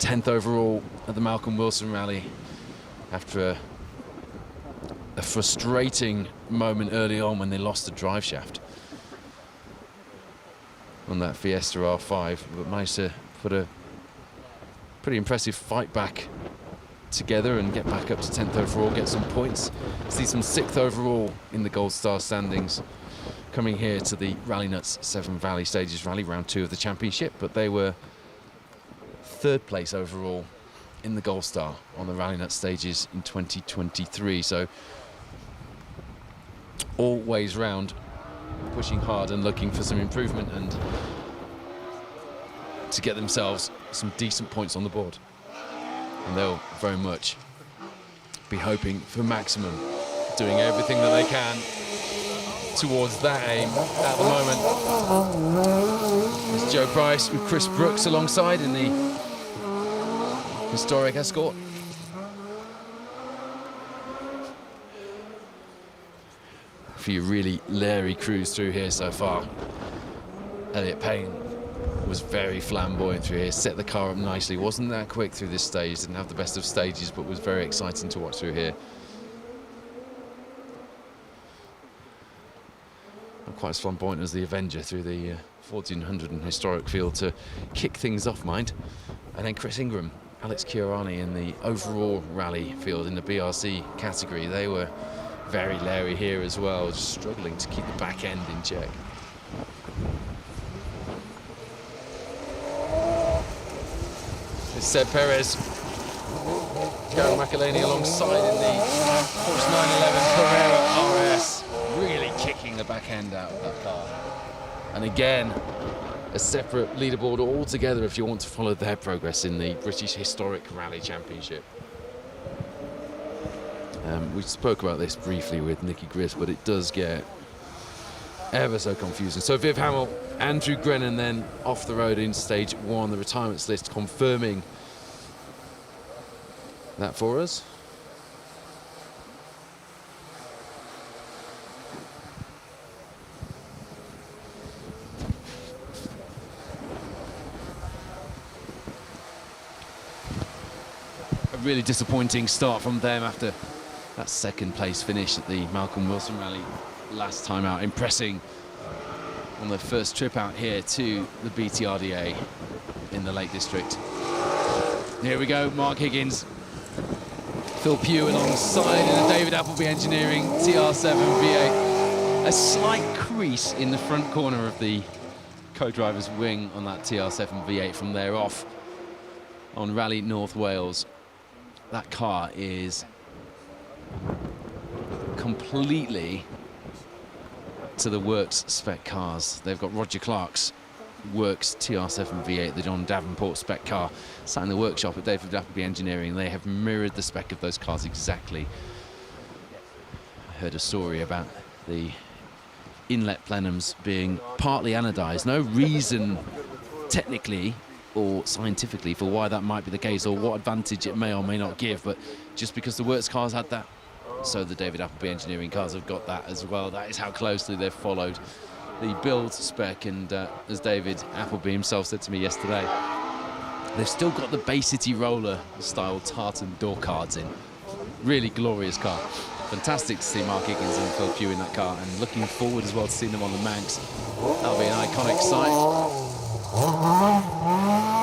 10th overall at the Malcolm Wilson Rally after a frustrating moment early on when they lost the drive shaft on that Fiesta R5, but managed to put a pretty impressive fight back together and get back up to 10th overall, get some points. See some 6th overall in the Gold Star standings coming here to the Rallynuts Severn Valley Stages Rally round 2 of the championship, but they were 3rd place overall in the Gold Star on the Rallynuts stages in 2023. So always round pushing hard and looking for some improvement and to get themselves some decent points on the board. And they'll very much be hoping for maximum, doing everything that they can towards that aim at the moment. It's Joe Price with Chris Brooks alongside in the historic Escort. A few really leery crews through here so far. Elliot Payne was very flamboyant through here, set the car up nicely, wasn't that quick through this stage, didn't have the best of stages, but was very exciting to watch through here. Not quite as flamboyant as the Avenger through the 1400 and historic field to kick things off, mind. And then Chris Ingram, Alex Chiarani in the overall rally field in the BRC category, they were very leery here as well, just struggling to keep the back end in check. It's Seb Perez, Gary McElhaney alongside in the Porsche 911 Carrera RS, really kicking the back end out of that car. And again, a separate leaderboard altogether if you want to follow their progress in the British Historic Rally Championship. We spoke about this briefly with Nicky Griss, but it does get ever so confusing. So Viv Hamill, Andrew Grennan then off the road in stage 1, the retirements list confirming that for us. A really disappointing start from them after that 2nd place finish at the Malcolm Wilson Rally last time out, impressing on their first trip out here to the BTRDA in the Lake District. Here we go, Mark Higgins, Phil Pugh alongside in the David Appleby Engineering TR7 V8. A slight crease in the front corner of the co-driver's wing on that TR7 V8 from there off on Rally North Wales. That car is completely to the Works spec cars. They've got Roger Clark's Works TR7 V8, the John Davenport spec car, sat in the workshop at David Appleby Engineering. They have mirrored the spec of those cars exactly. I heard a story about the inlet plenums being partly anodized. No reason technically or scientifically for why that might be the case or what advantage it may or may not give, but just because the Works cars had that, so the David Appleby Engineering cars have got that as well. That is how closely they've followed the build spec, and as David Appleby himself said to me yesterday, they've still got the Bay City Roller style tartan door cards in. Really glorious car. Fantastic to see Mark Higgins and Phil Pugh in that car, and looking forward as well to seeing them on the Manx. That'll be an iconic sight.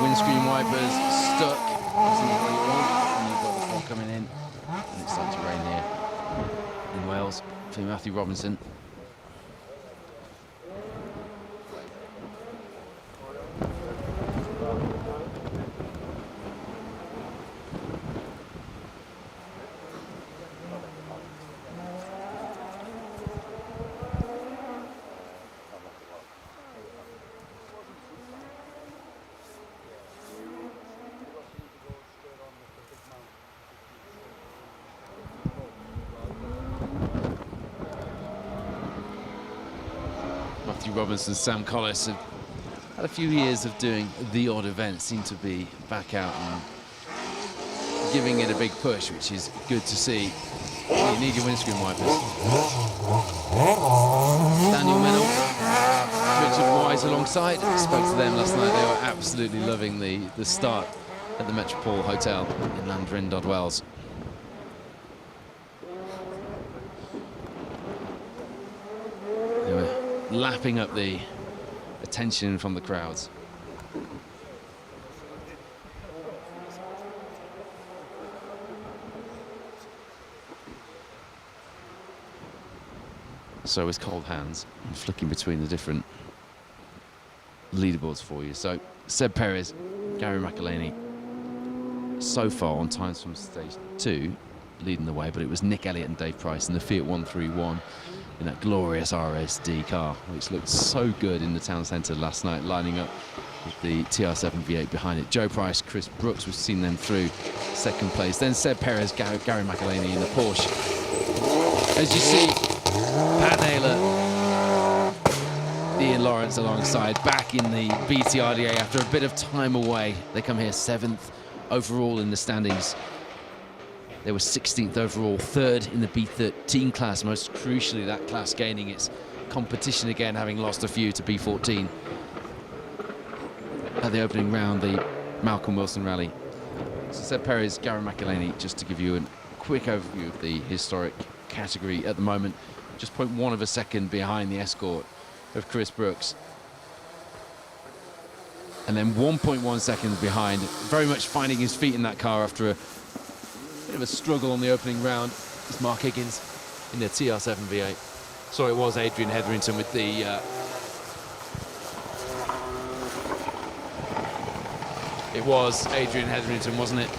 Windscreen wipers stuck, isn't what you want, and you've got the fog coming in, and it's starting to rain here in Wales for Matthew Robinson. Robinson, Sam Collis have Had a few years of doing the odd event, seem to be back out and giving it a big push, which is good to see. You need your windscreen wipers. Daniel Mennel, Richard Wise alongside. Spoke to them last night. They were absolutely loving the start at the Metropole Hotel in Landrindod, Wales. They were lapping up the attention from the crowds. So with cold hands, I'm flicking between the different leaderboards for you. So Seb Perez, Gary McElhaney, so far on times from stage 2, leading the way, but it was Nick Elliott and Dave Price in the Fiat 131 in that glorious RSD car, which looked so good in the town centre last night, lining up with the TR7 V8 behind it. Joe Price, Chris Brooks, we've seen them through second place. Then Seb Perez, Gary McElhaney in the Porsche. As you see, Pat Naylor, Ian Lawrence alongside, back in the BTRDA after a bit of time away. They come here 7th overall in the standings. They were 16th overall, 3rd in the B13 class, most crucially that class gaining its competition again, having lost a few to B14 at the opening round, the Malcolm Wilson Rally. So Seb Perez, Gary McElhaney, just to give you a quick overview of the historic category at the moment, just 0.1 of a second behind the escort of Chris Brooks. And then 1.1 seconds behind, very much finding his feet in that car after a bit of a struggle on the opening round, is Mark Higgins in the TR7 V8. So it was Adrian Hetherington with the it was Adrian Hetherington, wasn't it?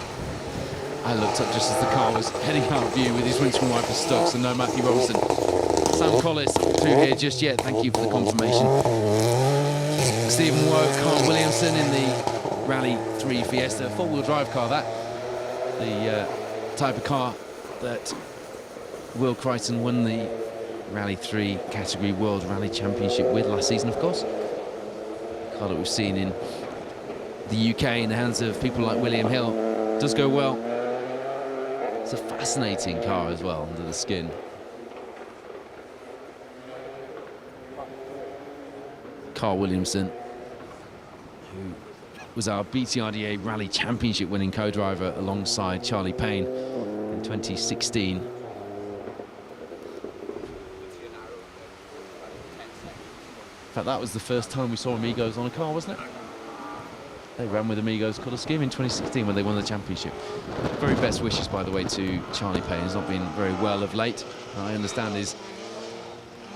I looked up just as the car was heading out of view with his windscreen wipers stuck, so no Matthew Robinson. Sam Collis through here just yet, thank you for the confirmation. Stephen Woe, Carl Williamson in the Rally 3 Fiesta, four-wheel drive car that. The type of car that Will Crichton won the Rally 3 category World Rally Championship with last season, of course. A car that we've seen in the UK in the hands of people like William Hill. Does go well. It's a fascinating car as well, under the skin. Carl Williamson, who was our BTRDA Rally Championship winning co-driver alongside Charlie Payne in 2016. In fact, that was the first time we saw Amigos on a car, wasn't it? They ran with Amigos colour scheme in 2016 when they won the championship. Very best wishes, by the way, to Charlie Payne. He's not been very well of late. I understand he's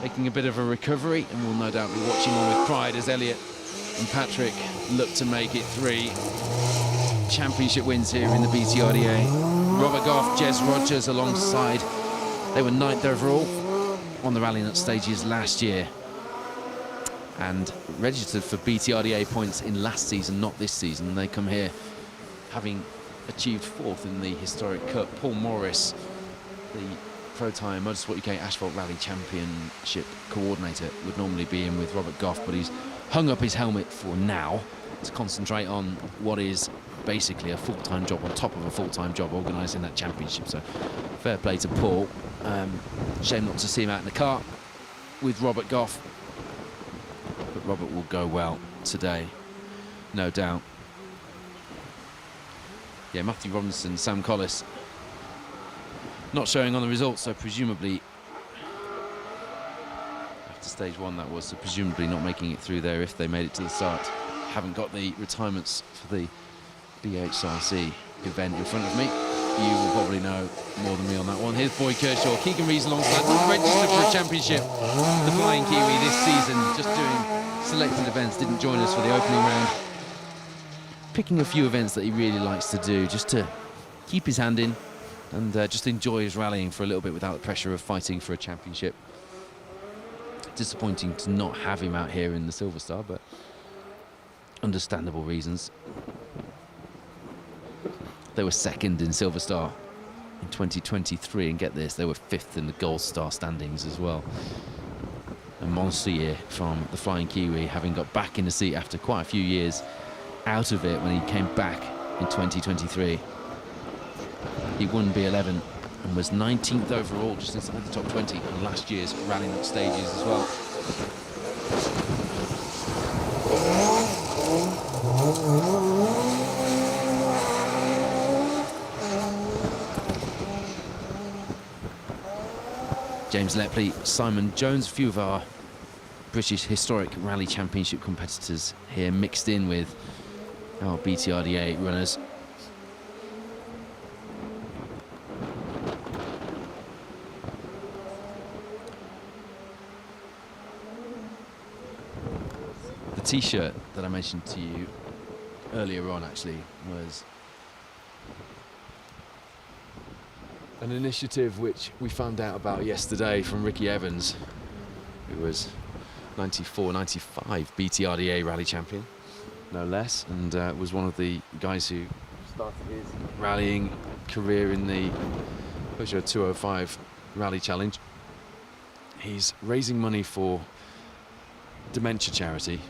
making a bit of a recovery, and will no doubt be watching on with pride as Elliott and Patrick look to make it 3 championship wins here in the BTRDA. Robert Goff, Jez Rogers alongside. They were 9th overall on the Rallynuts stages last year and registered for BTRDA points in last season, not this season. They come here having achieved 4th in the historic Cup. Paul Morris, the Protyre Motorsport UK Asphalt Rally Championship coordinator, would normally be in with Robert Goff, but he's hung up his helmet for now to concentrate on what is basically a full-time job on top of a full-time job organising that championship. So fair play to Paul. Shame not to see him out in the car with Robert Goff, but Robert will go well today, no doubt. Yeah, Matthew Robinson, Sam Collis not showing on the results, so presumably after stage 1 that was, so presumably not making it through there if they made it to the start. Haven't got the retirements for the BHRC event in front of me. You will probably know more than me on that one. Here's Boyd Kershaw, Keegan Rees alongside, not registered for a championship. The Flying Kiwi this season, just doing selected events, didn't join us for the opening round. Picking a few events that he really likes to do, just to keep his hand in and just enjoy his rallying for a little bit without the pressure of fighting for a championship. Disappointing to not have him out here in the Silver Star, but understandable reasons. They were 2nd in Silver Star in 2023, and get this, they were 5th in the Gold Star standings as well. A monster year from the Flying Kiwi, having got back in the seat after quite a few years out of it when he came back in 2023. He won B11 and was 19th overall, just inside the top 20 on last year's Rallynuts stages as well. James Lepley, Simon Jones, a few of our British historic rally championship competitors here mixed in with our BTRDA runners. The t-shirt that I mentioned to you earlier on actually was an initiative which we found out about yesterday from Ricky Evans, who was 94, 95 BTRDA rally champion, no less, and was one of the guys who started his rallying career in the Peugeot 205 Rally Challenge. He's raising money for dementia charity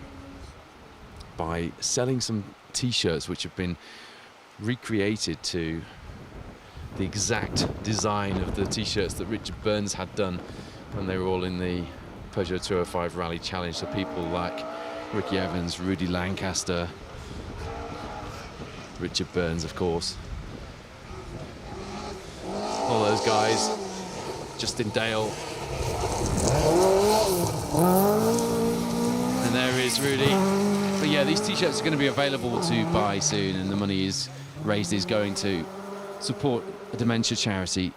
by selling some t-shirts which have been recreated to the exact design of the t-shirts that Richard Burns had done when they were all in the Peugeot 205 Rally Challenge. So people like Ricky Evans, Rudy Lancaster, Richard Burns, of course, all those guys, Justin Dale, and there is Rudy. But yeah, these t-shirts are going to be available to buy soon, and the money is raised is going to support a dementia charity,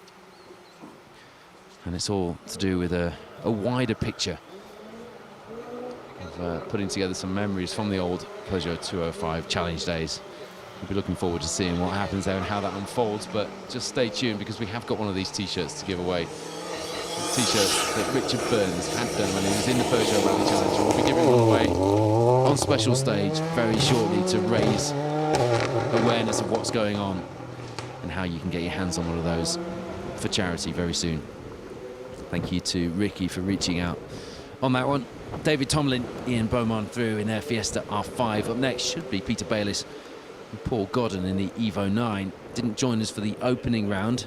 and it's all to do with a wider picture of putting together some memories from the old Peugeot 205 Challenge days. We'll be looking forward to seeing what happens there and how that unfolds, but just stay tuned because we have got one of these t-shirts to give away. T-shirts that Richard Burns had done when he was in the Peugeot Rally Challenge. We'll be giving one away on special stage very shortly to raise awareness of what's going on and how you can get your hands on one of those for charity very soon. Thank you to Ricky for reaching out on that one. David Tomlin, Ian Beaumont through in their Fiesta R5. Up next should be Peter Bayliss and Paul Godden in the Evo 9. Didn't join us for the opening round,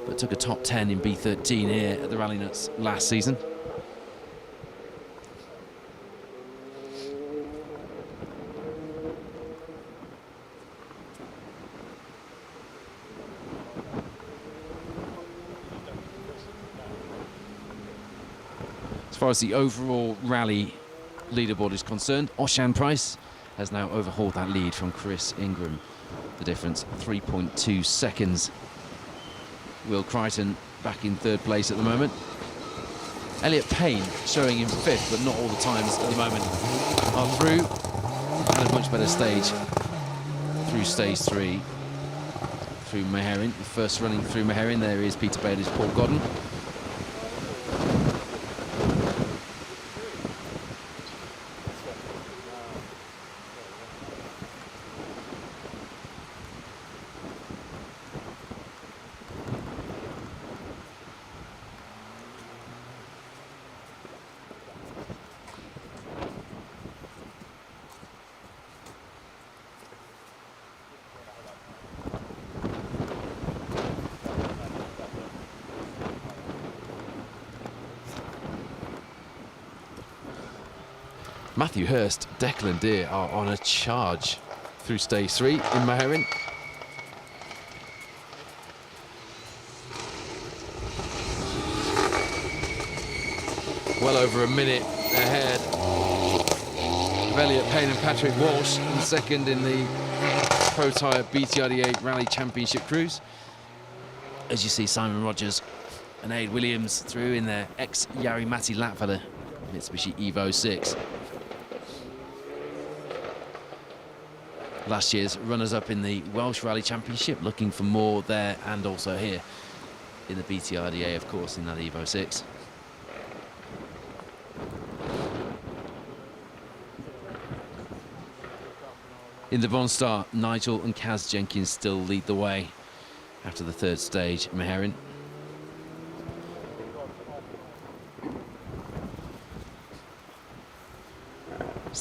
but took a top 10 in B13 here at the Rallynuts last season. As far as the overall rally leaderboard is concerned, Oshan Price has now overhauled that lead from Chris Ingram. The difference, 3.2 seconds. Will Crichton back in third place at the moment. Elliot Payne showing in fifth, but not all the times at the moment are through. And a much better stage through stage 3. Through Meherin, the first running through Meherin. There is Peter Bayliss, Paul Godden. Matthew Hurst, Declan Deer are on a charge through stage 3 in Meherin. Well over a minute ahead of Elliot Payne and Patrick Walsh, and second in the Protyre BTRDA Rally Championship Cruise. As you see, Simon Rogers and Aid Williams through in their ex-Jari-Matti Latvala Mitsubishi Evo 6. Last year's runners-up in the Welsh Rally Championship, looking for more there and also here in the BTRDA, of course, in that Evo 6. In the Von Star, Nigel and Kaz Jenkins still lead the way after the third stage, Meherin.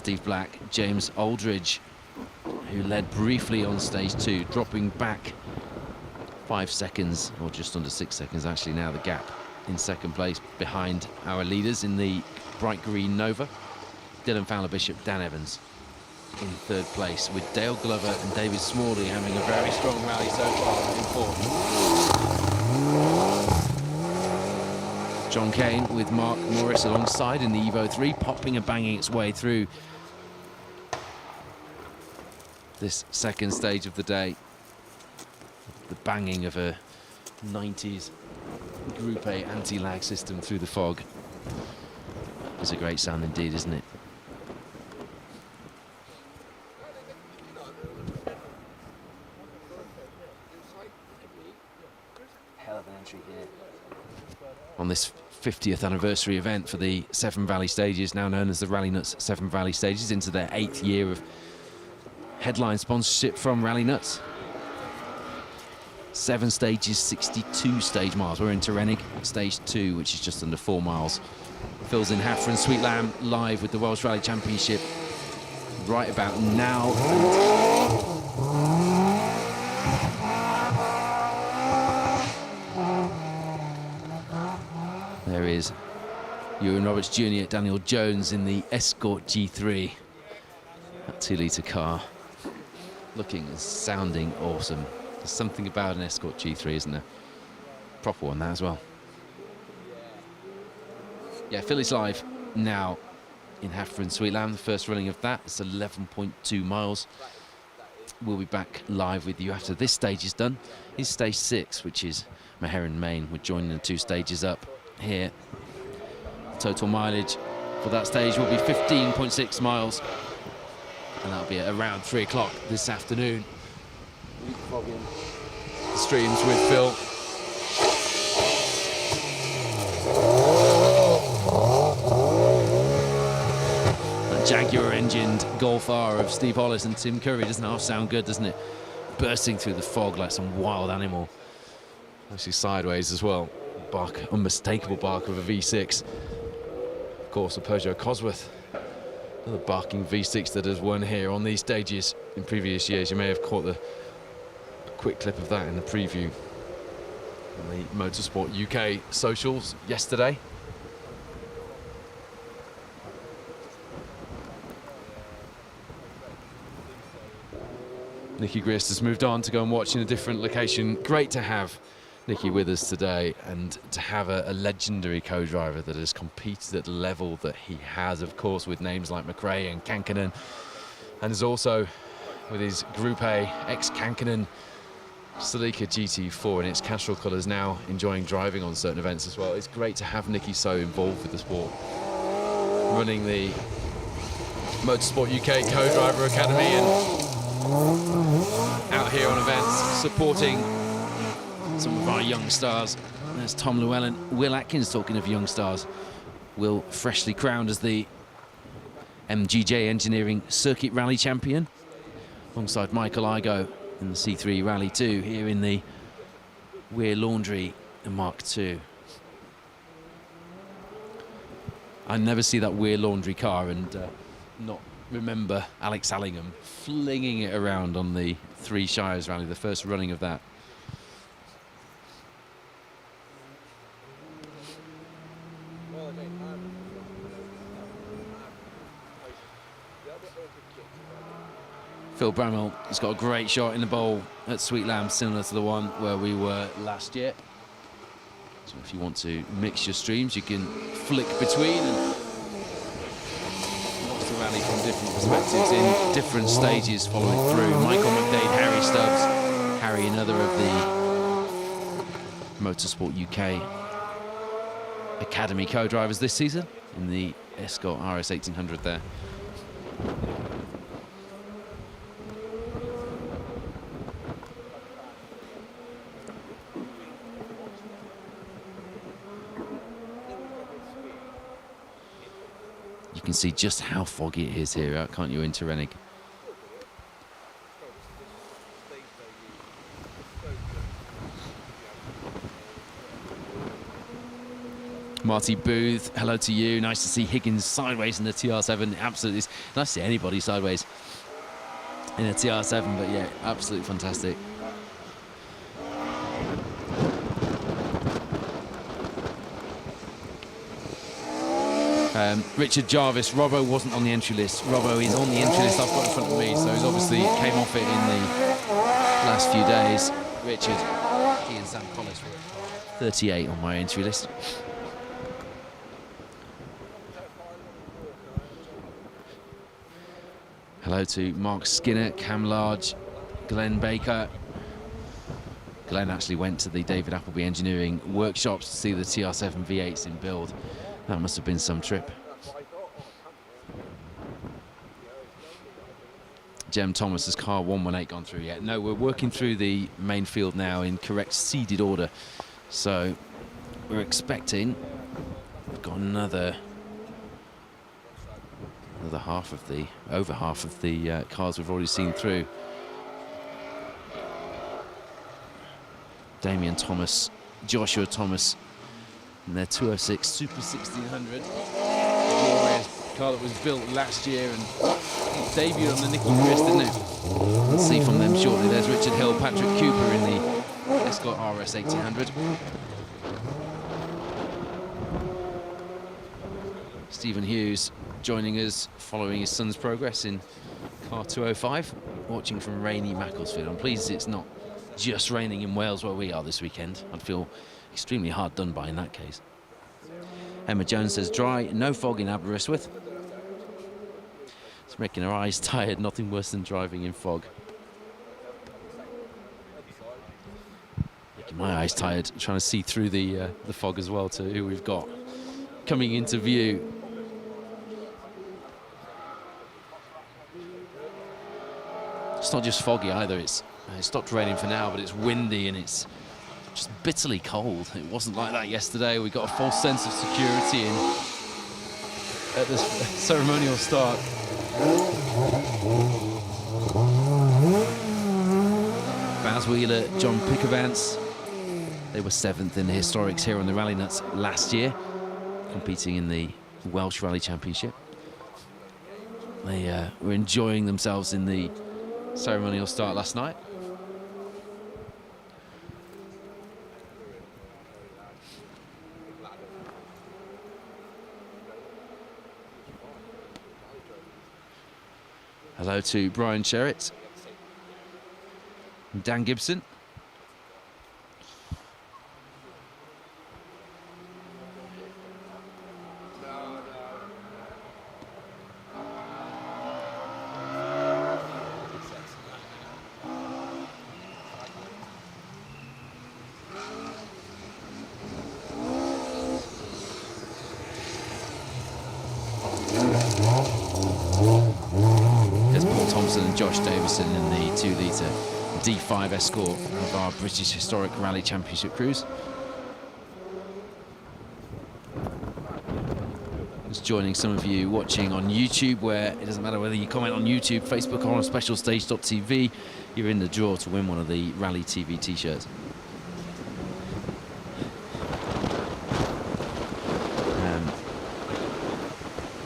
Steve Black, James Aldridge, who led briefly on stage 2, dropping back 5 seconds, or just under 6 seconds actually now, the gap in second place behind our leaders in the bright green Nova. Dylan Fowler-Bishop, Dan Evans in third place, with Dale Glover and David Smalley having a very strong rally so far in fourth. John Kane with Mark Morris alongside in the Evo 3, popping and banging its way through this second stage of the day. The banging of a 90s Group A anti-lag system through the fog is a great sound indeed, isn't it? Hell of an entry here. On this 50th anniversary event for the Severn Valley Stages, now known as the Rallynuts Severn Valley Stages, into their 8th year of headline sponsorship from Rallynuts. 7 stages, 62 stage miles. We're in Terrennig, stage 2, which is just under 4 miles. Phil's in Haffer and Sweet Lamb, live with the Welsh Rally Championship right about now. There is Ewan Roberts Jr., Daniel Jones in the Escort G3, that 2-litre car, looking and sounding awesome. There's something about an Escort G3, isn't there? Proper one, that as well. Yeah, Phil is live now in Haffer and Sweet Lamb. The first running of that, it's 11.2 miles. We'll be back live with you after this stage is done. Is stage 6, which is Meheran Main. We're joining the 2 stages up here. Total mileage for that stage will be 15.6 miles. And that'll be at around 3 o'clock this afternoon. The streams with Phil. That Jaguar-engined Golf R of Steve Hollis and Tim Curry doesn't half sound good, doesn't it? Bursting through the fog like some wild animal. Actually sideways as well. Bark, unmistakable bark of a V6. Of course, a Peugeot Cosworth. Another barking V6 that has won here on these stages in previous years. You may have caught the quick clip of that in the preview on the Motorsport UK socials yesterday. Nicky Grist has moved on to go and watch in a different location. Great to have Nicky with us today, and to have a legendary co-driver that has competed at the level that he has, of course, with names like McRae and Kankinen, and is also with his Group A ex-Kankinen Celica GT4 in its Castrol colours, now enjoying driving on certain events as well. It's great to have Nicky so involved with the sport, running the Motorsport UK Co-Driver Academy and out here on events, supporting some of our young stars. There's Tom Llewellyn, Will Atkins, talking of young stars. Will freshly crowned as the MGJ Engineering Circuit Rally Champion, alongside Michael Igoe in the C3 Rally 2 here in the Weir Laundry Mark II. I never see that Weir Laundry car and not remember Alex Allingham flinging it around on the Three Shires Rally, the first running of that. Phil Bramwell has got a great shot in the bowl at Sweet Lamb, similar to the one where we were last year. So if you want to mix your streams, you can flick between and watch the rally from different perspectives in different stages following through. Michael McDade, Harry Stubbs, Harry, another of the Motorsport UK Academy co-drivers this season in the Escort RS 1800 there. You can see just how foggy it is here, can't you, in Terrennig? Marty Booth, hello to you. Nice to see Higgins sideways in the TR7. Absolutely. It's nice to see anybody sideways in a TR7, but yeah, absolutely fantastic. Richard Jarvis, Robbo wasn't on the entry list. Robbo is on the entry list I've got in front of me, so he's obviously came off it in the last few days. Richard, he and Sam Collis were 38 on my entry list. Hello to Mark Skinner, Cam Large, Glenn Baker. Glenn actually went to the David Appleby Engineering workshops to see the TR7 V8s in build. That must have been some trip. Jem Thomas's car 118 gone through yet? No, we're working through the main field now in correct seeded order. So we're expecting, we've got another half of the, over half of the cars we've already seen through. Damien Thomas, Joshua Thomas, and their 206 Super 1600. Glorious car that was built last year and debuted on the Nicky Chris, didn't it? Let's see from them shortly. There's Richard Hill, Patrick Cooper in the Escort RS 1800. Stephen Hughes joining us following his son's progress in car 205, watching from rainy Macclesfield. I'm pleased it's not just raining in Wales where we are this weekend. I'd feel extremely hard done by in that case. Emma Jones says dry, no fog in Aberystwyth. It's making her eyes tired, nothing worse than driving in fog. Making my eyes tired, trying to see through the fog as well to who we've got coming into view. It's not just foggy either, it stopped raining for now, but it's windy and it's just bitterly cold. It wasn't like that yesterday. We got a false sense of security at the ceremonial start. Baz Wheeler, John Pickavance, they were 7th in the historics here on the Rallynuts last year, competing in the Welsh Rally Championship. They were enjoying themselves in the ceremonial start last night. Hello to Brian Sherritt and Dan Gibson. Josh Davison in the 2-litre D5 Escort of our British Historic Rally Championship crews. Just joining some of you watching on YouTube, where it doesn't matter whether you comment on YouTube, Facebook, or on specialstage.tv, you're in the draw to win one of the Rally TV t-shirts.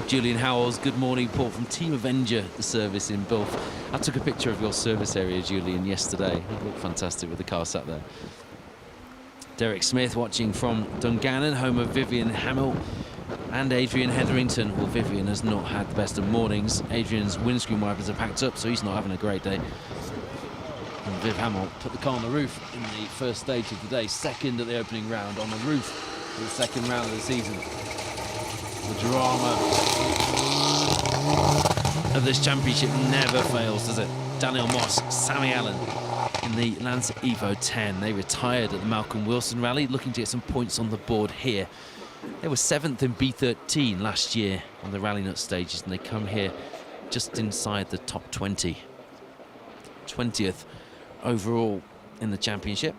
Julian Howells, good morning, Paul from Team Avenger, the service in Bilf. I took a picture of your service area, Julian, yesterday. It looked fantastic with the car sat there. Derek Smith watching from Dungannon, home of Vivian Hamill and Adrian Hetherington. Well, Vivian has not had the best of mornings. Adrian's windscreen wipers are packed up, so he's not having a great day. And Viv Hamill put the car on the roof in the first stage of the day, second at the opening round on the roof for the second round of the season. The drama of this championship never fails, does it? Daniel Moss, Sammy Allen in the Lancer Evo 10. They retired at the Malcolm Wilson Rally, looking to get some points on the board here. They were 7th in B13 last year on the Rallynuts stages, and they come here just inside the top 20. 20th overall in the championship.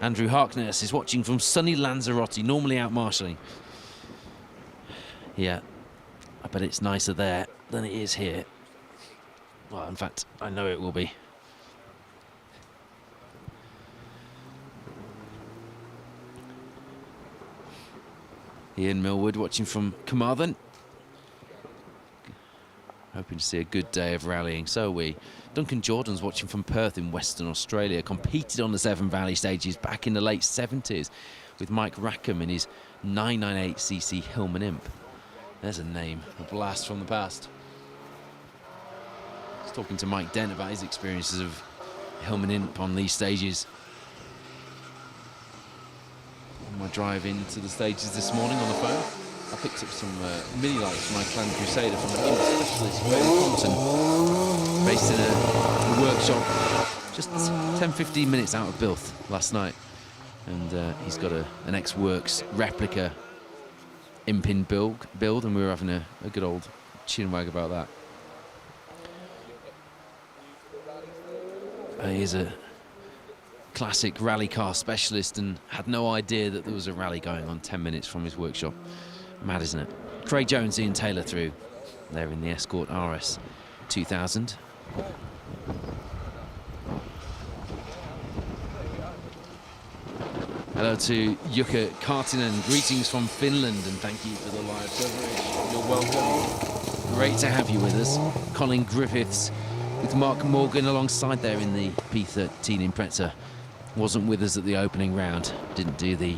Andrew Harkness is watching from sunny Lanzarote, normally out marshalling. Yeah, I bet it's nicer there than it is here. Well, in fact, I know it will be. Ian Millwood watching from Carmarthen. Hoping to see a good day of rallying, so are we. Duncan Jordan's watching from Perth in Western Australia. Competed on the Severn Valley stages back in the late 70s with Mike Rackham in his 998cc Hillman Imp. There's a name, a blast from the past. I was talking to Mike Dent about his experiences of Hillman Imp on these stages. On my drive into the stages this morning on the phone, I picked up some mini lights from my Clan Crusader from an Imp specialist, Graham Compton, based in a workshop just 10-15 minutes out of Bilth last night. And he's got an X-Works replica Impin build, and we were having a good old chinwag about that. He's a classic rally car specialist and had no idea that there was a rally going on 10 minutes from his workshop. Mad, isn't it? Craig Jones, Ian Taylor through. They're in the Escort RS 2000. Hello to Jukka Kartinen. Greetings from Finland, and thank you for the live coverage. You're welcome. Great to have you with us. Colin Griffiths with Mark Morgan alongside there in the P13 Impreza. Wasn't with us at the opening round. Didn't do the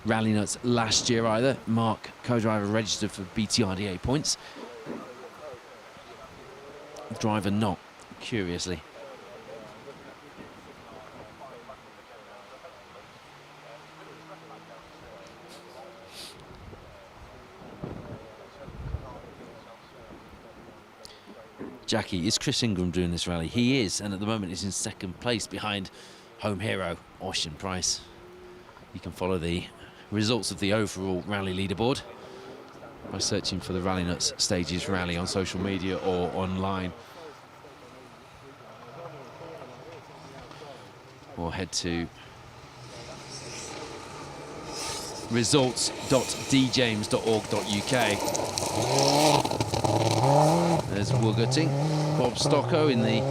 Rallynuts last year either. Mark, co-driver, registered for BTRDA points. Driver not, curiously. Jackie, is Chris Ingram doing this rally? He is, and at the moment he's in second place behind home hero Ocean Price. You can follow the results of the overall rally leaderboard by searching for the Rallynuts Stages Rally on social media or online. Or head to results.djames.org.uk. There's Woolgutting. Bob Stocko in the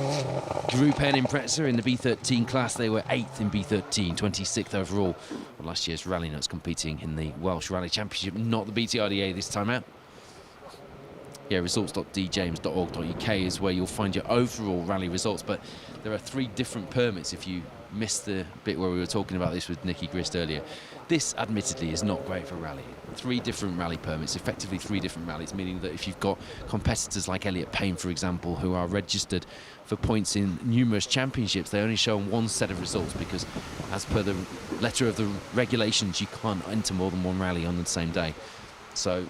Group N Impreza in the B13 class. They were 8th in B13, 26th overall. Well, last year's Rallynuts competing in the Welsh Rally Championship, not the BTRDA this time out. Yeah, results.djames.org.uk is where you'll find your overall rally results, but there are 3 different permits if you missed the bit where we were talking about this with Nicky Grist earlier. This, admittedly, is not great for rallying. 3 different rally permits, effectively 3 different rallies, meaning that if you've got competitors like Elliot Payne, for example, who are registered for points in numerous championships, they only show 1 set of results because, as per the letter of the regulations, you can't enter more than 1 rally on the same day. So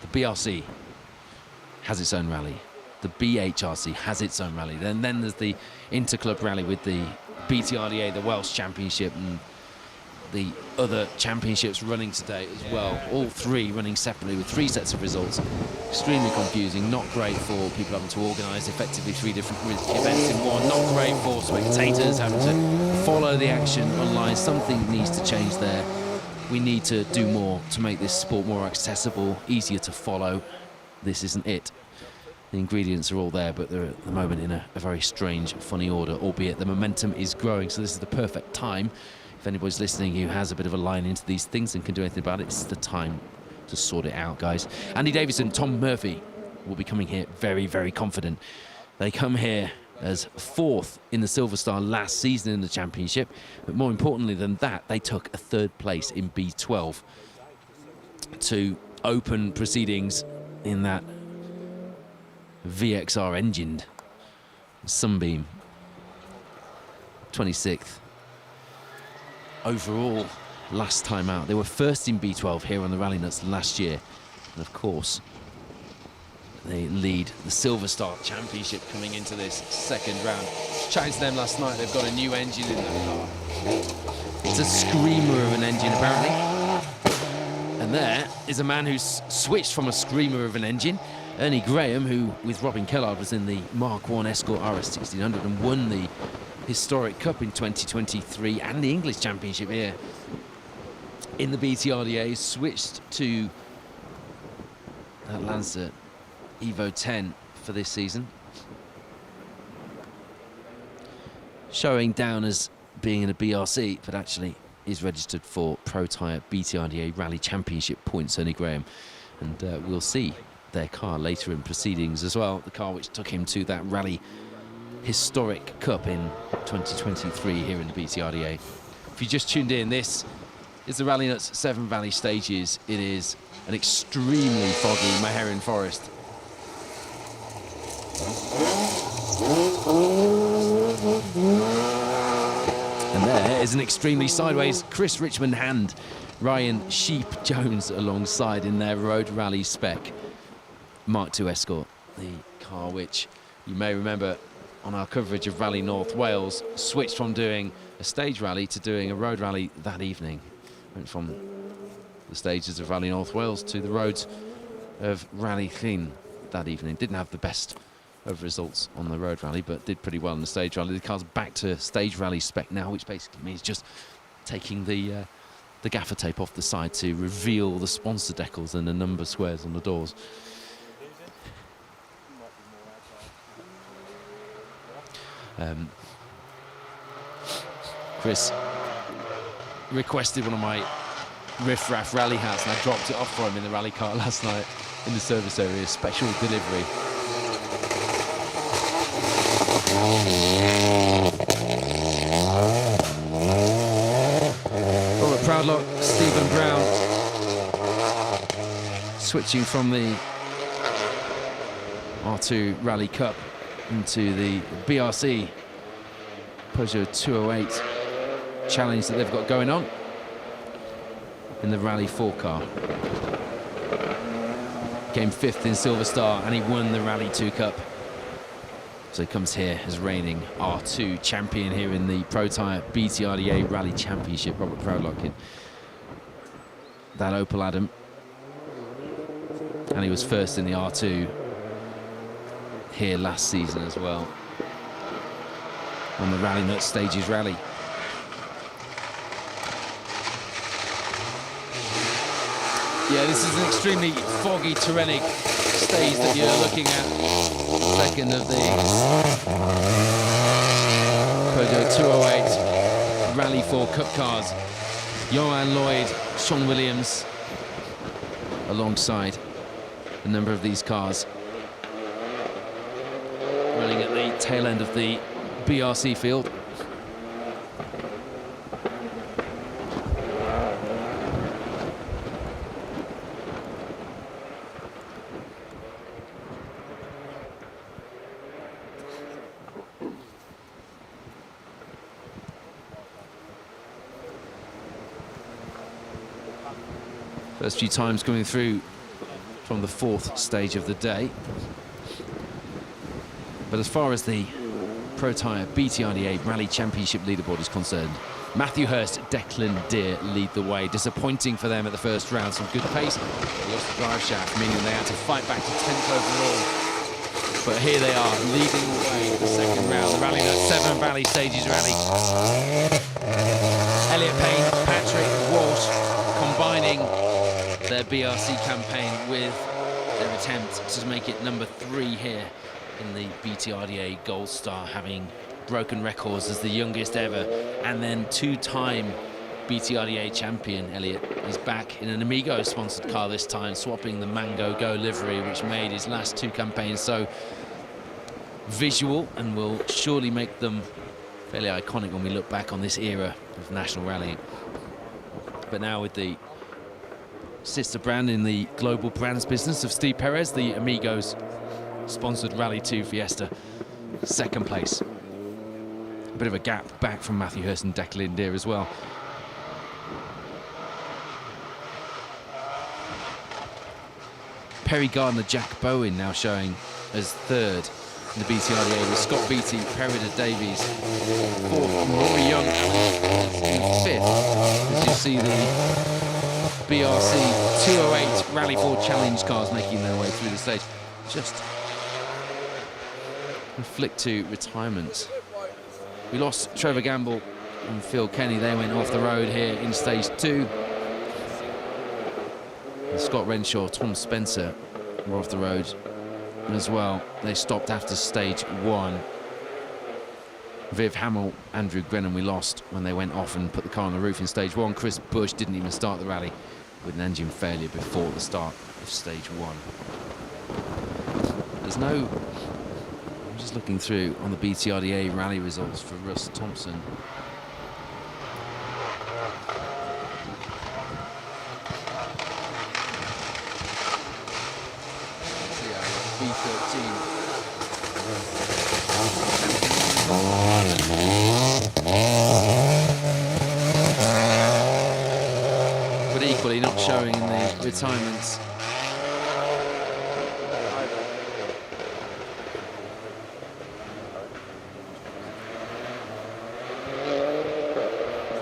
the BRC has its own rally. The BHRC has its own rally. Then there's the Interclub rally with the BTRDA, the Welsh Championship, and the other championships running today as well. All 3 running separately with 3 sets of results. Extremely confusing, not great for people having to organise effectively 3 different events in one. Not great for spectators having to follow the action online. Something needs to change there. We need to do more to make this sport more accessible, easier to follow. This isn't it. The ingredients are all there, but they're at the moment in a very strange, funny order, albeit the momentum is growing, so this is the perfect time. If anybody's listening who has a bit of a line into these things and can do anything about it, it's the time to sort it out, guys. Andy Davison, Tom Murphy will be coming here very, very confident. They come here as 4th in the Silver Star last season in the championship, but more importantly than that, they took a 3rd place in B12 to open proceedings in that VXR engined Sunbeam. 26th overall last time out. They were 1st in B12 here on the Rallynuts last year, and of course they lead the Silver Star Championship coming into this 2nd round. Chatting to them last night, they've got a new engine in that car. It's a screamer of an engine apparently, and there is a man who's switched from a screamer of an engine, Ernie Graham, who with Robin Kellard was in the Mark 1 Escort RS 1600 and won the Historic Cup in 2023 and the English Championship here in the BTRDA, switched to that Lancer Evo 10 for this season, showing down as being in a BRC, but actually is registered for Protyre BTRDA Rally Championship points, Ernie Graham, and we'll see their car later in proceedings as well, the car which took him to that Rally Historic Cup in 2023 here in the BTRDA. If you just tuned in, this is the Rallynuts Severn Valley stages. It is an extremely foggy Maharian forest. And there is an extremely sideways Chris Richmond Hand, Ryan Sheep Jones alongside in their Road Rally Spec Mark II Escort, the car which you may remember on our coverage of Rally North Wales switched from doing a stage rally to doing a road rally that evening. Went from the stages of Rally North Wales to the roads of Rally Llyn that evening. Didn't have the best of results on the road rally, but did pretty well in the stage rally. The car's back to stage rally spec now, which basically means just taking the gaffer tape off the side to reveal the sponsor decals and the number squares on the doors. Chris requested one of my Riff Raff rally hats and I dropped it off for him in the rally car last night in the service area, special delivery. Robert Proudlock, Stephen Brown switching from the R2 Rally Cup into the BRC Peugeot 208 challenge that they've got going on in the Rally 4 car. Came 5th in Silver Star and he won the Rally 2 Cup. So he comes here as reigning R2 champion here in the Protyre BTRDA Rally Championship. Robert Proudlock in that Opel Adam. And he was first in the R2 here last season as well on the Rallynuts Stages Rally. Yeah, this is an extremely foggy, Terrenic stage that you're looking at. Second of the Peugeot 208 Rally 4 Cup cars. Johan Lloyd, Sean Williams, alongside a number of these cars. Running at the tail end of the BRC field. First few times coming through from the 4th stage of the day. But as far as the Protyre BTRDA Rally Championship leaderboard is concerned, Matthew Hurst, Declan Deer lead the way. Disappointing for them at the first round. Some good pace. They lost the drive shaft, meaning they had to fight back to 10th overall. But here they are, leading the way for the second round. The Rallynuts Severn Valley Stages Rally. Elliot Payne, Patrick Walsh, combining their BRC campaign with their attempt to make it number 3 here in the BTRDA Gold Star, having broken records as the youngest ever, and then 2-time BTRDA champion Elliot is back in an Amigo sponsored car this time, swapping the Mango Go livery, which made his last 2 campaigns so visual and will surely make them fairly iconic when we look back on this era of national rallying. But now with the sister brand in the global brands business of Steve Perez, the Amigos sponsored Rally 2 Fiesta, 2nd place. A bit of a gap back from Matthew Hurst and Declan Deer as well. Perry Gardner, Jack Bowen now showing as 3rd in the BTRDA, with Scott Beattie, Perida Davies 4th, Rory Young in 5th. As you see the BRC 208 Rally 4 Challenge cars making their way through the stage. Just flick to retirement. We lost Trevor Gamble and Phil Kenny. They went off the road here in stage 2. And Scott Renshaw, Tom Spencer were off the road as well. They stopped after stage 1. Viv Hamill, Andrew Grennan we lost when they went off and put the car on the roof in stage 1. Chris Bush didn't even start the rally with an engine failure before the start of stage 1. There's no... I'm just looking through on the BTRDA rally results for Russ Thompson. B13. But equally not showing in the retirements. So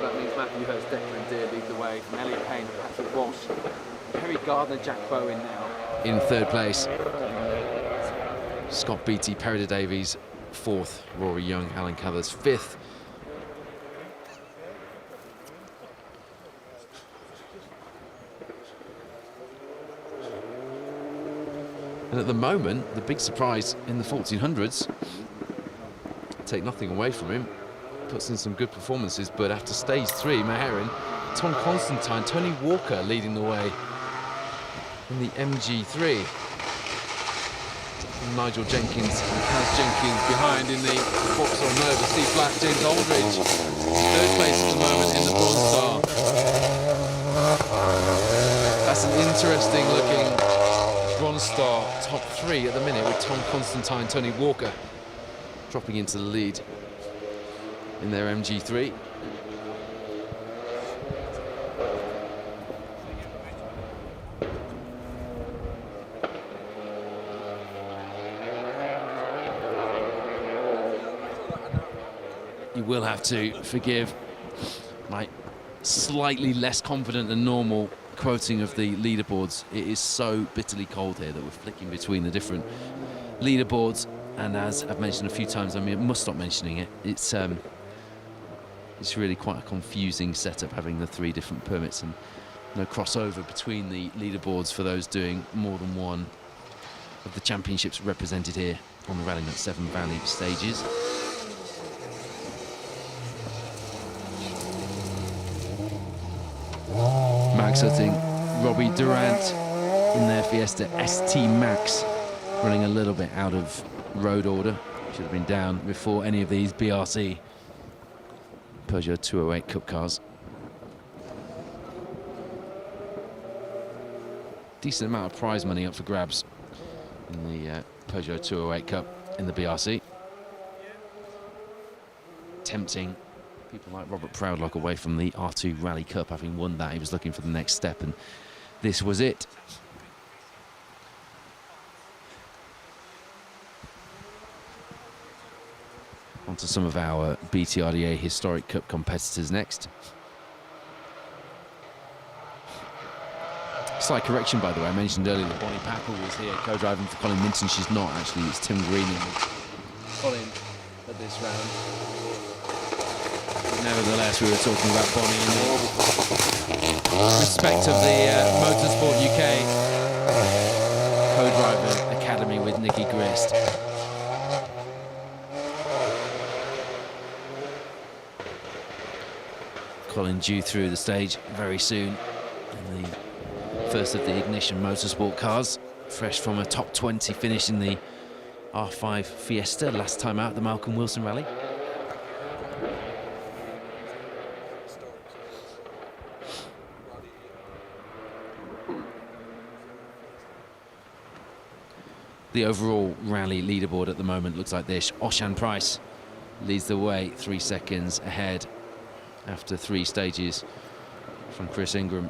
that means Matthew Hurst, Declan Deere lead the way from Elliot Payne and Patrick Walsh. Perry Gardner, Jack Bowen now In third place. Scott Beattie, Perida Davies, 4th. Rory Young, Alan Cathers, 5th. And at the moment, the big surprise in the 1400s, take nothing away from him, puts in some good performances, but after stage 3, Maherin, Tom Constantine, Tony Walker leading the way in the MG3. Nigel Jenkins and Kaz Jenkins behind in the Vauxhall Nova, C flat, James Aldridge. 3rd place at the moment in the Bronze Star. That's an interesting looking Bronze Star top 3 at the minute, with Tom Constantine, Tony Walker dropping into the lead in their MG3. You will have to forgive my slightly less confident than normal quoting of the leaderboards. It is so bitterly cold here that we're flicking between the different leaderboards, and as I've mentioned a few times, I mean, I must stop mentioning it. It's really quite a confusing setup, having the 3 different permits and no crossover between the leaderboards for those doing more than one of the championships represented here on the Rallynuts Severn Valley stages. Max Hutting, Robbie Durant in their Fiesta ST Max, running a little bit out of road order. Should have been down before any of these BRC Peugeot 208 Cup cars. Decent amount of prize money up for grabs in the Peugeot 208 Cup in the BRC. Tempting people like Robert Proudlock away from the R2 Rally Cup. Having won that, he was looking for the next step, and this was it. On to some of our BTRDA Historic Cup competitors next. Slight correction, by the way, I mentioned earlier that Bonnie Packle was here co-driving for Colin Minton. She's not, actually. It's Tim Greening with Colin at this round. Nevertheless, we were talking about Bonnie in the respect of the Motorsport UK co-driver academy with Nicky Grist. Colin due through the stage very soon in the first of the Ignition Motorsport cars, fresh from a top 20 finish in the R5 Fiesta last time out at the Malcolm Wilson Rally. The overall rally leaderboard at the moment looks like this. Oshan Price leads the way, 3 seconds ahead after 3 stages from Chris Ingram.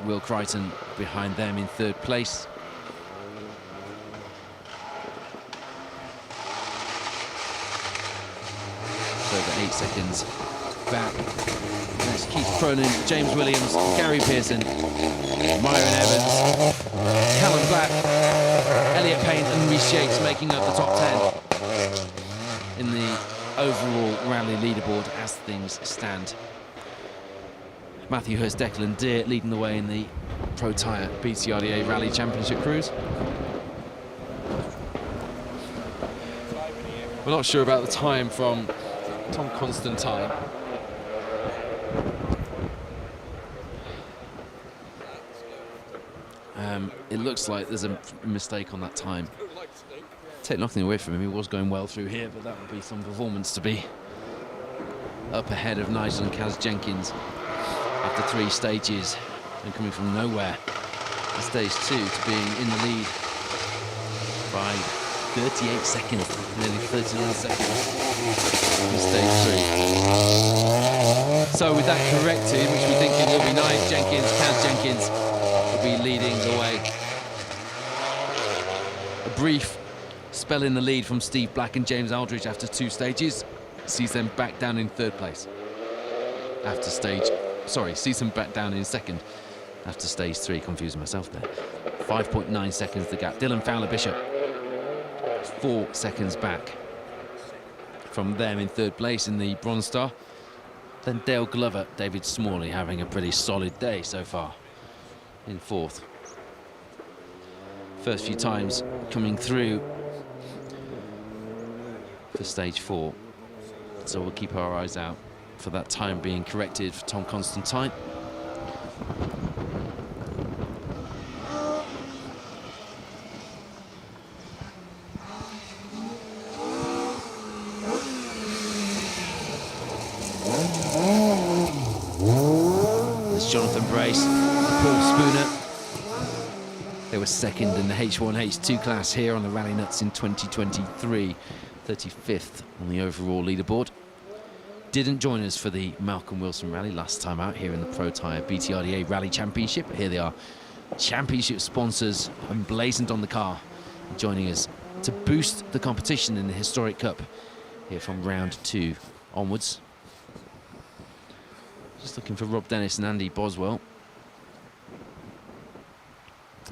Will Crichton behind them in 3rd place. Further 8 seconds back. There's Keith Cronin, James Williams, Gary Pearson, Myron Evans, Callum Black, Elliot Payne and Rhys Yates making up the top 10 in the overall rally leaderboard as things stand. Matthew Hurst, Declan Deere leading the way in the Protyre BTRDA Rally Championship Cruise. We're not sure about the time from Tom Constantine. It looks like there's a mistake on that time. Take nothing away from him, he was going well through here, but that would be some performance to be up ahead of Nigel and Kaz Jenkins after 3 stages and coming from nowhere in stage 2 to being in the lead by 38 seconds, nearly 39 seconds in stage 3. So with that corrected, which we think it will be Nigel Jenkins, Kaz Jenkins will be leading the way. A brief spell in the lead from Steve Black and James Aldridge after 2 stages sees them back down in 3rd place after sees them back down in 2nd after stage 3. Confusing myself there. 5.9 seconds the gap. Dylan Fowler Bishop 4 seconds back from them in 3rd place in the Bronze Star. Then Dale Glover, David Smalley having a pretty solid day so far in 4th. First few times coming through for stage 4, so we'll keep our eyes out for that time being corrected for Tom Constantine. There's Jonathan Brace, Paul Spooner. They were 2nd in the H1, H2 class here on the Rallynuts in 2023, 35th on the overall leaderboard. Didn't join us for the Malcolm Wilson Rally last time out here in the Protyre BTRDA Rally Championship. Here they are, championship sponsors emblazoned on the car, joining us to boost the competition in the Historic Cup here from round 2 onwards. Just looking for Rob Dennis and Andy Boswell.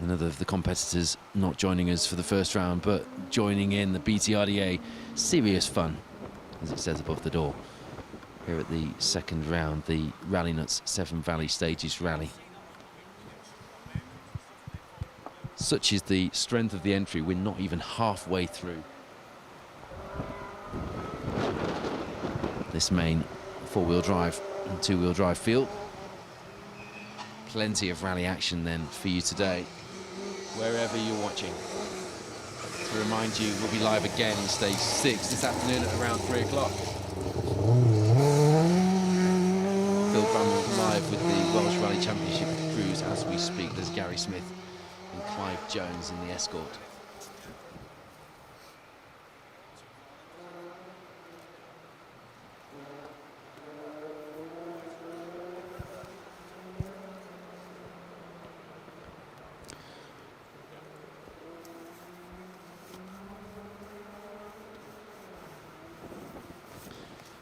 Another of the competitors not joining us for the first round, but joining in the BTRDA serious fun, as it says above the door, here at the 2nd round, the Rallynuts Severn Valley Stages Rally. Such is the strength of the entry, we're not even halfway through this main 4-wheel drive and 2-wheel drive field. Plenty of rally action then for you today, wherever you're watching. To remind you, we'll be live again in stage 6 this afternoon at around 3 o'clock. Phil Bramwell live with the Welsh Rally Championship crews as we speak. There's Gary Smith and Clive Jones in the escort.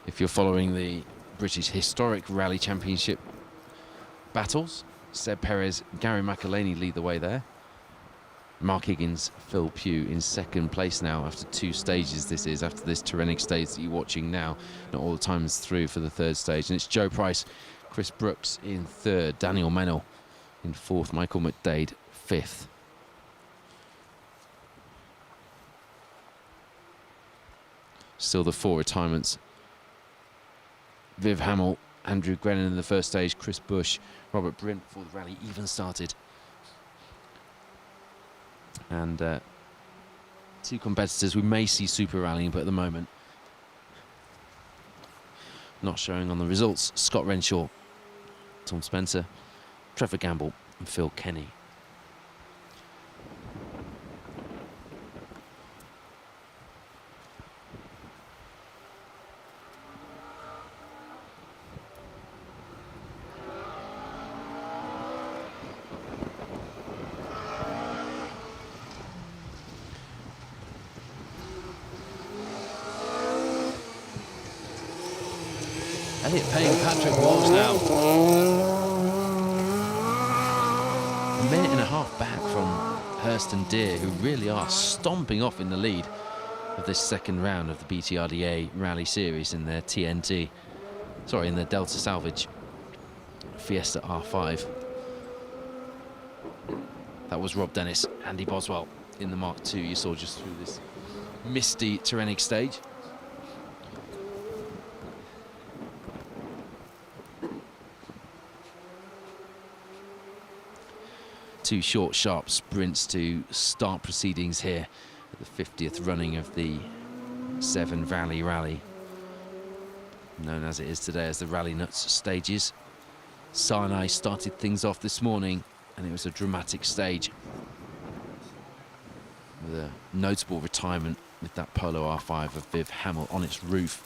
If you're following the British Historic Rally Championship battles, Seb Perez, Gary McElhaney lead the way there. Mark Higgins, Phil Pugh in 2nd place now after 2 stages. This is after this Terrenic stage that you're watching now. Not all the times through for the 3rd stage. And it's Joe Price, Chris Brooks in 3rd, Daniel Mennell in 4th, Michael McDade 5th. Still the 4 retirements. Viv Hamill, Andrew Grennan in the 1st stage, Chris Bush, Robert Brint before the rally even started. And 2 competitors we may see super rallying, but at the moment not showing on the results. Scott Renshaw, Tom Spencer, Trevor Gamble and Phil Kenny. Elliot Payne, Patrick Walsh now. A minute and a half back from Hurst and Deere, who really are stomping off in the lead of this 2nd round of the BTRDA Rally Series in their TNT. Sorry, in their Delta Salvage Fiesta R5. That was Rob Dennis, Andy Boswell in the Mark II you saw just through this misty Terrenic stage. 2 short, sharp sprints to start proceedings here at the 50th running of the Severn Valley Rally, known as it is today as the Rallynuts stages. Sinai started things off this morning, and it was a dramatic stage with a notable retirement with that Polo R5 of Viv Hamill on its roof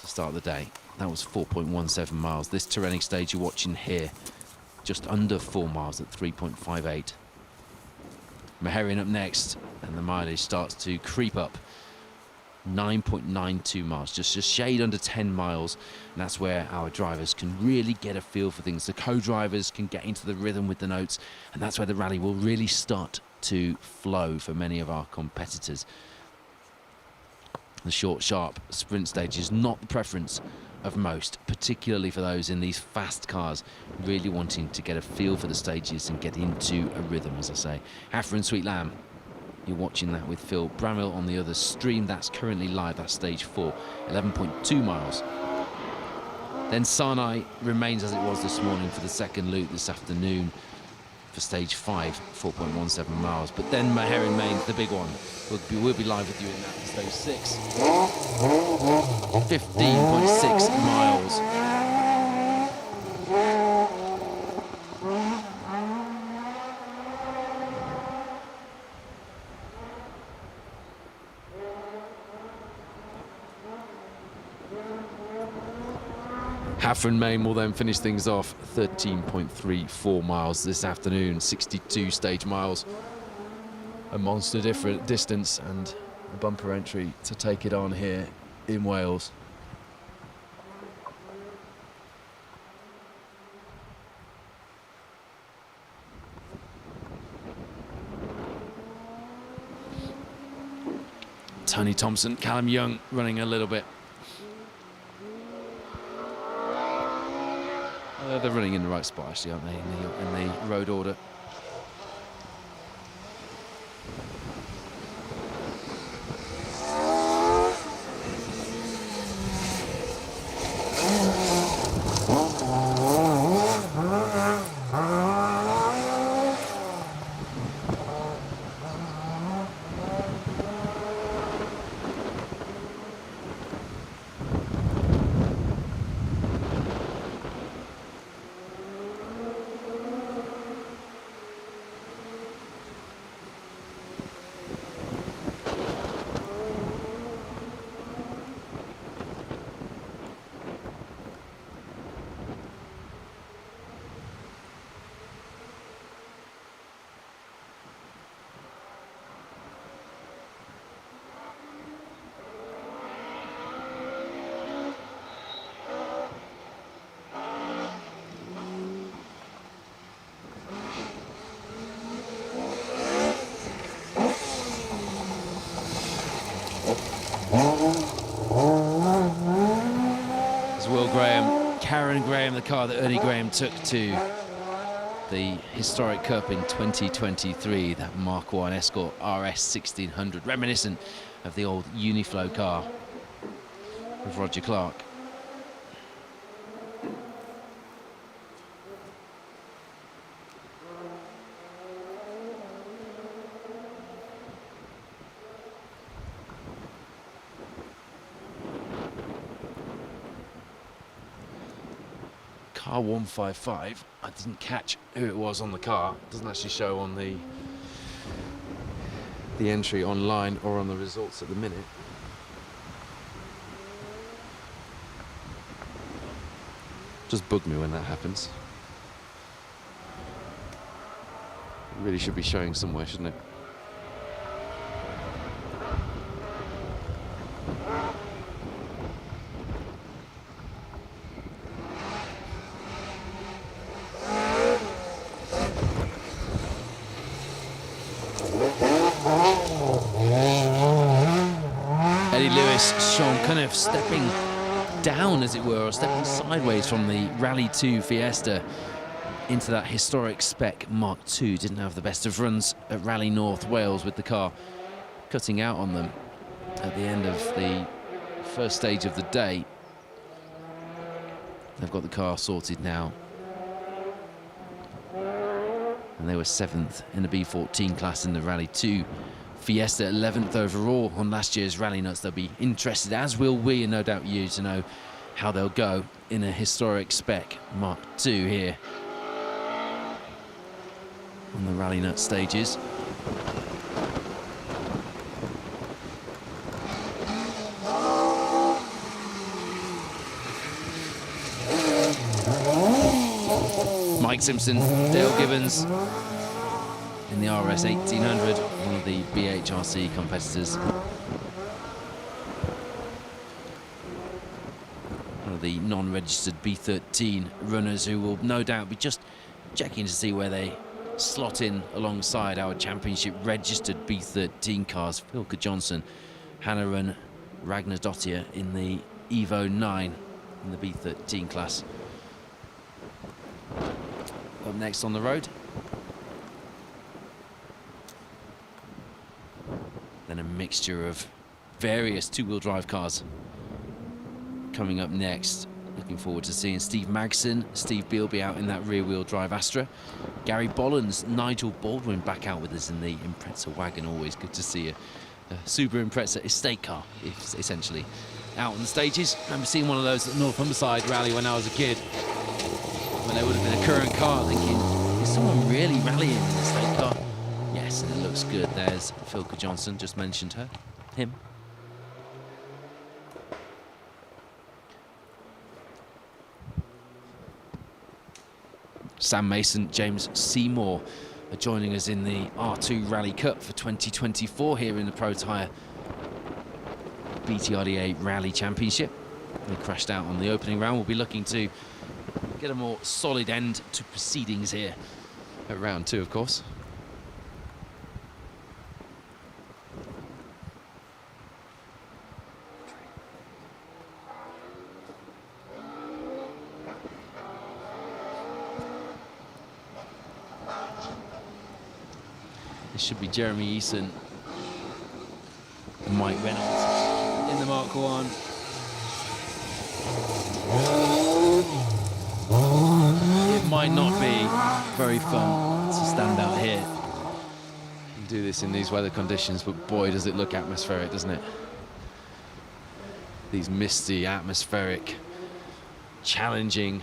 to start the day. That was 4.17 miles. This terrenic stage you're watching here, just under 4 miles at 3.58. Maherian up next, and the mileage starts to creep up. 9.92 miles, just a shade under 10 miles, and that's where our drivers can really get a feel for things. The co-drivers can get into the rhythm with the notes, and that's where the rally will really start to flow for many of our competitors. The short, sharp sprint stage is not the preference of most, particularly for those in these fast cars really wanting to get a feel for the stages and get into a rhythm, as I say. Haffer and Sweet Lamb, you're watching that with Phil Bramwell on the other stream. That's currently live, that's stage 4, 11.2 miles. Then Sinai remains as it was this morning for the second loop this afternoon for stage 5, 4.17 miles. But then Maherian Mains, the big one, we'll be live with you in that for stage 6. 15.6 miles. Haffer and Main will then finish things off 13.34 miles this afternoon, 62 stage miles. A monster different distance and a bumper entry to take it on here in Wales. Tony Thompson, Callum Young running a little bit. They're running in the right spot, actually, aren't they, in the road order? Karen Graham, the car that Ernie Graham took to the historic Cup in 2023, that Mark 1 Escort RS 1600, reminiscent of the old Uniflow car of Roger Clark. Car 155, I didn't catch who it was on the car. It doesn't actually show on the entry online or on the results at the minute. Just bug me when that happens. It really should be showing somewhere, shouldn't it? Kind of stepping down, as it were, or stepping sideways from the Rally 2 Fiesta into that historic spec Mark II. Didn't have the best of runs at Rally North Wales, with the car cutting out on them at the end of the first stage of the day. They've got the car sorted now And they were 7th in the B14 class in the Rally 2 Fiesta, 11th overall on last year's Rallynuts. They'll be interested, as will we, and no doubt you, to know how they'll go in a historic spec Mark II here on the Rallynuts stages. Mike Simpson, Dale Gibbons in the RS 1800, one of the BHRC competitors. One of the non-registered B13 runners who will no doubt be just checking to see where they slot in alongside our championship registered B13 cars. Philka Johnson, Hanna Ragnar Dottir in the Evo 9 in the B13 class. Up next on the road, then a mixture of various two-wheel drive cars coming up next. Looking forward to seeing Steve Magson, Steve Bealby out in that rear-wheel drive Astra. Gary Bollins, Nigel Baldwin back out with us in the Impreza wagon. Always good to see a Super Impreza estate car, essentially, out on the stages. I remember seeing one of those at North Humberside Rally when I was a kid, when there would have been a current car, thinking, is someone really rallying in an estate car? Yes, and it looks good. There's Philka Johnson, just mentioned him. Sam Mason, James Seymour are joining us in the R2 Rally Cup for 2024 here in the Protyre BTRDA Rally Championship. They crashed out on the opening round. We'll be looking to get a more solid end to proceedings here at round 2, of course. This should be Jeremy Eason and Mike Reynolds in the Mark 1. It might not be very fun to stand out here and do this in these weather conditions, but boy, does it look atmospheric, doesn't it? These misty, atmospheric, challenging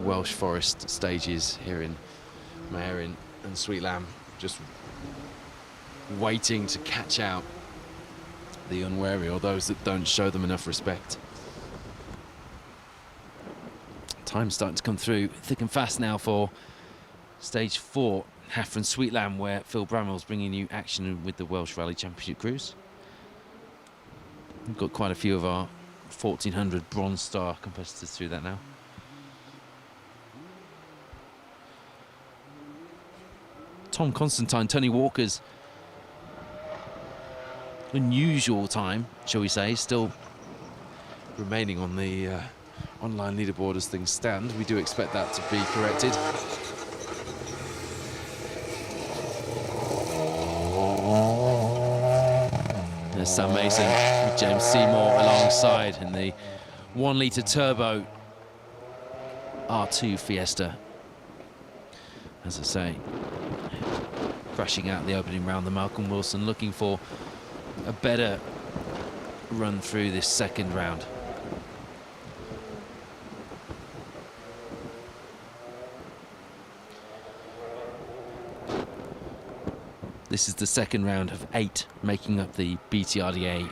Welsh Forest stages here in Mehrin and Sweet Lamb, just waiting to catch out the unwary or those that don't show them enough respect. Time's starting to come through thick and fast now for stage 4, Hafren Sweet Lamb, where Phil Bramwell's bringing you action with the Welsh Rally Championship crews. We've got quite a few of our 1400 Bronze Star competitors through that now. Tom Constantine, Tony Walker's unusual time, shall we say, still remaining on the online leaderboard as things stand. We do expect that to be corrected. There's Sam Mason with James Seymour alongside in the 1-litre turbo R2 Fiesta. As I say, crashing out the opening round, the Malcolm Wilson looking for a better run through this second round. This is the second round of 8 making up the BTRDA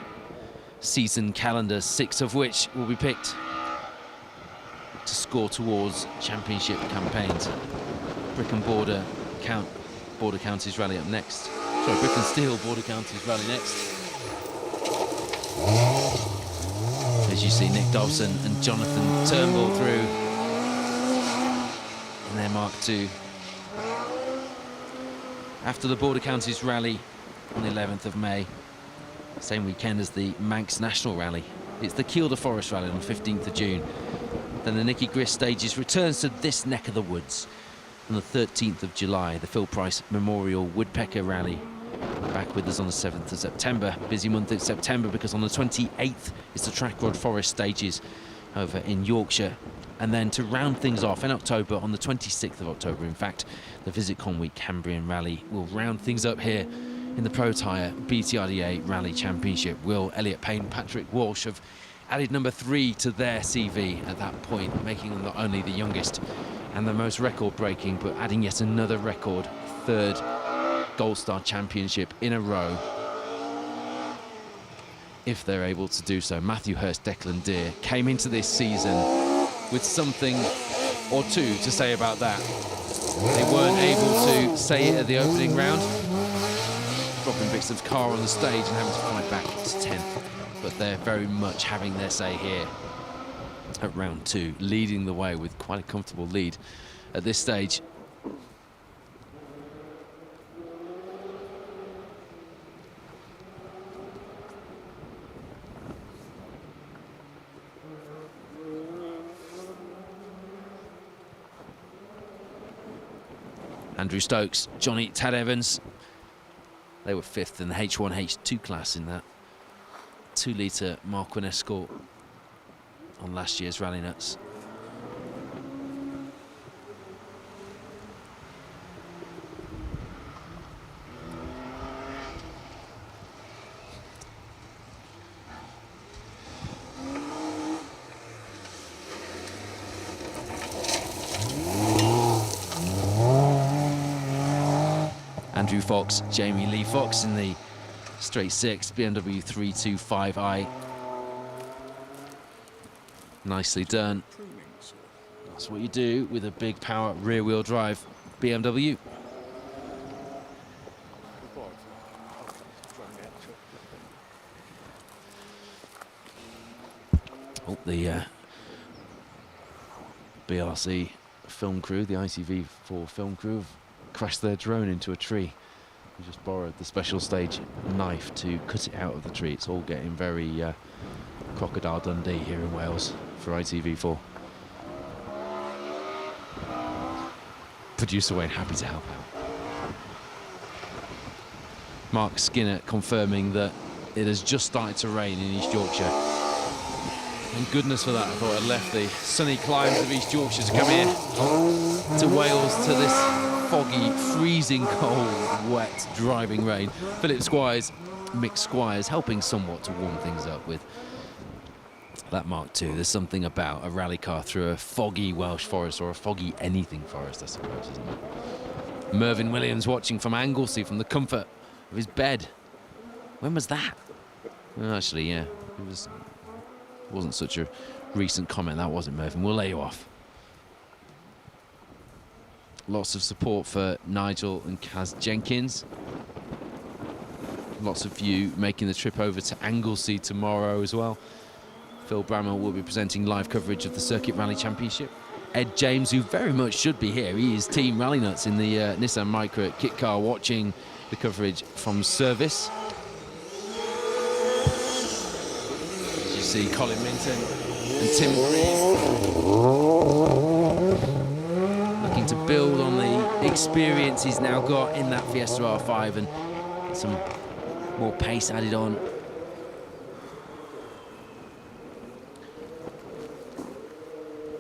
season calendar, 6 of which will be picked to score towards championship campaigns. Brick and Border Counties Rally up next. Sorry, Brick and Steel Border Counties Rally next. As you see, Nick Dobson and Jonathan Turnbull through in their Mark II. After the Border Counties Rally on the 11th of May, same weekend as the Manx National Rally, it's the Kielder Forest Rally on the 15th of June. Then the Nicky Grist Stages returns to this neck of the woods on the 13th of July, the Phil Price Memorial Woodpecker Rally. Back with us on the 7th of September. Busy month in September because on the 28th it's the Track Rod Forest Stages over in Yorkshire. And then to round things off in October, on the 26th of October, in fact, the Visit Conwy Cambrian Rally will round things up here in the Protyre BTRDA Rally Championship. Will Elliot Payne, Patrick Walsh have added number 3 to their CV at that point, making them not only the youngest and the most record-breaking, but adding yet another record, 3rd Gold Star Championship in a row, if they're able to do so. Matthew Hurst, Declan Deer came into this season with something or two to say about that. They weren't able to say it at the opening round, dropping bits of car on the stage and having to fight back to 10th. But they're very much having their say here at round 2, leading the way with quite a comfortable lead at this stage. Andrew Stokes, Johnny Tad Evans, they were 5th in the H1, H2 class in that 2-litre Marquin Escort on last year's Rallynuts. Andrew Fox, Jamie Lee Fox in the straight 6 BMW 325i. Nicely done. That's what you do with a big power rear-wheel drive BMW. Oh, the BRC film crew, the ITV4 film crew, have crashed their drone into a tree. We just borrowed the special stage knife to cut it out of the tree. It's all getting very Crocodile Dundee here in Wales for ITV4. Producer Wayne happy to help out. Mark Skinner confirming that it has just started to rain in East Yorkshire. And goodness for that, I thought I'd left the sunny climes of East Yorkshire to come here to Wales, to this foggy, freezing cold, wet, driving rain. Philip Squires, Mick Squires, helping somewhat to warm things up with that Mark II. There's something about a rally car through a foggy Welsh forest, or a foggy anything forest, I suppose, isn't it? Mervyn Williams watching from Anglesey, from the comfort of his bed. When was that? Well, actually, yeah, it wasn't such a recent comment, that wasn't, Mervyn. We'll lay you off. Lots of support for Nigel and Kaz Jenkins. Lots of you making the trip over to Anglesey tomorrow as well. Phil Bramwell will be presenting live coverage of the Circuit Rally Championship. Ed James, who very much should be here, he is Team Rallynuts in the Nissan Micra kit car, watching the coverage from service. As you see, Colin Minton and Tim Reed looking to build on the experience he's now got in that Fiesta R5 and get some more pace added on.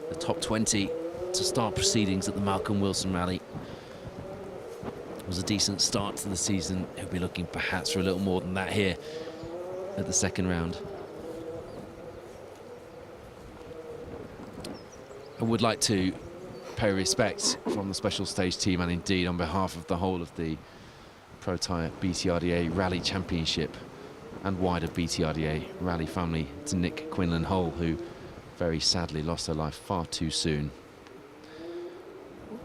The top 20 to start proceedings at the Malcolm Wilson Rally. It was a decent start to the season. He'll be looking perhaps for a little more than that here at the second round. I would like to pay respect from the special stage team, and indeed on behalf of the whole of the Protyre BTRDA Rally Championship and wider BTRDA Rally family, to Nick Quinlan Hull, who very sadly lost her life far too soon.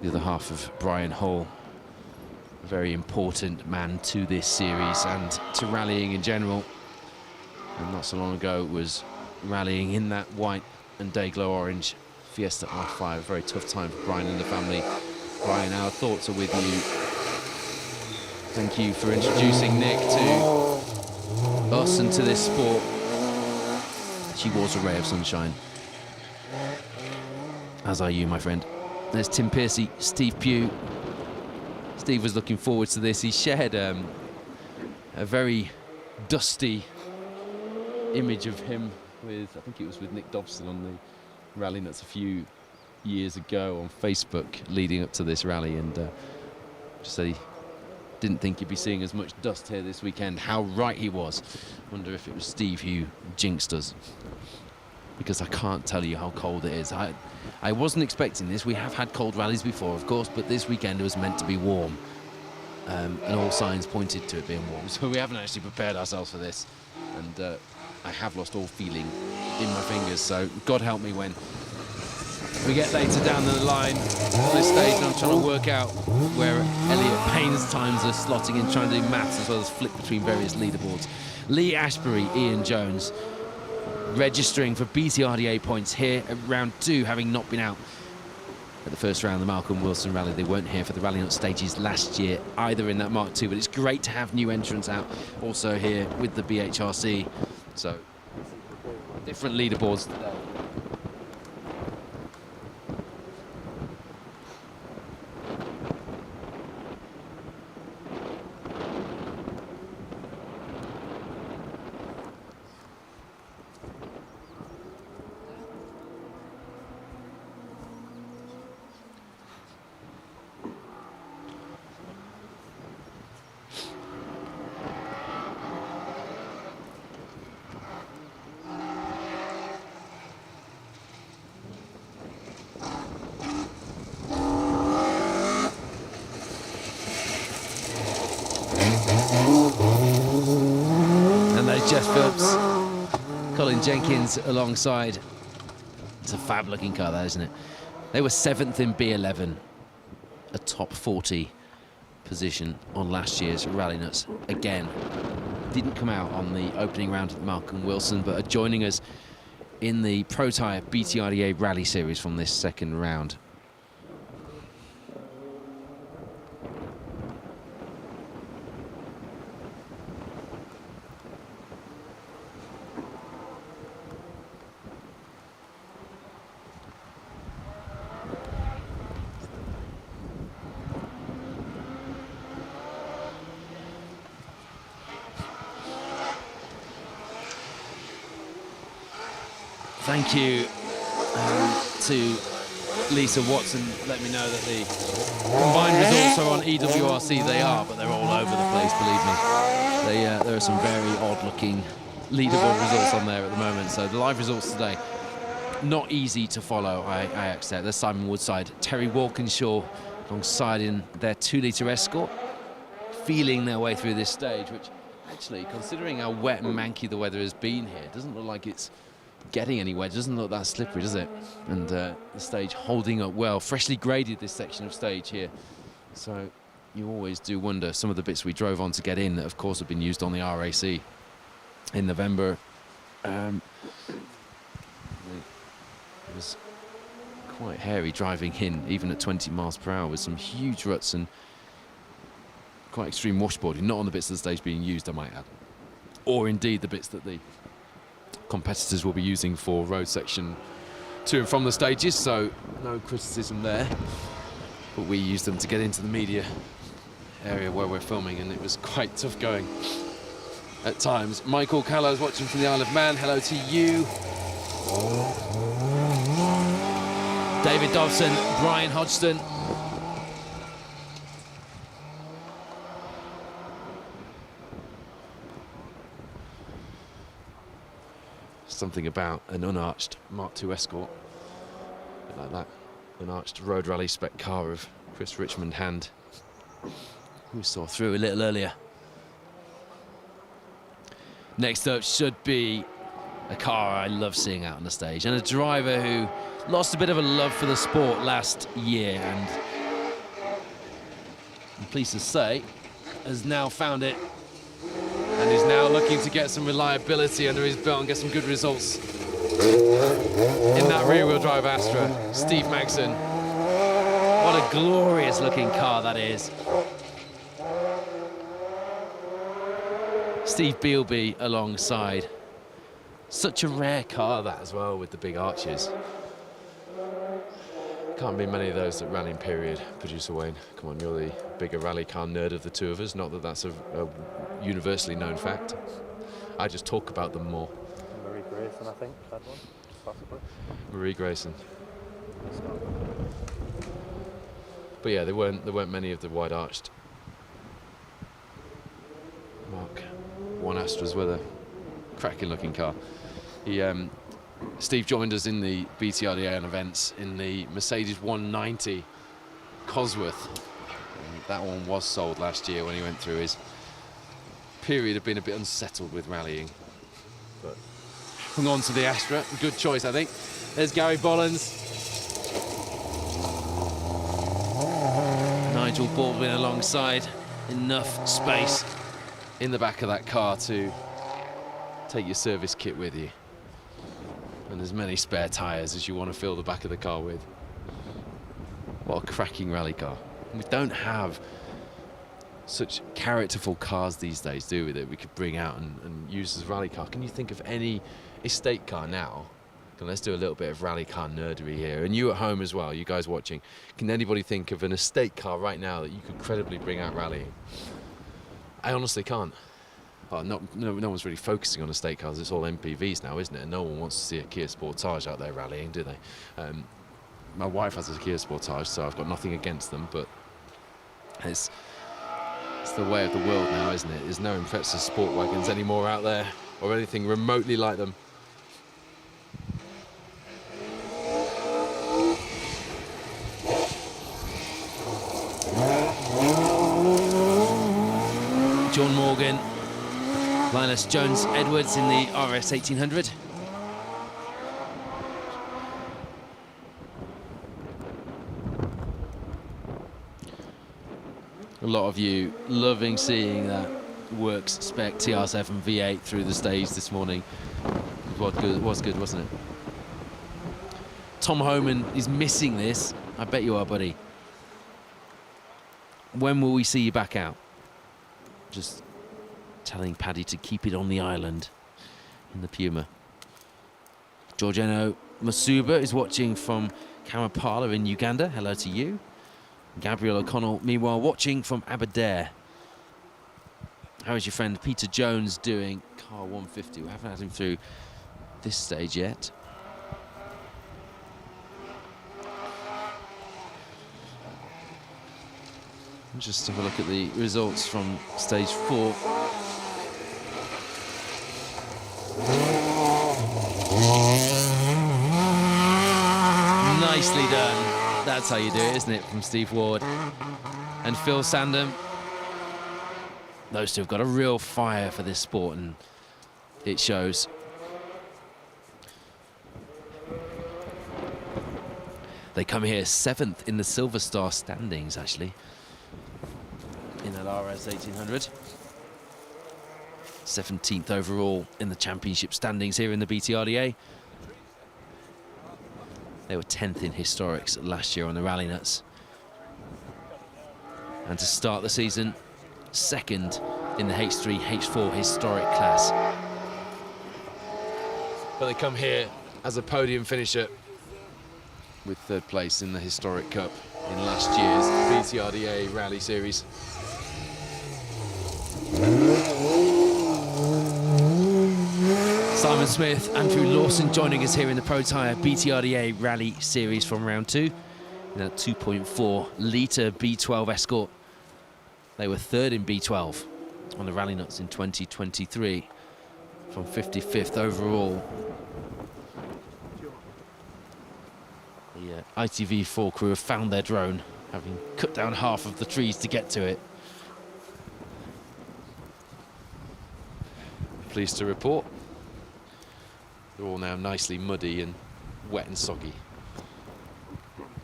The other half of Brian Hull, a very important man to this series and to rallying in general. And not so long ago was rallying in that white and day-glow orange Fiesta R5. A very tough time for Brian and the family. Brian, our thoughts are with you. Thank you for introducing Nick to us and to this sport. She was a ray of sunshine. As are you, my friend. There's Tim Piercy, Steve Pugh. Steve was looking forward to this. He shared a very dusty image of him with, I think it was with Nick Dobson on Rallynuts a few years ago on Facebook leading up to this rally, and just said he didn't think he'd be seeing as much dust here this weekend. How right he was. Wonder if it was Steve who jinxed us, because I can't tell you how cold it is. I wasn't expecting this. We have had cold rallies before, of course, but this weekend it was meant to be warm, and all signs pointed to it being warm, so we haven't actually prepared ourselves for this, and I have lost all feeling in my fingers, so God help me when we get later down the line on this stage and I'm trying to work out where Elliot Payne's times are slotting in, trying to do maths as well as flick between various leaderboards. Lee Ashbury, Ian Jones registering for BTRDA points here at round 2, having not been out at the first round of the Malcolm Wilson Rally. They weren't here for the Rallynuts stages last year either in that Mark II, but it's great to have new entrants out also here with the BHRC. So different leaderboards today. Jeff Phillips, Colin Jenkins alongside. It's a fab looking car, that, isn't it? They were 7th in B11, a top 40 position on last year's Rallynuts. Again, didn't come out on the opening round of the Malcolm Wilson, but are joining us in the Protyre BTRDA Rally Series from this second round. Thank you to Lisa Watson. Let me know that the combined results are on EWRC. They are, but they're all over the place, believe me. There are some very odd-looking leaderboard results on there at the moment. So the live results today, not easy to follow, I accept. There's Simon Woodside, Terry Walkinshaw alongside in their 2-litre Escort, feeling their way through this stage, which actually, considering how wet and manky the weather has been here, doesn't look like it's getting anywhere. It doesn't look that slippery, does it? And the stage holding up well. Freshly graded, this section of stage here. So you always do wonder. Some of the bits we drove on to get in, of course, have been used on the RAC in November. It was quite hairy driving in, even at 20 miles per hour, with some huge ruts and quite extreme washboarding, not on the bits of the stage being used, I might add, or indeed the bits that the competitors will be using for road section to and from the stages, so no criticism there, but we used them to get into the media area where we're filming, and it was quite tough going at times. Michael Callows watching from the Isle of Man, hello to you. David Dobson, Brian Hodgson. Something about an unarched Mark II Escort, a bit like that, an arched road rally spec car of Chris Richmond Hand, we saw through a little earlier. Next up should be a car I love seeing out on the stage, and a driver who lost a bit of a love for the sport last year, and I'm pleased to say has now found it and is now looking to get some reliability under his belt and get some good results in that rear-wheel drive Astra. Steve Maxson. What a glorious looking car that is. Steve Bealby alongside. Such a rare car that as well, with the big arches. Can't be many of those at Rally Period. Producer Wayne, come on, you're the bigger rally car nerd of the two of us. Not that that's a universally known fact. I just talk about them more. Marie Grayson, I think, had one. possibly. Marie Grayson. But yeah, there weren't many of the wide arched. Mark One Astra's with a cracking looking car. Steve joined us in the BTRDA and events in the Mercedes 190 Cosworth. And that one was sold last year when he went through his period of being a bit unsettled with rallying. But hung on to the Astra. Good choice, I think. There's Gary Bollins. Nigel Baldwin alongside. Enough space in the back of that car to take your service kit with you. And as many spare tyres as you want to fill the back of the car with. What a cracking rally car. We don't have such characterful cars these days, do we, that we could bring out and use as a rally car. Can you think of any estate car now? And let's do a little bit of rally car nerdery here. And you at home as well, you guys watching. Can anybody think of an estate car right now that you could credibly bring out rallying? I honestly can't. Well, no one's really focusing on estate cars. It's all MPVs now, isn't it? And no one wants to see a Kia Sportage out there rallying, do they? My wife has a Kia Sportage, so I've got nothing against them, but it's the way of the world now, isn't it? There's no Impreza sport wagons anymore out there, or anything remotely like them. John Morgan, Linus Jones Edwards in the RS 1800. A lot of you loving seeing that Works spec TR7 V8 through the stage this morning. It was good, wasn't it? Tom Homan is missing this. I bet you are, buddy. When will we see you back out? Just telling Paddy to keep it on the island in the Puma. Georgiano Masuba is watching from Kampala in Uganda. Hello to you. Gabriel O'Connell, meanwhile, watching from Aberdare. How is your friend Peter Jones doing? Car 150. We haven't had him through this stage yet. Just have a look at the results from stage 4. Nicely done. That's how you do it, isn't it, from Steve Ward and Phil Sandham. Those two have got a real fire for this sport, and it shows. They come here 7th in the Silver Star standings, actually, in that RS 1800. 17th overall in the championship standings here in the BTRDA. They were 10th in historics last year on the Rallynuts. And to start the season, 2nd in the H3, H4 historic class. But they come here as a podium finisher with 3rd place in the Historic Cup in last year's BTRDA Rally Series. Simon Smith, Andrew Lawson joining us here in the Protyre BTRDA Rally Series from round 2 in that 2.4 litre B12 Escort. They were 3rd in B12 on the Rallynuts in 2023 from 55th overall. The ITV4 crew have found their drone, having cut down half of the trees to get to it. Pleased to report they're all now nicely muddy and wet and soggy.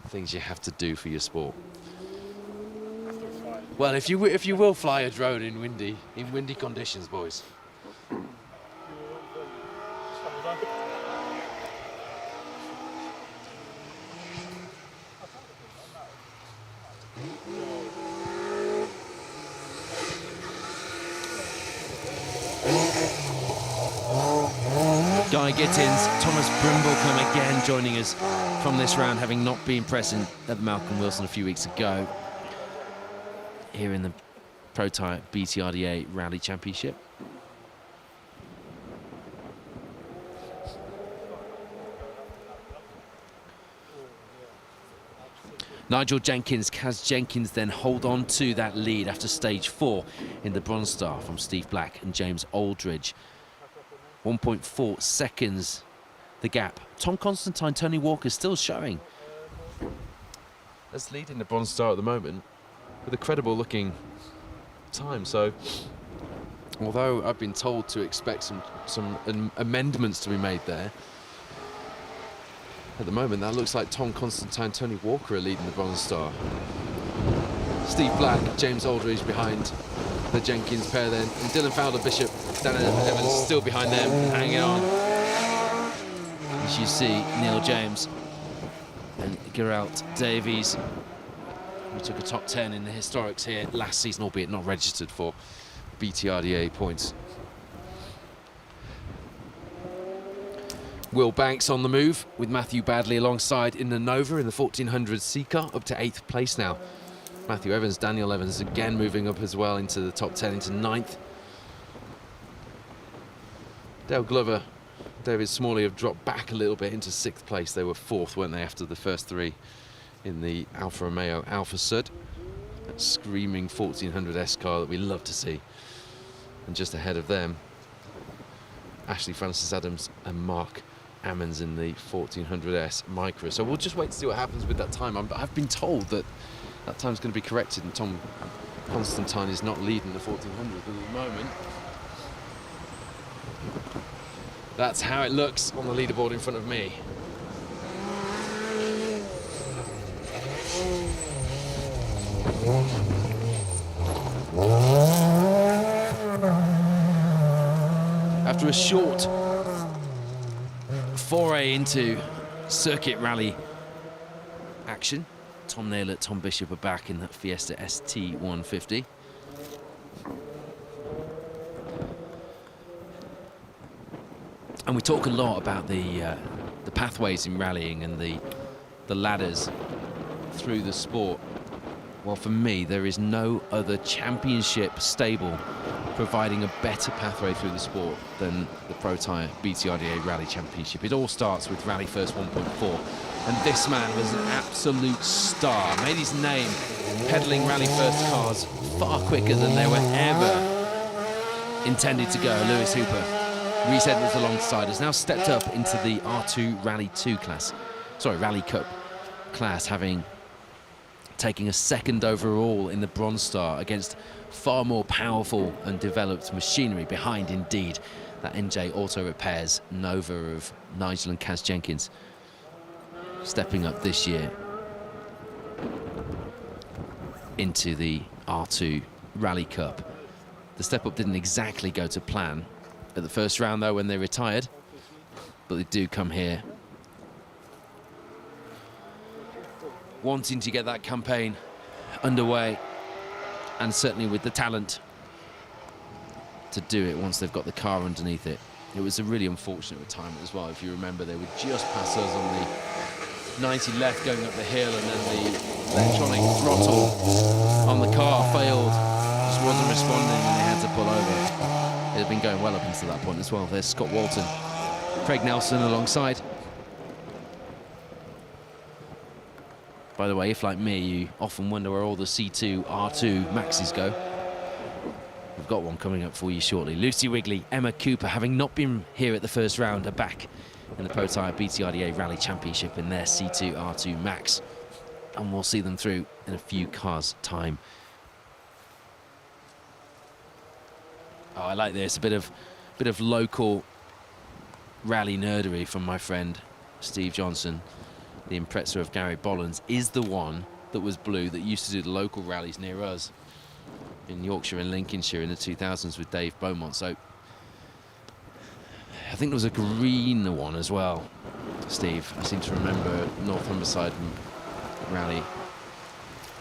Things you have to do for your sport. Well, if you will fly a drone in windy conditions, boys. Guy Gittins, Thomas Brimblecombe again joining us from this round, having not been present at the Malcolm Wilson a few weeks ago. Here in the Protyre BTRDA Rally Championship. Nigel Jenkins, Kaz Jenkins then hold on to that lead after stage 4 in the Bronze Star from Steve Black and James Aldridge. 1.4 seconds the gap. Tom Constantine, Tony Walker still showing as leading the Bronze Star at the moment with a credible looking time. So although I've been told to expect some amendments to be made there, at the moment that looks like Tom Constantine, Tony Walker are leading the Bronze Star. Steve Black, James Aldridge behind the Jenkins pair then, and Dylan Fowler, Bishop, Dan Evans still behind them, hanging on. As you see, Neil James and Geralt Davies, who took a top 10 in the historics here last season, albeit not registered for BTRDA points. Will Banks on the move with Matthew Badley alongside in the Nova in the 1400 C car, up to 8th place now. Matthew Evans, Daniel Evans again moving up as well into the top 10, into 9th. Dale Glover, David Smalley have dropped back a little bit into 6th place. They were 4th, weren't they, after the first 3 in the Alfa Romeo Alfa Sud. That screaming 1400 S car that we love to see. And just ahead of them, Ashley Francis Adams and Mark Ammons in the 1400S Micra. So we'll just wait to see what happens with that time. I've been told that that time's going to be corrected and Tom Constantine is not leading the 1400 at the moment. That's how it looks on the leaderboard in front of me. After a short foray into circuit rally action, Tom Naylor, Tom Bishop are back in that Fiesta ST150. And we talk a lot about the pathways in rallying and the ladders through the sport. Well, for me, there is no other championship stable providing a better pathway through the sport than the Protyre BTRDA Rally Championship. It all starts with Rally First 1.4, and this man was an absolute star. Made his name pedaling Rally First cars far quicker than they were ever intended to go. Lewis Hooper, Reese Edwards alongside, has now stepped up into the R2 Rally 2 class. Sorry, Rally Cup class, having taking a 2nd overall in the Bronze Star against far more powerful and developed machinery behind, indeed, that NJ Auto Repairs Nova of Nigel and Kaz Jenkins, stepping up this year into the R2 Rally Cup. The step up didn't exactly go to plan at the first round though when they retired, but they do come here wanting to get that campaign underway, and certainly with the talent to do it once they've got the car underneath it. It was a really unfortunate retirement as well. If you remember, they would just pass us on the 90 left going up the hill, and then the electronic throttle on the car failed, just wasn't responding, and they had to pull over. It had been going well up until that point as well. There's Scott Walton, Craig Nelson alongside. By the way, if like me, you often wonder where all the C2, R2 Maxes go, we've got one coming up for you shortly. Lucy Wigley, Emma Cooper, having not been here at the first round, are back in the Protyre BTRDA Rally Championship in their C2, R2 Max. And we'll see them through in a few cars' time. Oh, I like this, a bit of local rally nerdery from my friend Steve Johnson. The Impreza of Gary Bollins is the one that was blue that used to do the local rallies near us in Yorkshire and Lincolnshire in the 2000s with Dave Beaumont. So I think there was a green one as well, Steve. I seem to remember North Humberside rally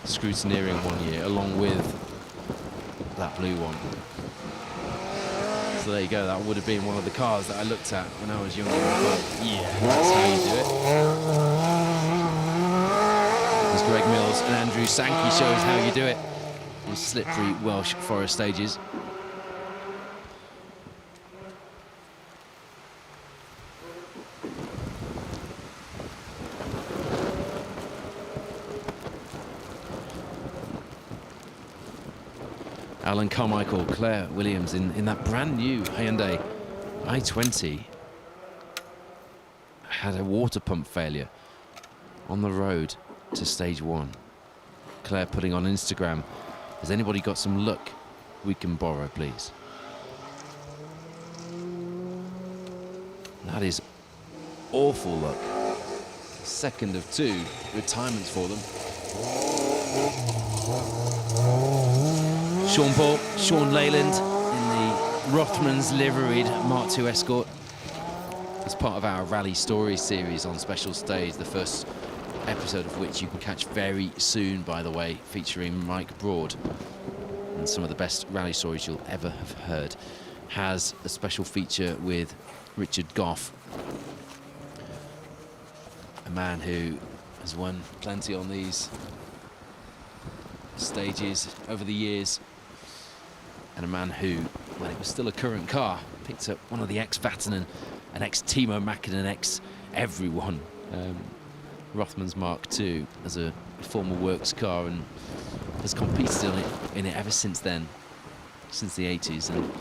scrutineering one year along with that blue one. So there you go, that would have been one of the cars that I looked at when I was younger. Yeah, that's how you do it. As Greg Mills and Andrew Sankey shows how you do it in slippery Welsh forest stages. Alan Carmichael, Claire Williams in that brand new Hyundai i20 had a water pump failure on the road to stage 1. Claire putting on Instagram, has anybody got some luck we can borrow, please? That is awful luck. Second of 2 retirements for them. Sean Paul, Sean Leyland in the Rothmans liveried Mark II Escort. It's part of our Rally Stories series on Special Stage, the first episode of which you can catch very soon, by the way, featuring Mike Broad. And some of the best rally stories you'll ever have heard. Has a special feature with Richard Goff, a man who has won plenty on these stages over the years, and a man who, when it was still a current car, picked up one of the ex-Vatanen, an ex-Timo Mäkinen, ex-everyone, Rothmans Mark II, as a former works car, and has competed in it ever since then, since the 80s, and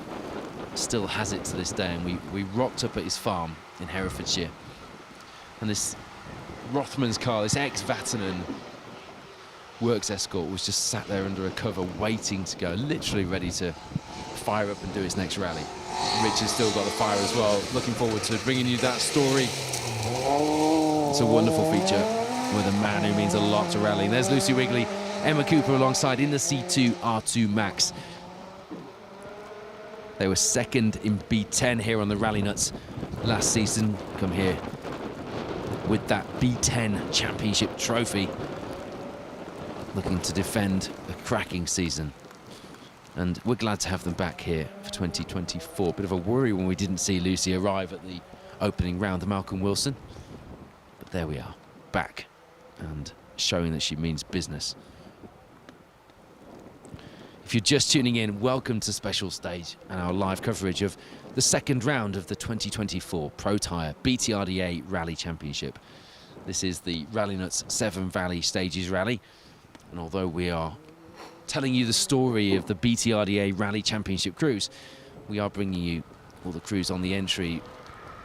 still has it to this day. And we rocked up at his farm in Herefordshire, and this Rothmans car, this ex-Vatanen works Escort, was just sat there under a cover waiting to go, literally ready to fire up and do its next rally. Rich has still got the fire as well. Looking forward to bringing you that story. It's a wonderful feature with a man who means a lot to rally. There's Lucy Wigley, Emma Cooper alongside in the C2 R2 Max. They were second in B10 here on the Rallynuts last season. Come here with that B10 championship trophy, looking to defend a cracking season. And we're glad to have them back here for 2024. Bit of a worry when we didn't see Lucy arrive at the opening round of Malcolm Wilson. But there we are, back and showing that she means business. If you're just tuning in, welcome to Special Stage and our live coverage of the second round of the 2024 Protyre BTRDA Rally Championship. This is the Rallynuts Severn Valley Stages Rally. And although we are telling you the story of the BTRDA Rally Championship crews, we are bringing you all the crews on the entry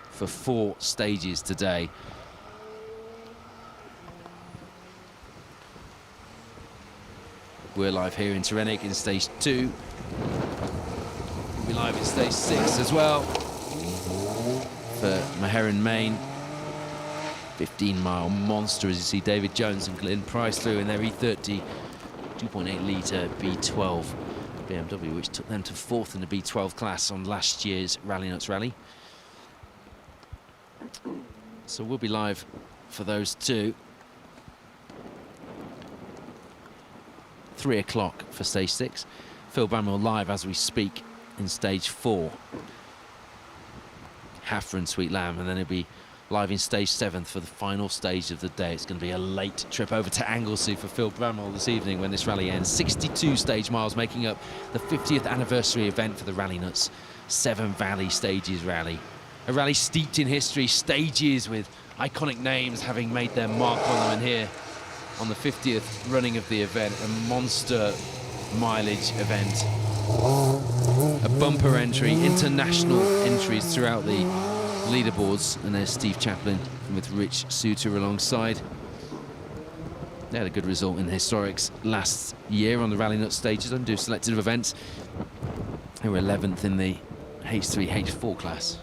for 4 stages today. We're live here in Terenik in stage 2. We'll be live in stage 6 as well for Maheron Main. 15-mile monster, as you see David Jones and Glenn Price through in their E30 2.8 litre B12 BMW, which took them to 4th in the B12 class on last year's Rallynuts Rally. So we'll be live for those 2. 3 o'clock for stage 6. Phil Bramwell live as we speak in stage 4. Haffer and Sweet Lamb, and then it'll be live in stage 7 for the final stage of the day. It's going to be a late trip over to Anglesey for Phil Bramwell this evening when this rally ends. 62 stage miles making up the 50th anniversary event for the Rallynuts Severn Valley Stages Rally. A rally steeped in history, stages with iconic names having made their mark on them, and here on the 50th running of the event, a monster mileage event. A bumper entry, international entries throughout the leaderboards, and there's Steve Chaplin with Rich Suter alongside. They had a good result in the historics last year on the Rallynuts stages and do selective events. They were 11th in the H3, H4 class.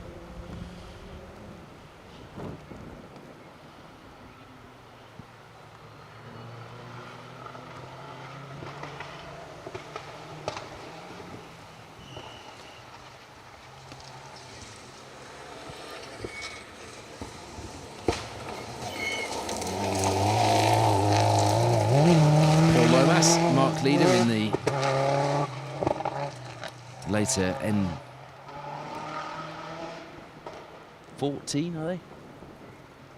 Leader in the later N14, are they?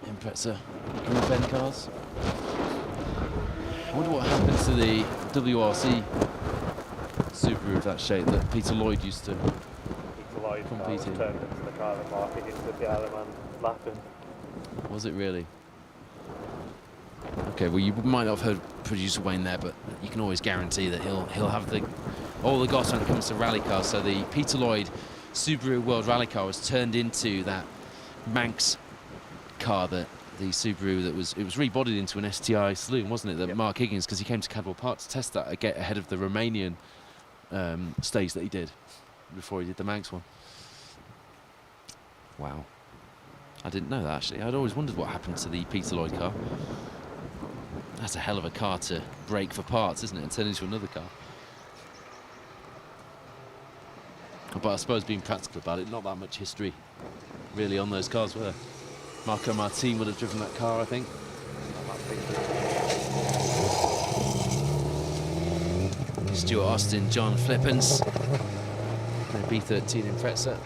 Impreza Group N cars. I wonder what happens to the WRC Subaru of that shape that Peter Lloyd used to compete in. Turned into the car that Mark Higgins did the Ironman lapping. Was it really? Okay, well, you might not have heard producer Wayne there, but you can always guarantee that he'll have the all the goss when it comes to rally cars. So the Peter Lloyd Subaru World Rally car was turned into that Manx car, that the Subaru that was rebodied into an STI saloon, wasn't it? That Mark Higgins, because he came to Cadwell Park to test that ahead of the Romanian stage that he did before he did the Manx one. Wow, I didn't know that actually. I'd always wondered what happened to the Peter Lloyd car. That's a hell of a car to break for parts, isn't it, and turn into another car. But I suppose, being practical about it, not that much history really on those cars, were there? Marco Martin would have driven that car, I think. Stuart Austin, John Flippens, their B13 Impreza.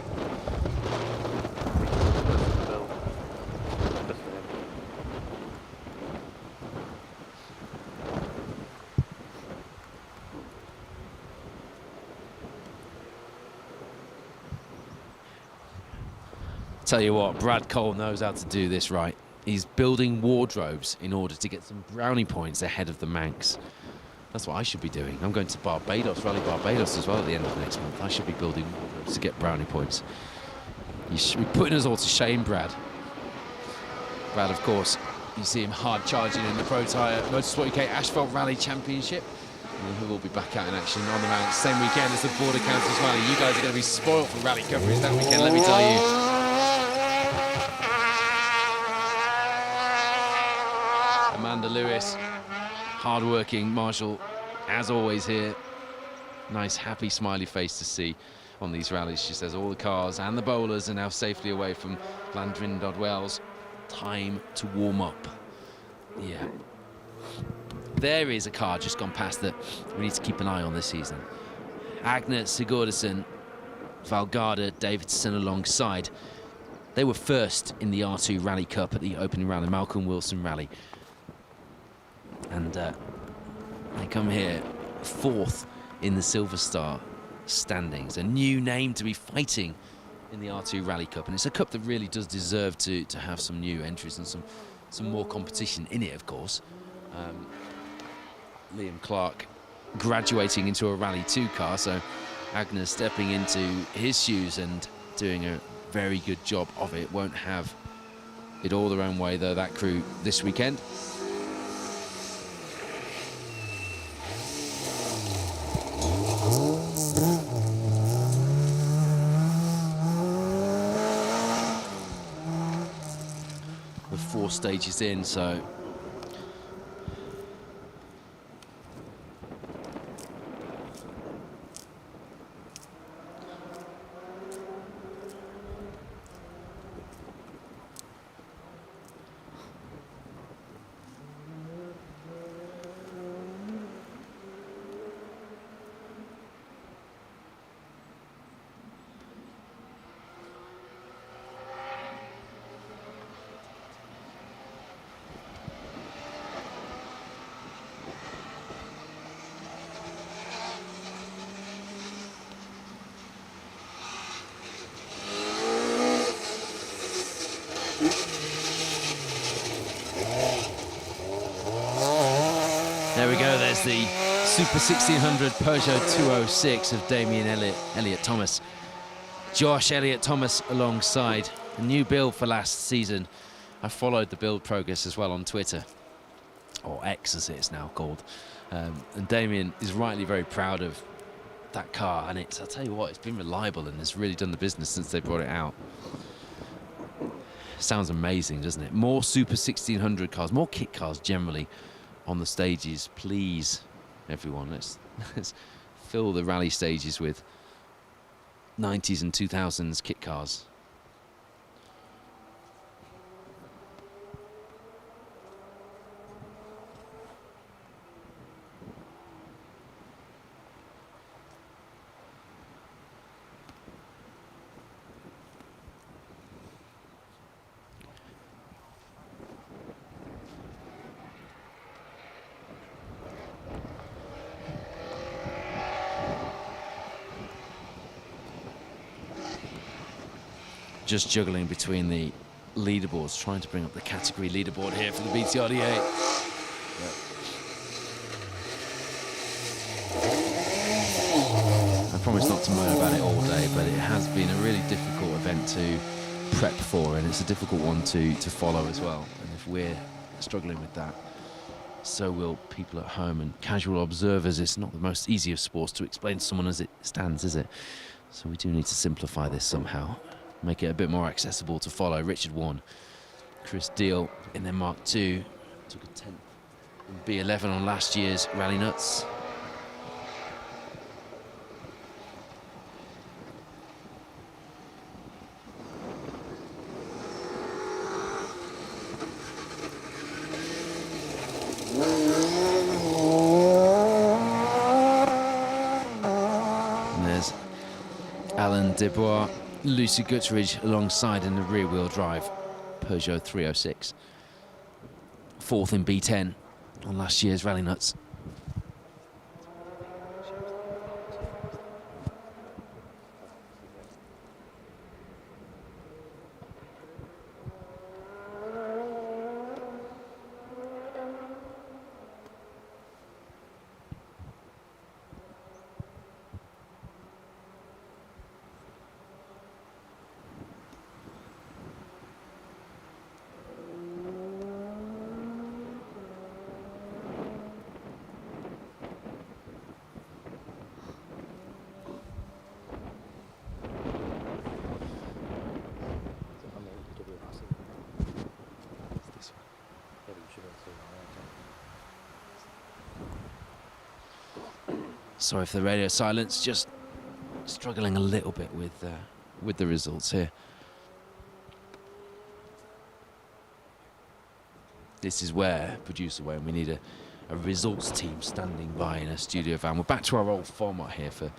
Tell you what, Brad Cole knows how to do this right. He's building wardrobes in order to get some brownie points ahead of the Manx. That's what I should be doing. I'm going to Barbados, Rally Barbados as well at the end of next month. I should be building wardrobes to get brownie points. You should be putting us all to shame, Brad. Brad, of course, you see him hard charging in the Protyre Motorsport UK Asphalt Rally Championship. And he will be back out in action on the Manx same weekend as the Border Councils Rally. You guys are going to be spoiled for rally coverage that weekend, let me tell you. Amanda Lewis, hard-working Marshall, as always here. Nice, happy, smiley face to see on these rallies. She says all the cars and the bowlers are now safely away from Landrindod Wells. Time to warm up. Yeah. There is a car just gone past that we need to keep an eye on this season. Agnes Sigurdsson, Valgarda Davidson alongside. They were first in the R2 Rally Cup at the opening round, the Malcolm Wilson Rally. And they come here fourth in the Silver Star standings. A new name to be fighting in the R2 Rally Cup. And it's a cup that really does deserve to have some new entries and some more competition in it, of course. Liam Clark graduating into a Rally 2 car, so Agnes stepping into his shoes and doing a very good job of it. Won't have it all their own way, though, that crew this weekend. We're 4 stages in, so there we go. There's the Super 1600 Peugeot 206 of Damien Elliott Thomas. Josh Elliott Thomas alongside. A new build for last season. I followed the build progress as well on Twitter, or X as it's now called. And Damien is rightly very proud of that car. And I'll tell you what, it's been reliable and has really done the business since they brought it out. Sounds amazing, doesn't it? More Super 1600 cars, more kit cars generally on the stages, please, everyone. Let's fill the rally stages with 90s and 2000s kit cars. Just juggling between the leaderboards, trying to bring up the category leaderboard here for the BTRDA. Yep. promise not to moan about it all day, but it has been a really difficult event to prep for, and it's a difficult one to follow as well. And if we're struggling with that, so will people at home and casual observers. It's not the most easy of sports to explain to someone as it stands, is it? So we do need to simplify this somehow, make it a bit more accessible to follow. Richard won, Chris Deal in their Mark II took a 10th in B11 on last year's Rallynuts. Debois, Lucy Guttridge alongside in the rear-wheel drive Peugeot 306. 4th in B10 on last year's Rallynuts. Sorry for the radio silence, just struggling a little bit with the results here. This is where, producer Wayne, we need a results team standing by in a studio van. We're back to our old format here for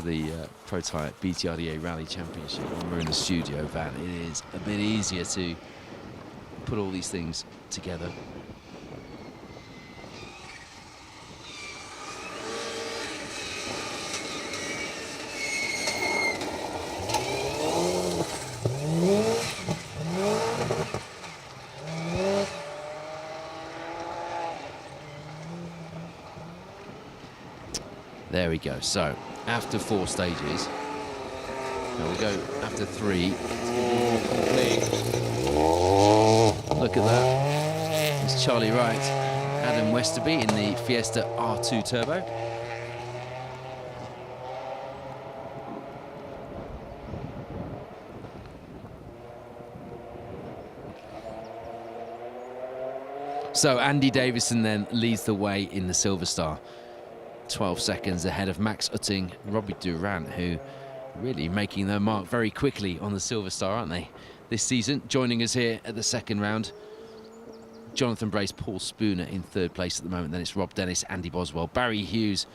the Protyre BTRDA Rally Championship. When we're in the studio van, it is a bit easier to put all these things together. There we go. So after 4 stages, now we'll go after 3. Look at that. It's Charlie Wright, Adam Westerby in the Fiesta R2 Turbo. So Andy Davison then leads the way in the Silver Star. 12 seconds ahead of Max Utting, Robbie Durant, who really making their mark very quickly on the Silver Star, aren't they, this season? Joining us here at the second round, Jonathan Brace, Paul Spooner in 3rd place at the moment. Then it's Rob Dennis, Andy Boswell, Barry Hughes,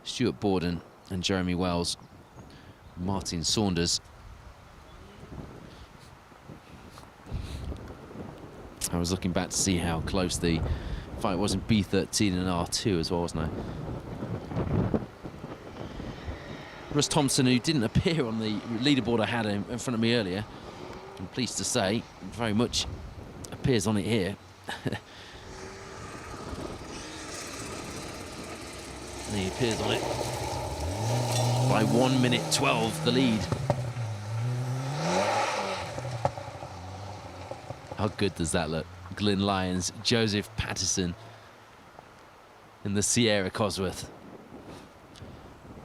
Stuart Borden and Jeremy Wells, Martin Saunders. I was looking back to see how close the fight was in B13 and R2 as well, wasn't I? Russ Thompson, who didn't appear on the leaderboard I had in front of me earlier, I'm pleased to say, very much appears on it here. And he appears on it by 1 minute 12, the lead. How good does that look? Glyn Lyons, Joseph Patterson in the Sierra Cosworth.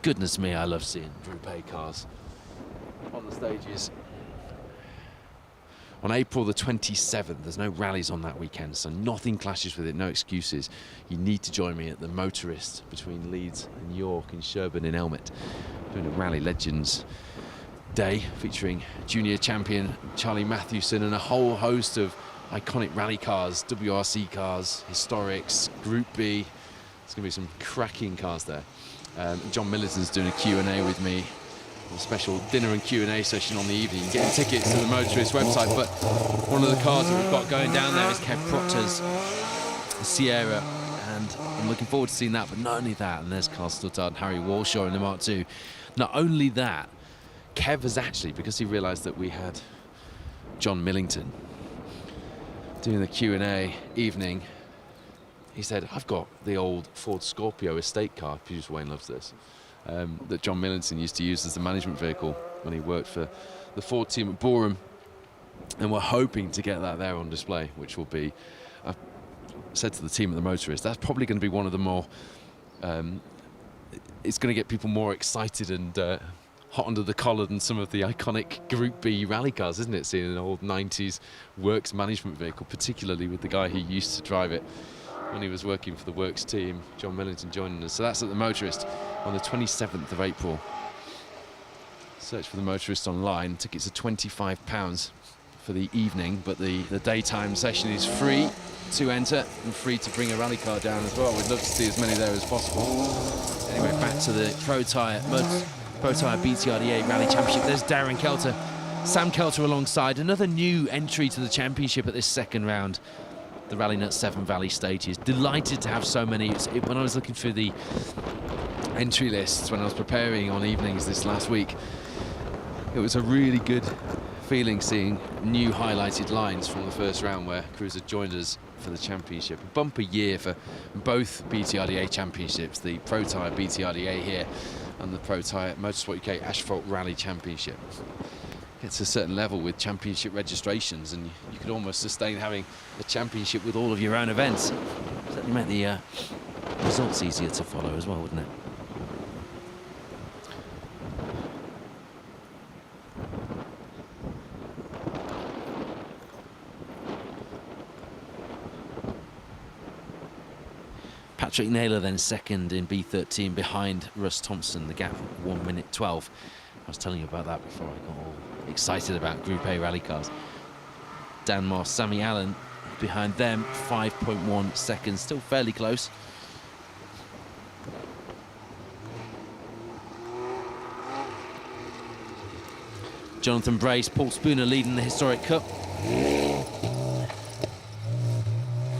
Goodness me, I love seeing Drew Pay cars on the stages. On April the 27th, there's no rallies on that weekend, so nothing clashes with it, no excuses. You need to join me at the Motorist between Leeds and York in Sherburn in Elmet, doing a Rally Legends Day featuring junior champion Charlie Mathewson and a whole host of iconic rally cars, WRC cars, historics, Group B. There's going to be some cracking cars there. John Millerton's doing a Q&A with me, a special dinner and Q&A session on the evening. You get tickets to the Motorist website, but one of the cars that we've got going down there is Kev Proctor's Sierra, and I'm looking forward to seeing that. But not only that, and there's Carl Stuttard and Harry Walshaw in the Mark II. Not only that, Kev has actually, because he realised that we had John Millington doing the Q&A evening, he said, I've got the old Ford Scorpio estate car, producer Wayne loves this, that John Millington used to use as the management vehicle when he worked for the Ford team at Boreham. And we're hoping to get that there on display, which will be, I've said to the team at the Motorist, that's probably going to be one of the more, it's going to get people more excited and hot under the collar than some of the iconic Group B rally cars, isn't it? Seeing an old 90s works management vehicle, particularly with the guy who used to drive it when he was working for the works team, John Millington, joining us. So that's at the Motorist on the 27th of April. Search for the Motorist online. Tickets are £25 for the evening, but the daytime session is free to enter and free to bring a rally car down as well. We'd love to see as many there as possible. Anyway, back to the Protyre BTRDA Rally Championship. There's Darren Kelter, Sam Kelter alongside. Another new entry to the championship at this second round. The Rallynuts Severn Valley stages. Delighted to have so many. When I was looking through the entry lists when I was preparing on evenings this last week, it was a really good feeling seeing new highlighted lines from the first round where crews had joined us for the championship. A bumper year for both BTRDA championships, the Protyre BTRDA here and the Protyre Motorsport UK Asphalt Rally Championship. Gets a certain level with championship registrations, and you could almost sustain having a championship with all of your own events. Certainly make the results easier to follow as well, wouldn't it? Patrick Naylor then second in B13 behind Russ Thompson, the gap 1 minute 12. I was telling you about that before I got all excited about Group A rally cars. Dan Moss, Sammy Allen behind them, 5.1 seconds, still fairly close. Jonathan Brace, Paul Spooner leading the Historic Cup.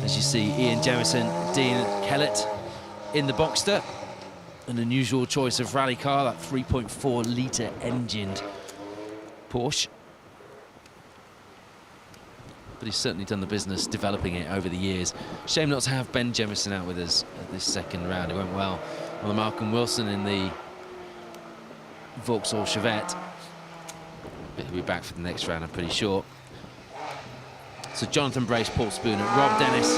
As you see, Ian Jemison, Dean Kellett in the Boxster. An unusual choice of rally car, that 3.4 litre engined Porsche. But he's certainly done the business developing it over the years. Shame not to have Ben Jemison out with us at this second round. It went well on the Malcolm Wilson in the Vauxhall Chevette. But he'll be back for the next round, I'm pretty sure. So Jonathan Brace, Paul Spooner, Rob Dennis,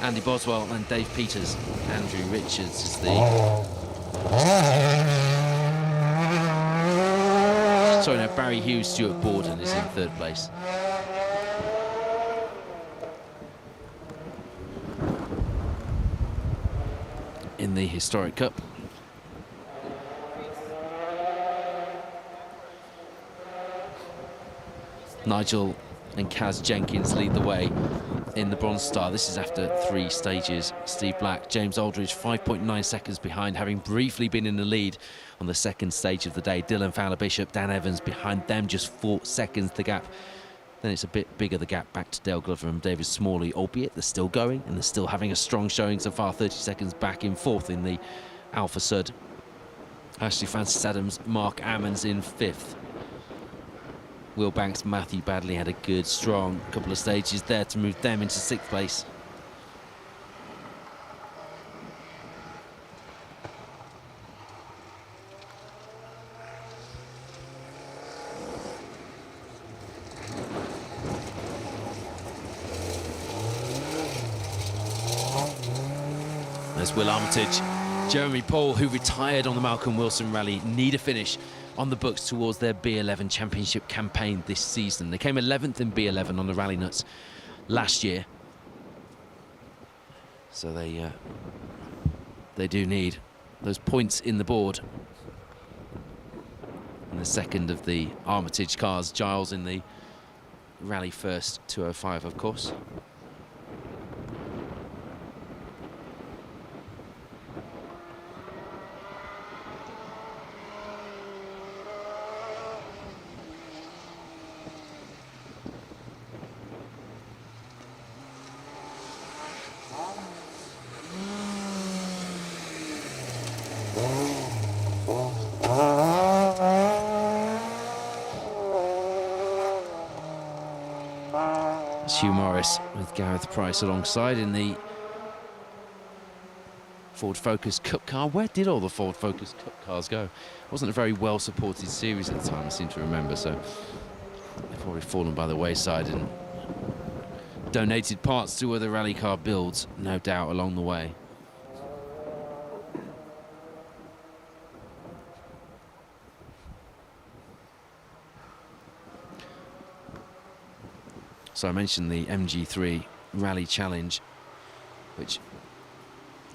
Andy Boswell and Dave Peters. Andrew Richards is the... Sorry, no, Barry Hughes, Stuart Borden is in third place. In the Historic Cup. Nigel and Kaz Jenkins lead the way in the Bronze Star. This is after 3 stages. Steve Black, James Aldridge 5.9 seconds behind, having briefly been in the lead on the second stage of the day. Dylan Fowler-Bishop, Dan Evans behind them, just 4 seconds the gap. Then it's a bit bigger the gap back to Dale Glover and David Smalley, albeit they're still going and they're still having a strong showing so far. 30 seconds back in 4th in the Alpha Sud. Ashley Francis Adams, Mark Ammons in 5th. Will Banks, Matthew Badley had a good, strong couple of stages there to move them into 6th place. There's Will Armitage. Jeremy Paul, who retired on the Malcolm Wilson Rally, need a finish on the books towards their B11 championship campaign this season. They came 11th in B11 on the Rallynuts last year. So they do need those points in the board. And the second of the Armitage cars, Giles in the Rally First 205, of course. Hugh Morris with Gareth Price alongside in the Ford Focus Cup car. Where did all the Ford Focus Cup cars go? It wasn't a very well supported series at the time, I seem to remember, so they've probably fallen by the wayside and donated parts to other rally car builds, no doubt, along the way. So I mentioned the MG3 Rally Challenge, which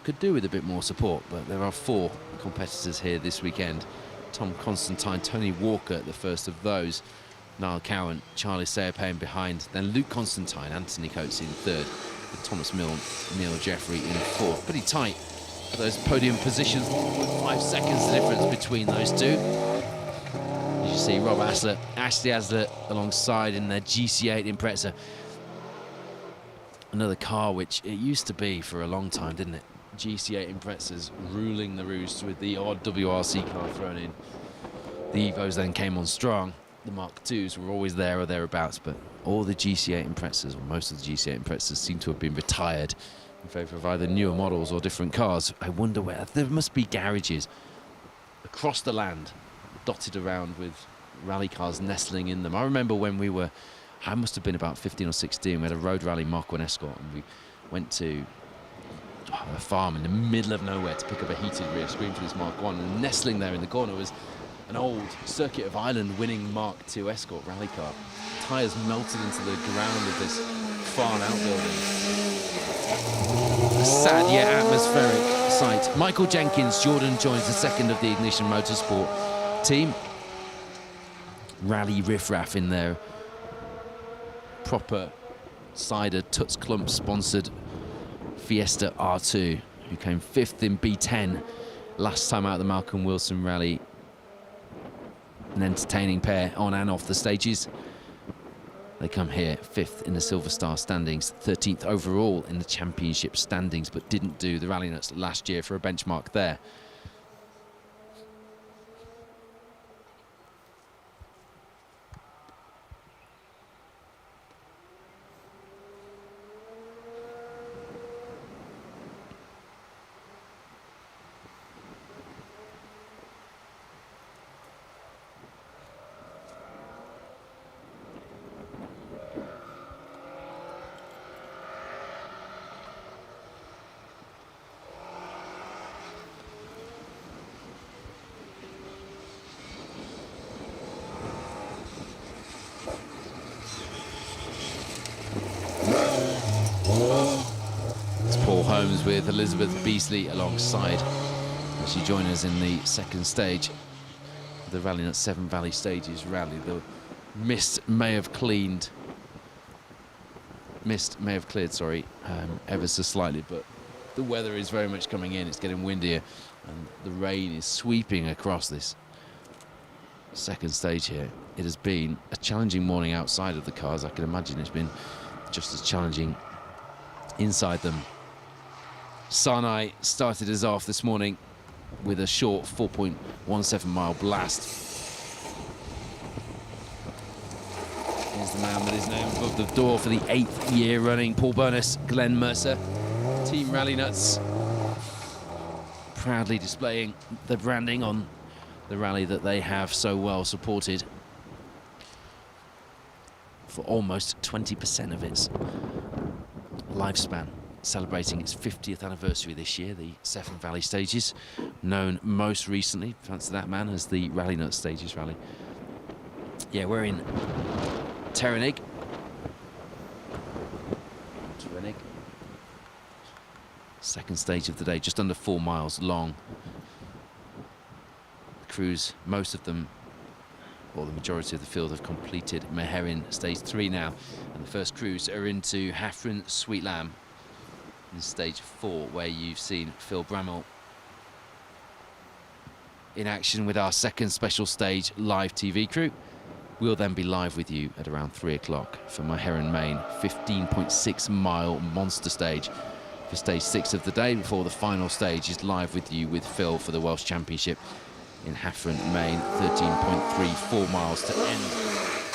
could do with a bit more support, but there are 4 competitors here this weekend. Tom Constantine, Tony Walker, the first of those. Niall Cowan, Charlie Sayerpain behind. Then Luke Constantine, Anthony Coates in third. With Thomas Milne, Neil Jeffrey in fourth. Pretty tight for those podium positions. 5 seconds the difference between those two. As you see, Rob Asler, Ashley Asler alongside in their GC8 Impreza. Another car which it used to be for a long time, didn't it? GC8 Imprezas ruling the roost with the odd WRC car thrown in. The Evos then came on strong. The Mark IIs were always there or thereabouts, but all the GC8 Imprezas, or most of the GC8 Imprezas, seem to have been retired in favour of either newer models or different cars. I wonder where. There must be garages across the land dotted around with rally cars nestling in them. I remember when we were, I must have been about 15 or 16, we had a Road Rally Mark 1 Escort, and we went to a farm in the middle of nowhere to pick up a heated rear screen for this Mark 1, and nestling there in the corner was an old Circuit of Ireland winning Mark II Escort rally car. Tyres melted into the ground of this farm outbuilding. A sad yet atmospheric sight. Michael Jenkins, Jordan joins the second of the Ignition Motorsport team. Rally riffraff in their proper cider Tuts Clump sponsored Fiesta R2, who came 5th in B10 last time out the Malcolm Wilson Rally. An entertaining pair on and off the stages. They come here 5th in the Silver Star standings, 13th overall in the championship standings, but didn't do the Rallynuts last year for a benchmark there. With Elizabeth Beasley alongside as she joins us in the second stage of the Rallynuts Severn Valley Stages rally. The mist may have cleared, sorry, ever so slightly, but the weather is very much coming in. It's getting windier and the rain is sweeping across this second stage here. It has been a challenging morning outside of the cars. I can imagine it's been just as challenging inside them. Sanai started us off this morning with a short 4.17 mile blast. Here's the man with his name above the door for the 8th year running, Paul Burness, Glenn Mercer, Team Rallynuts, proudly displaying the branding on the rally that they have so well supported for almost 20% of its lifespan. Celebrating its 50th anniversary this year, the Severn Valley Stages, known most recently, fancy that man, as the Rallynuts Stages Rally. Yeah, we're in Terrenig. Second stage of the day, just under 4 miles long. The crews, most of them, or the majority of the field, have completed Meherin Stage 3 now, and the first crews are into Haffron Sweet Lamb in stage 4, where you've seen Phil Bramall in action with our second special stage live TV crew. We'll then be live with you at around 3 o'clock for Meherin Main, 15.6 mile monster stage for stage 6 of the day, before the final stage is live with you with Phil for the Welsh Championship in Haffron Main, 13.34 miles to end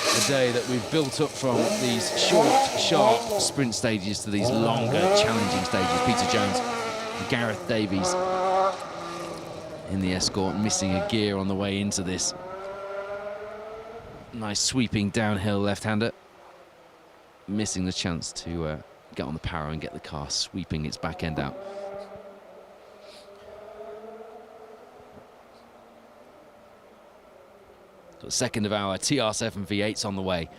the day that we've built up from these short, sharp sprint stages to these longer, challenging stages. Peter Jones Gareth Davies in the Escort, missing a gear on the way into this. Nice sweeping downhill left-hander. Missing the chance to get on the power and get the car sweeping its back end out. Got second of our TR7 V8s on the way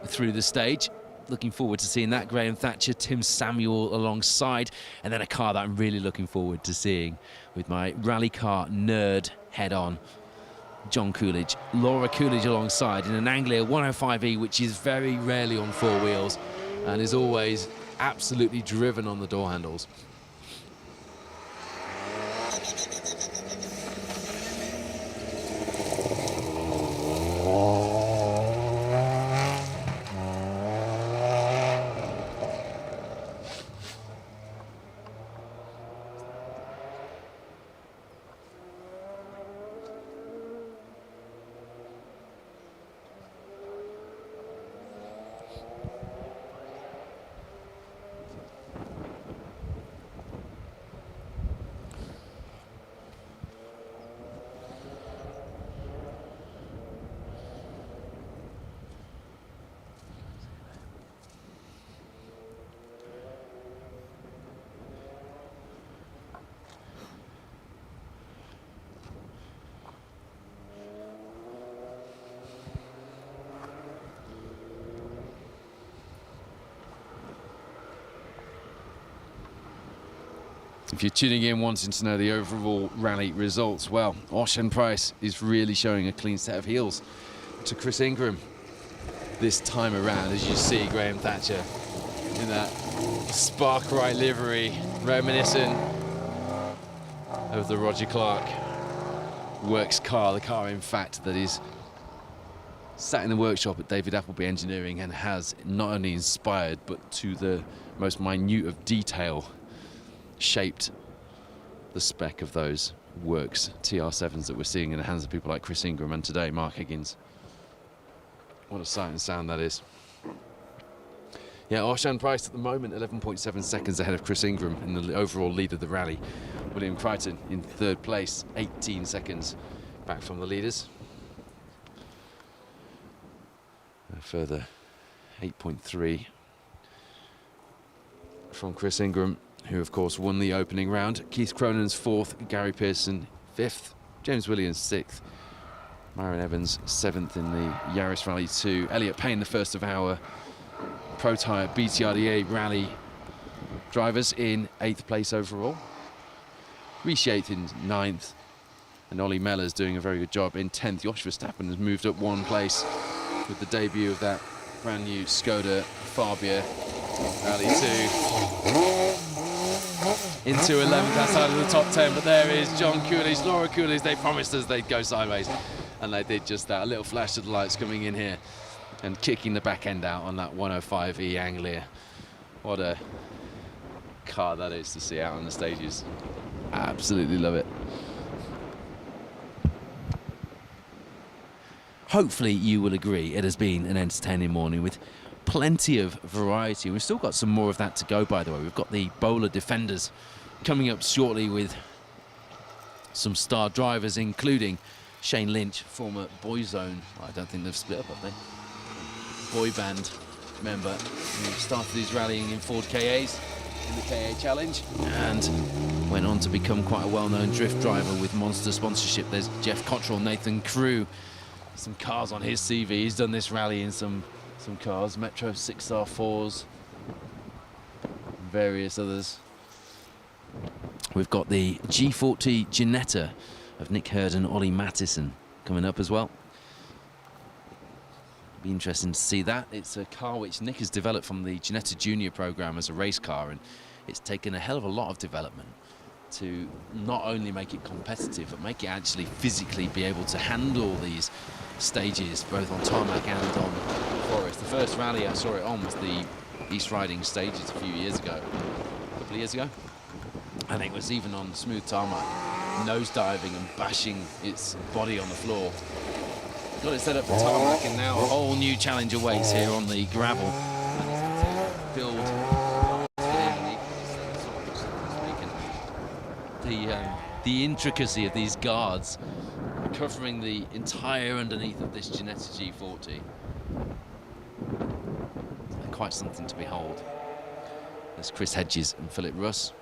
through the stage. Looking forward to seeing that. Graham Thatcher, Tim Samuel alongside, and then a car that I'm really looking forward to seeing with my rally car nerd head on, John Coolidge. Laura Coolidge alongside in an Anglia 105E, which is very rarely on four wheels and is always absolutely driven on the door handles. If you're tuning in wanting to know the overall rally results, well, Ocean Price is really showing a clean set of heels to Chris Ingram this time around. As you see, Graham Thatcher in that Spark-Right livery, reminiscent of the Roger Clark works car, the car, in fact, that is sat in the workshop at David Appleby Engineering and has not only inspired, but to the most minute of detail, shaped the spec of those works TR7s that we're seeing in the hands of people like Chris Ingram and today Mark Higgins. What a sight and sound that is. Yeah, Arshan Price at the moment 11.7 seconds ahead of Chris Ingram in the overall lead of the rally. William Crichton in third place, 18 seconds back from the leaders. A further 8.3 from Chris Ingram, who of course won the opening round. Keith Cronen's fourth, Gary Pearson fifth, James Williams sixth, Myron Evans seventh in the Yaris Rally 2. Elliot Payne, the first of our Protyre BTRDA rally drivers, in 8th place overall. Rishi eighth in 9th, and Ollie Mellors doing a very good job in 10th. Josh Verstappen has moved up 1 place with the debut of that brand new Skoda Fabia Rally 2. Into 11th outside of the top 10, but there is John Coolidge, Laura Coolidge. They promised us they'd go sideways, and they did just that. A little flash of the lights coming in here and kicking the back end out on that 105E Anglia. What a car that is to see out on the stages. Absolutely love it. Hopefully you will agree it has been an entertaining morning with plenty of variety. We've still got some more of that to go, by the way. We've got the Bowler Defenders coming up shortly with some star drivers, including Shane Lynch, former Boyzone. I don't think they've split up, have they? Boy band member who started his rallying in Ford KAs in the KA Challenge and went on to become quite a well-known drift driver with Monster sponsorship. There's Jeff Cottrell, Nathan Crew, some cars on his CV. He's done this rally in some cars, Metro 6R4s, various others. We've got the G40 Ginetta of Nick Hurd and Ollie Mattison coming up as well. Be interesting to see that. It's a car which Nick has developed from the Ginetta Junior program as a race car, and it's taken a hell of a lot of development to not only make it competitive, but make it actually physically be able to handle these stages, both on tarmac and on forest. The first rally I saw it on was the East Riding stages a few years ago, a couple of years ago, and it was even on smooth tarmac, nosediving and bashing its body on the floor. Got it set up for tarmac, and now a whole new challenge awaits here on the gravel. Build the intricacy of these guards covering the entire underneath of this Ginetta G40. They're quite something to behold. There's Chris Hedges and Philip Russ.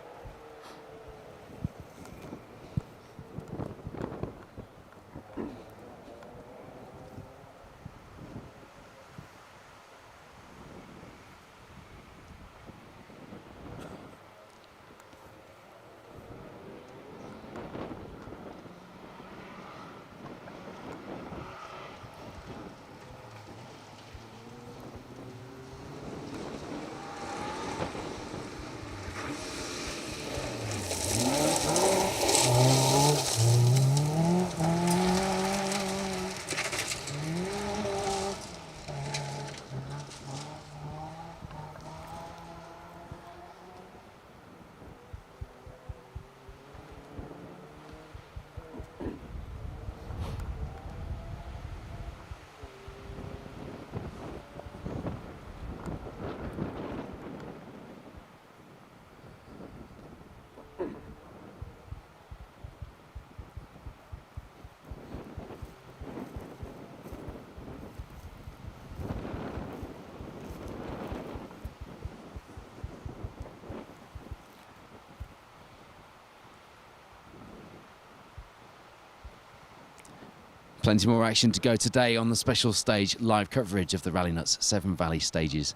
Plenty more action to go today on the special stage live coverage of the Rallynuts Severn Valley stages.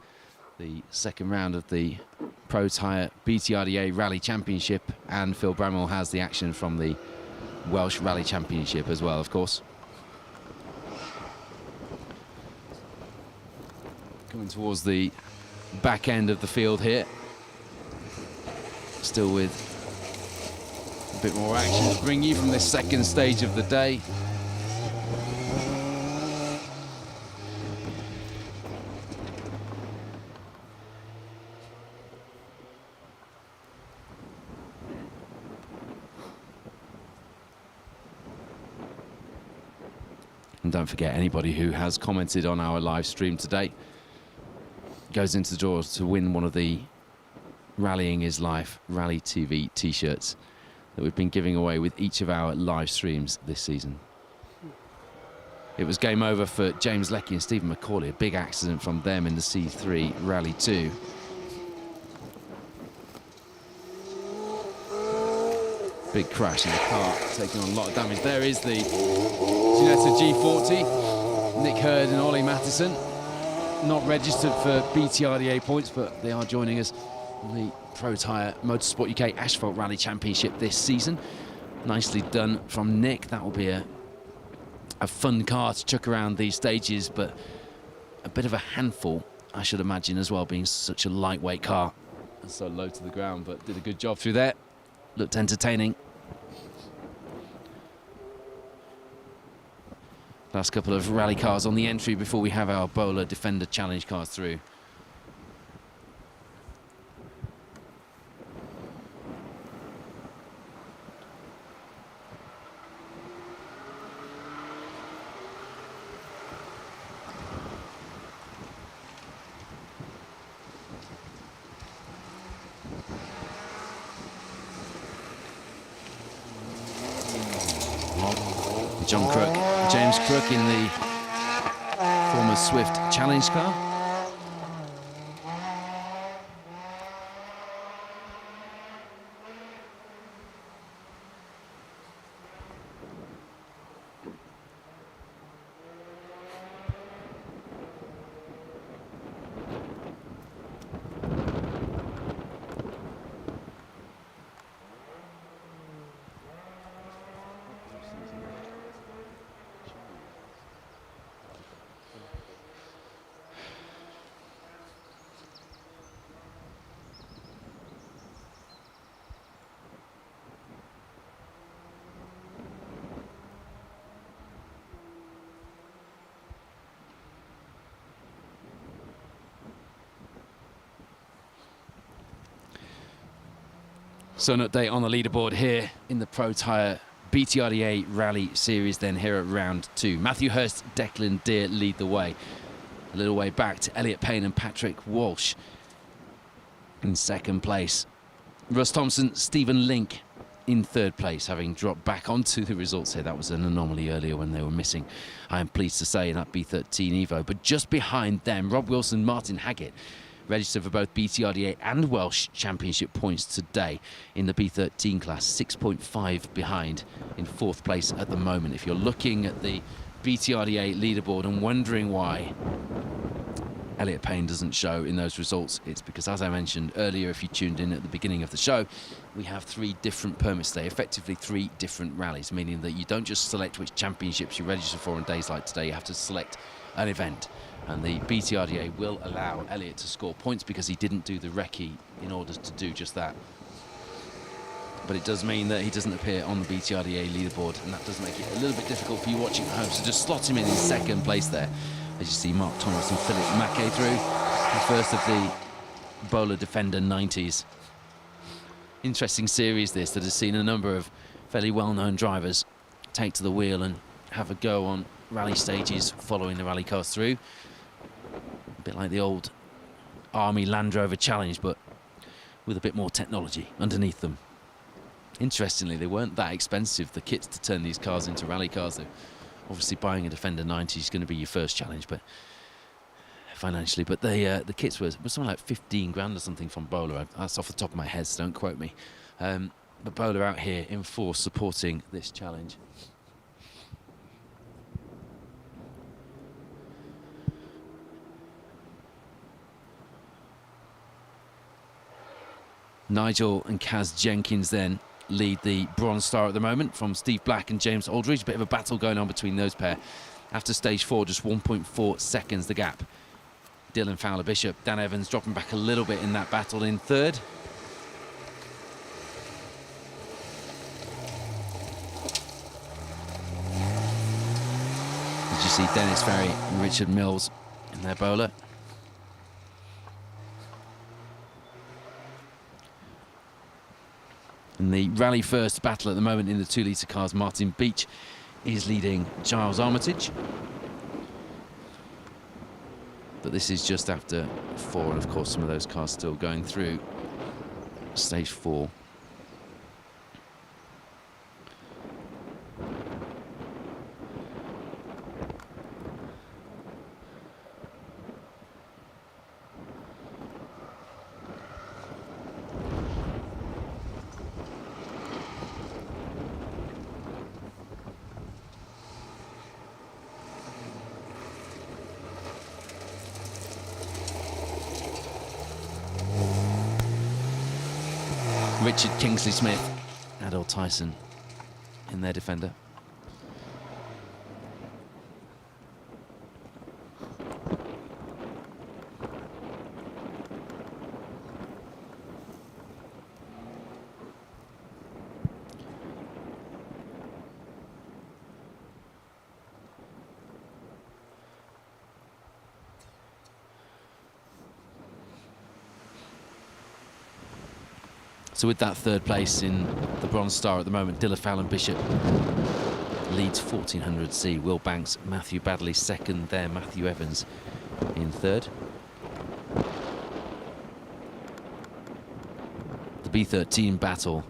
The second round of the Protyre BTRDA Rally Championship, and Phil Bramwell has the action from the Welsh Rally Championship as well, of course. Coming towards the back end of the field here. Still with a bit more action to bring you from this second stage of the day. And don't forget, anybody who has commented on our live stream today goes into the draws to win one of the Rallying is Life Rally TV t-shirts that we've been giving away with each of our live streams this season. It was game over for James Leckie and Stephen McCauley, a big accident from them in the C3 Rally 2. Big crash in the car, taking on a lot of damage. There is the Ginetta G40. Nick Hurd and Ollie Matheson, not registered for BTRDA points, but they are joining us in the Protyre Motorsport UK Asphalt Rally Championship this season. Nicely done from Nick. That will be a fun car to chuck around these stages, but a bit of a handful, I should imagine, as well, being such a lightweight car and so low to the ground, but did a good job through there. Looked entertaining. Last couple of rally cars on the entry before we have our Bowler Defender Challenge cars through. James Crook in the former Swift Challenge car. So an update on the leaderboard here in the Protyre BTRDA Rally Series then here at round 2. Matthew Hurst, Declan Deere lead the way. A little way back to Elliot Payne and Patrick Walsh in second place. Russ Thompson, Stephen Link in third place, having dropped back onto the results here. That was an anomaly earlier when they were missing, I am pleased to say, in that B13 Evo. But just behind them, Rob Wilson, Martin Haggett, registered for both BTRDA and Welsh Championship points today in the B13 class, 6.5 behind in fourth place at the moment. If you're looking at the BTRDA leaderboard and wondering why Elliot Payne doesn't show in those results, it's because, as I mentioned earlier, if you tuned in at the beginning of the show, we have 3 different permits today, effectively 3 different rallies, meaning that you don't just select which championships you register for on days like today, you have to select an event. And the BTRDA will allow Elliot to score points because he didn't do the recce in order to do just that. But it does mean that he doesn't appear on the BTRDA leaderboard, and that does make it a little bit difficult for you watching at home. So just slot him in second place there. As you see, Mark Thomas and Philip Mackay through, the first of the Bowler Defender 90s. Interesting series this, that has seen a number of fairly well-known drivers take to the wheel and have a go on rally stages following the rally cars through. A bit like the old Army Land Rover Challenge, but with a bit more technology underneath them. Interestingly, they weren't that expensive, the kits, to turn these cars into rally cars. Though obviously buying a Defender 90 is going to be your first challenge, but financially. But the kits were something like 15 grand or something from Bowler. That's off the top of my head, so don't quote me. But Bowler out here in force supporting this challenge. Nigel and Kaz Jenkins then lead the Bronze Star at the moment from Steve Black and James Aldridge. Bit of a battle going on between those pair. After stage 4, just 1.4 seconds the gap. Dylan Fowler Bishop, Dan Evans dropping back a little bit in that battle in third. Did you see Dennis Ferry and Richard Mills in their bowler? In the rally first battle at the moment in the 2-litre cars, Martin Beach is leading Giles Armitage. But this is just after 4, and of course some of those cars still going through stage 4. Richard Kingsley Smith, Adol Tyson in their Defender. So with that third place in the Bronze Star at the moment, Dylan Fallon Bishop leads 1400C. Will Banks, Matthew Badley second there, Matthew Evans in third. The B13 battle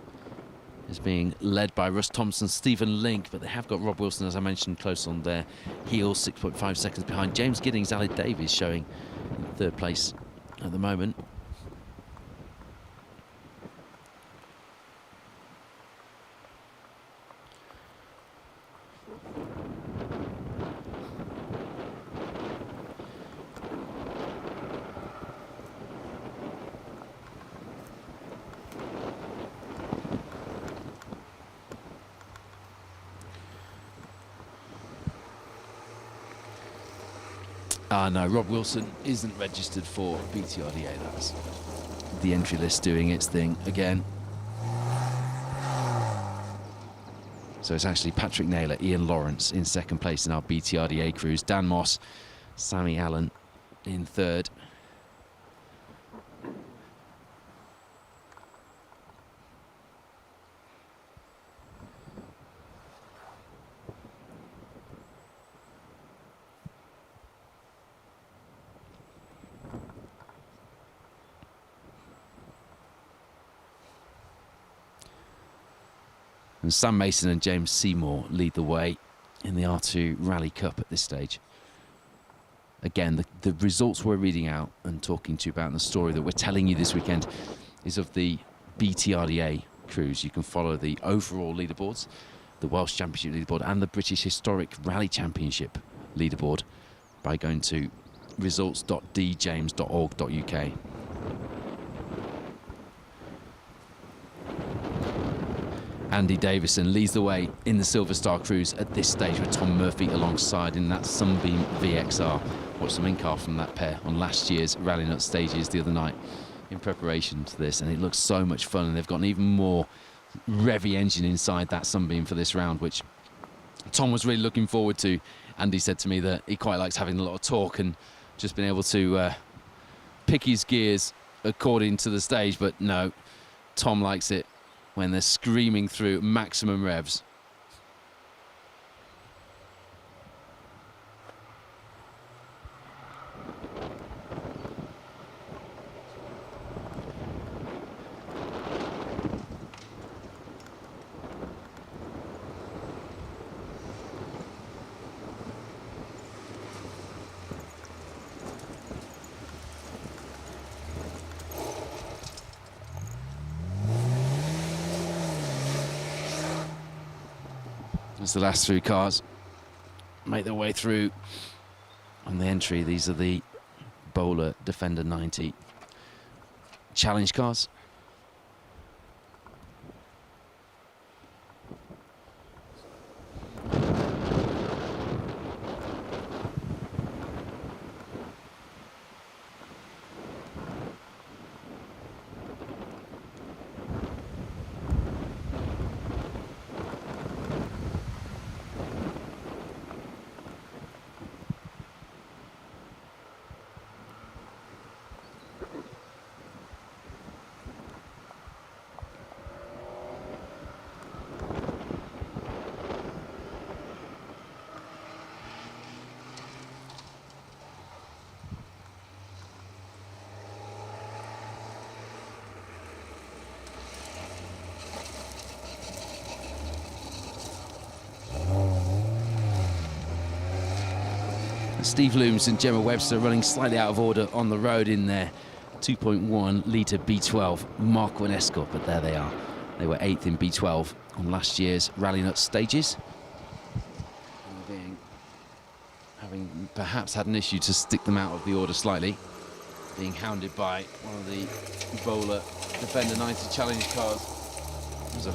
is being led by Russ Thompson, Stephen Link, but they have got Rob Wilson, as I mentioned, close on their heels, 6.5 seconds behind. James Giddings, Aled Davies showing in third place at the moment. No, Rob Wilson isn't registered for BTRDA. That's the entry list doing its thing again. So it's actually Patrick Naylor, Ian Lawrence in second place in our BTRDA crews. Dan Moss, Sammy Allen in third. And Sam Mason and James Seymour lead the way in the R2 Rally Cup at this stage. Again, the results we're reading out and talking to you about, and the story that we're telling you this weekend is of the BTRDA crews. You can follow the overall leaderboards, the Welsh Championship leaderboard and the British Historic Rally Championship leaderboard by going to results.djames.org.uk. Andy Davison leads the way in the Silver Star Cruise at this stage with Tom Murphy alongside in that Sunbeam VXR. Watched some in-car from that pair on last year's Rallynuts stages the other night in preparation to this, and it looks so much fun, and they've got an even more revvy engine inside that Sunbeam for this round, which Tom was really looking forward to. Andy said to me that he quite likes having a lot of torque and just being able to pick his gears according to the stage, but no, Tom likes it when they're screaming through maximum revs. As the last three cars make their way through on the entry, these are the Bowler Defender 90 challenge cars. Steve Looms and Gemma Webster running slightly out of order on the road in their 2.1 litre B12 Mark 1 Escort, but there they are. They were 8th in B12 on last year's Rallynuts stages. Having perhaps had an issue to stick them out of the order slightly, being hounded by one of the Bowler Defender 90 Challenge cars. There's a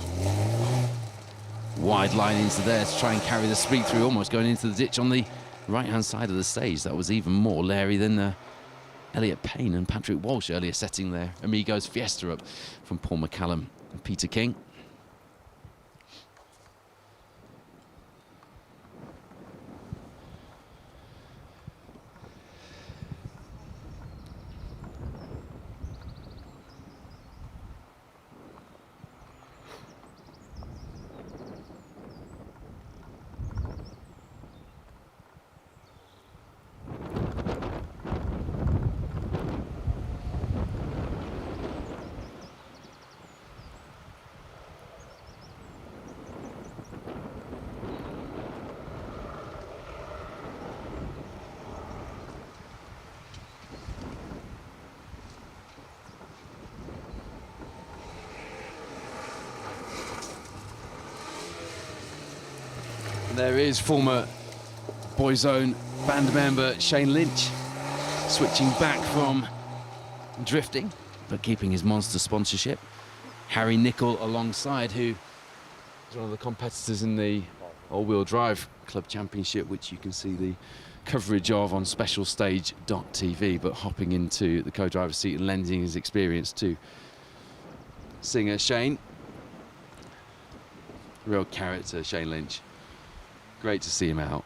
wide line into there to try and carry the speed through, almost going into the ditch on the right-hand side of the stage. That was even more leery than Elliot Payne and Patrick Walsh earlier setting their Amigos Fiesta up from Paul McCallum and Peter King. There is former Boyzone band member Shane Lynch switching back from drifting but keeping his Monster sponsorship. Harry Nicol alongside, who is one of the competitors in the all-wheel drive club championship, which you can see the coverage of on specialstage.tv, but hopping into the co-driver's seat and lending his experience to singer Shane. Real character, Shane Lynch. Great to see him out.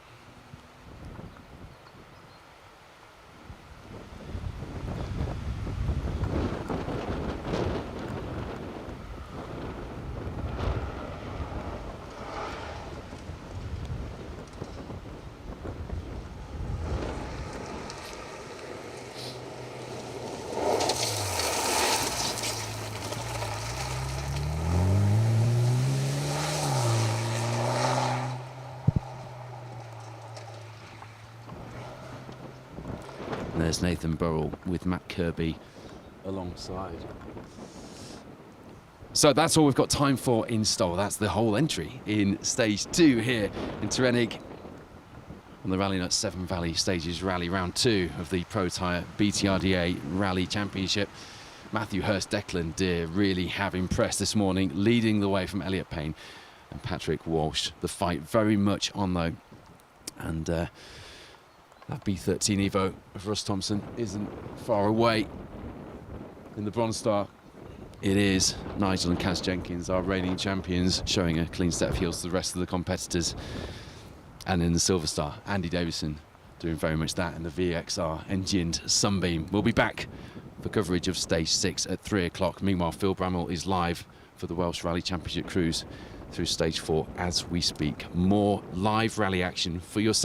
there's Nathan Burrell with Matt Kirby alongside. So that's all we've got time for in Stoll. That's the whole entry in stage 2 here in Tyrennig on the Rallynuts Severn Valley Stages Rally Round 2 of the Protyre BTRDA Rally Championship. Matthew Hurst-Declan Deer really have impressed this morning, leading the way from Elliot Payne and Patrick Walsh. The fight very much on though, and that B13 Evo of Russ Thompson isn't far away. In the Bronze Star, it is Nigel and Kaz Jenkins, our reigning champions, showing a clean set of heels to the rest of the competitors. And in the Silver Star, Andy Davison doing very much that in the VXR engined Sunbeam. We'll be back for coverage of stage 6 at 3 o'clock. Meanwhile, Phil Bramwell is live for the Welsh Rally Championship cruise through stage 4 as we speak. More live rally action for your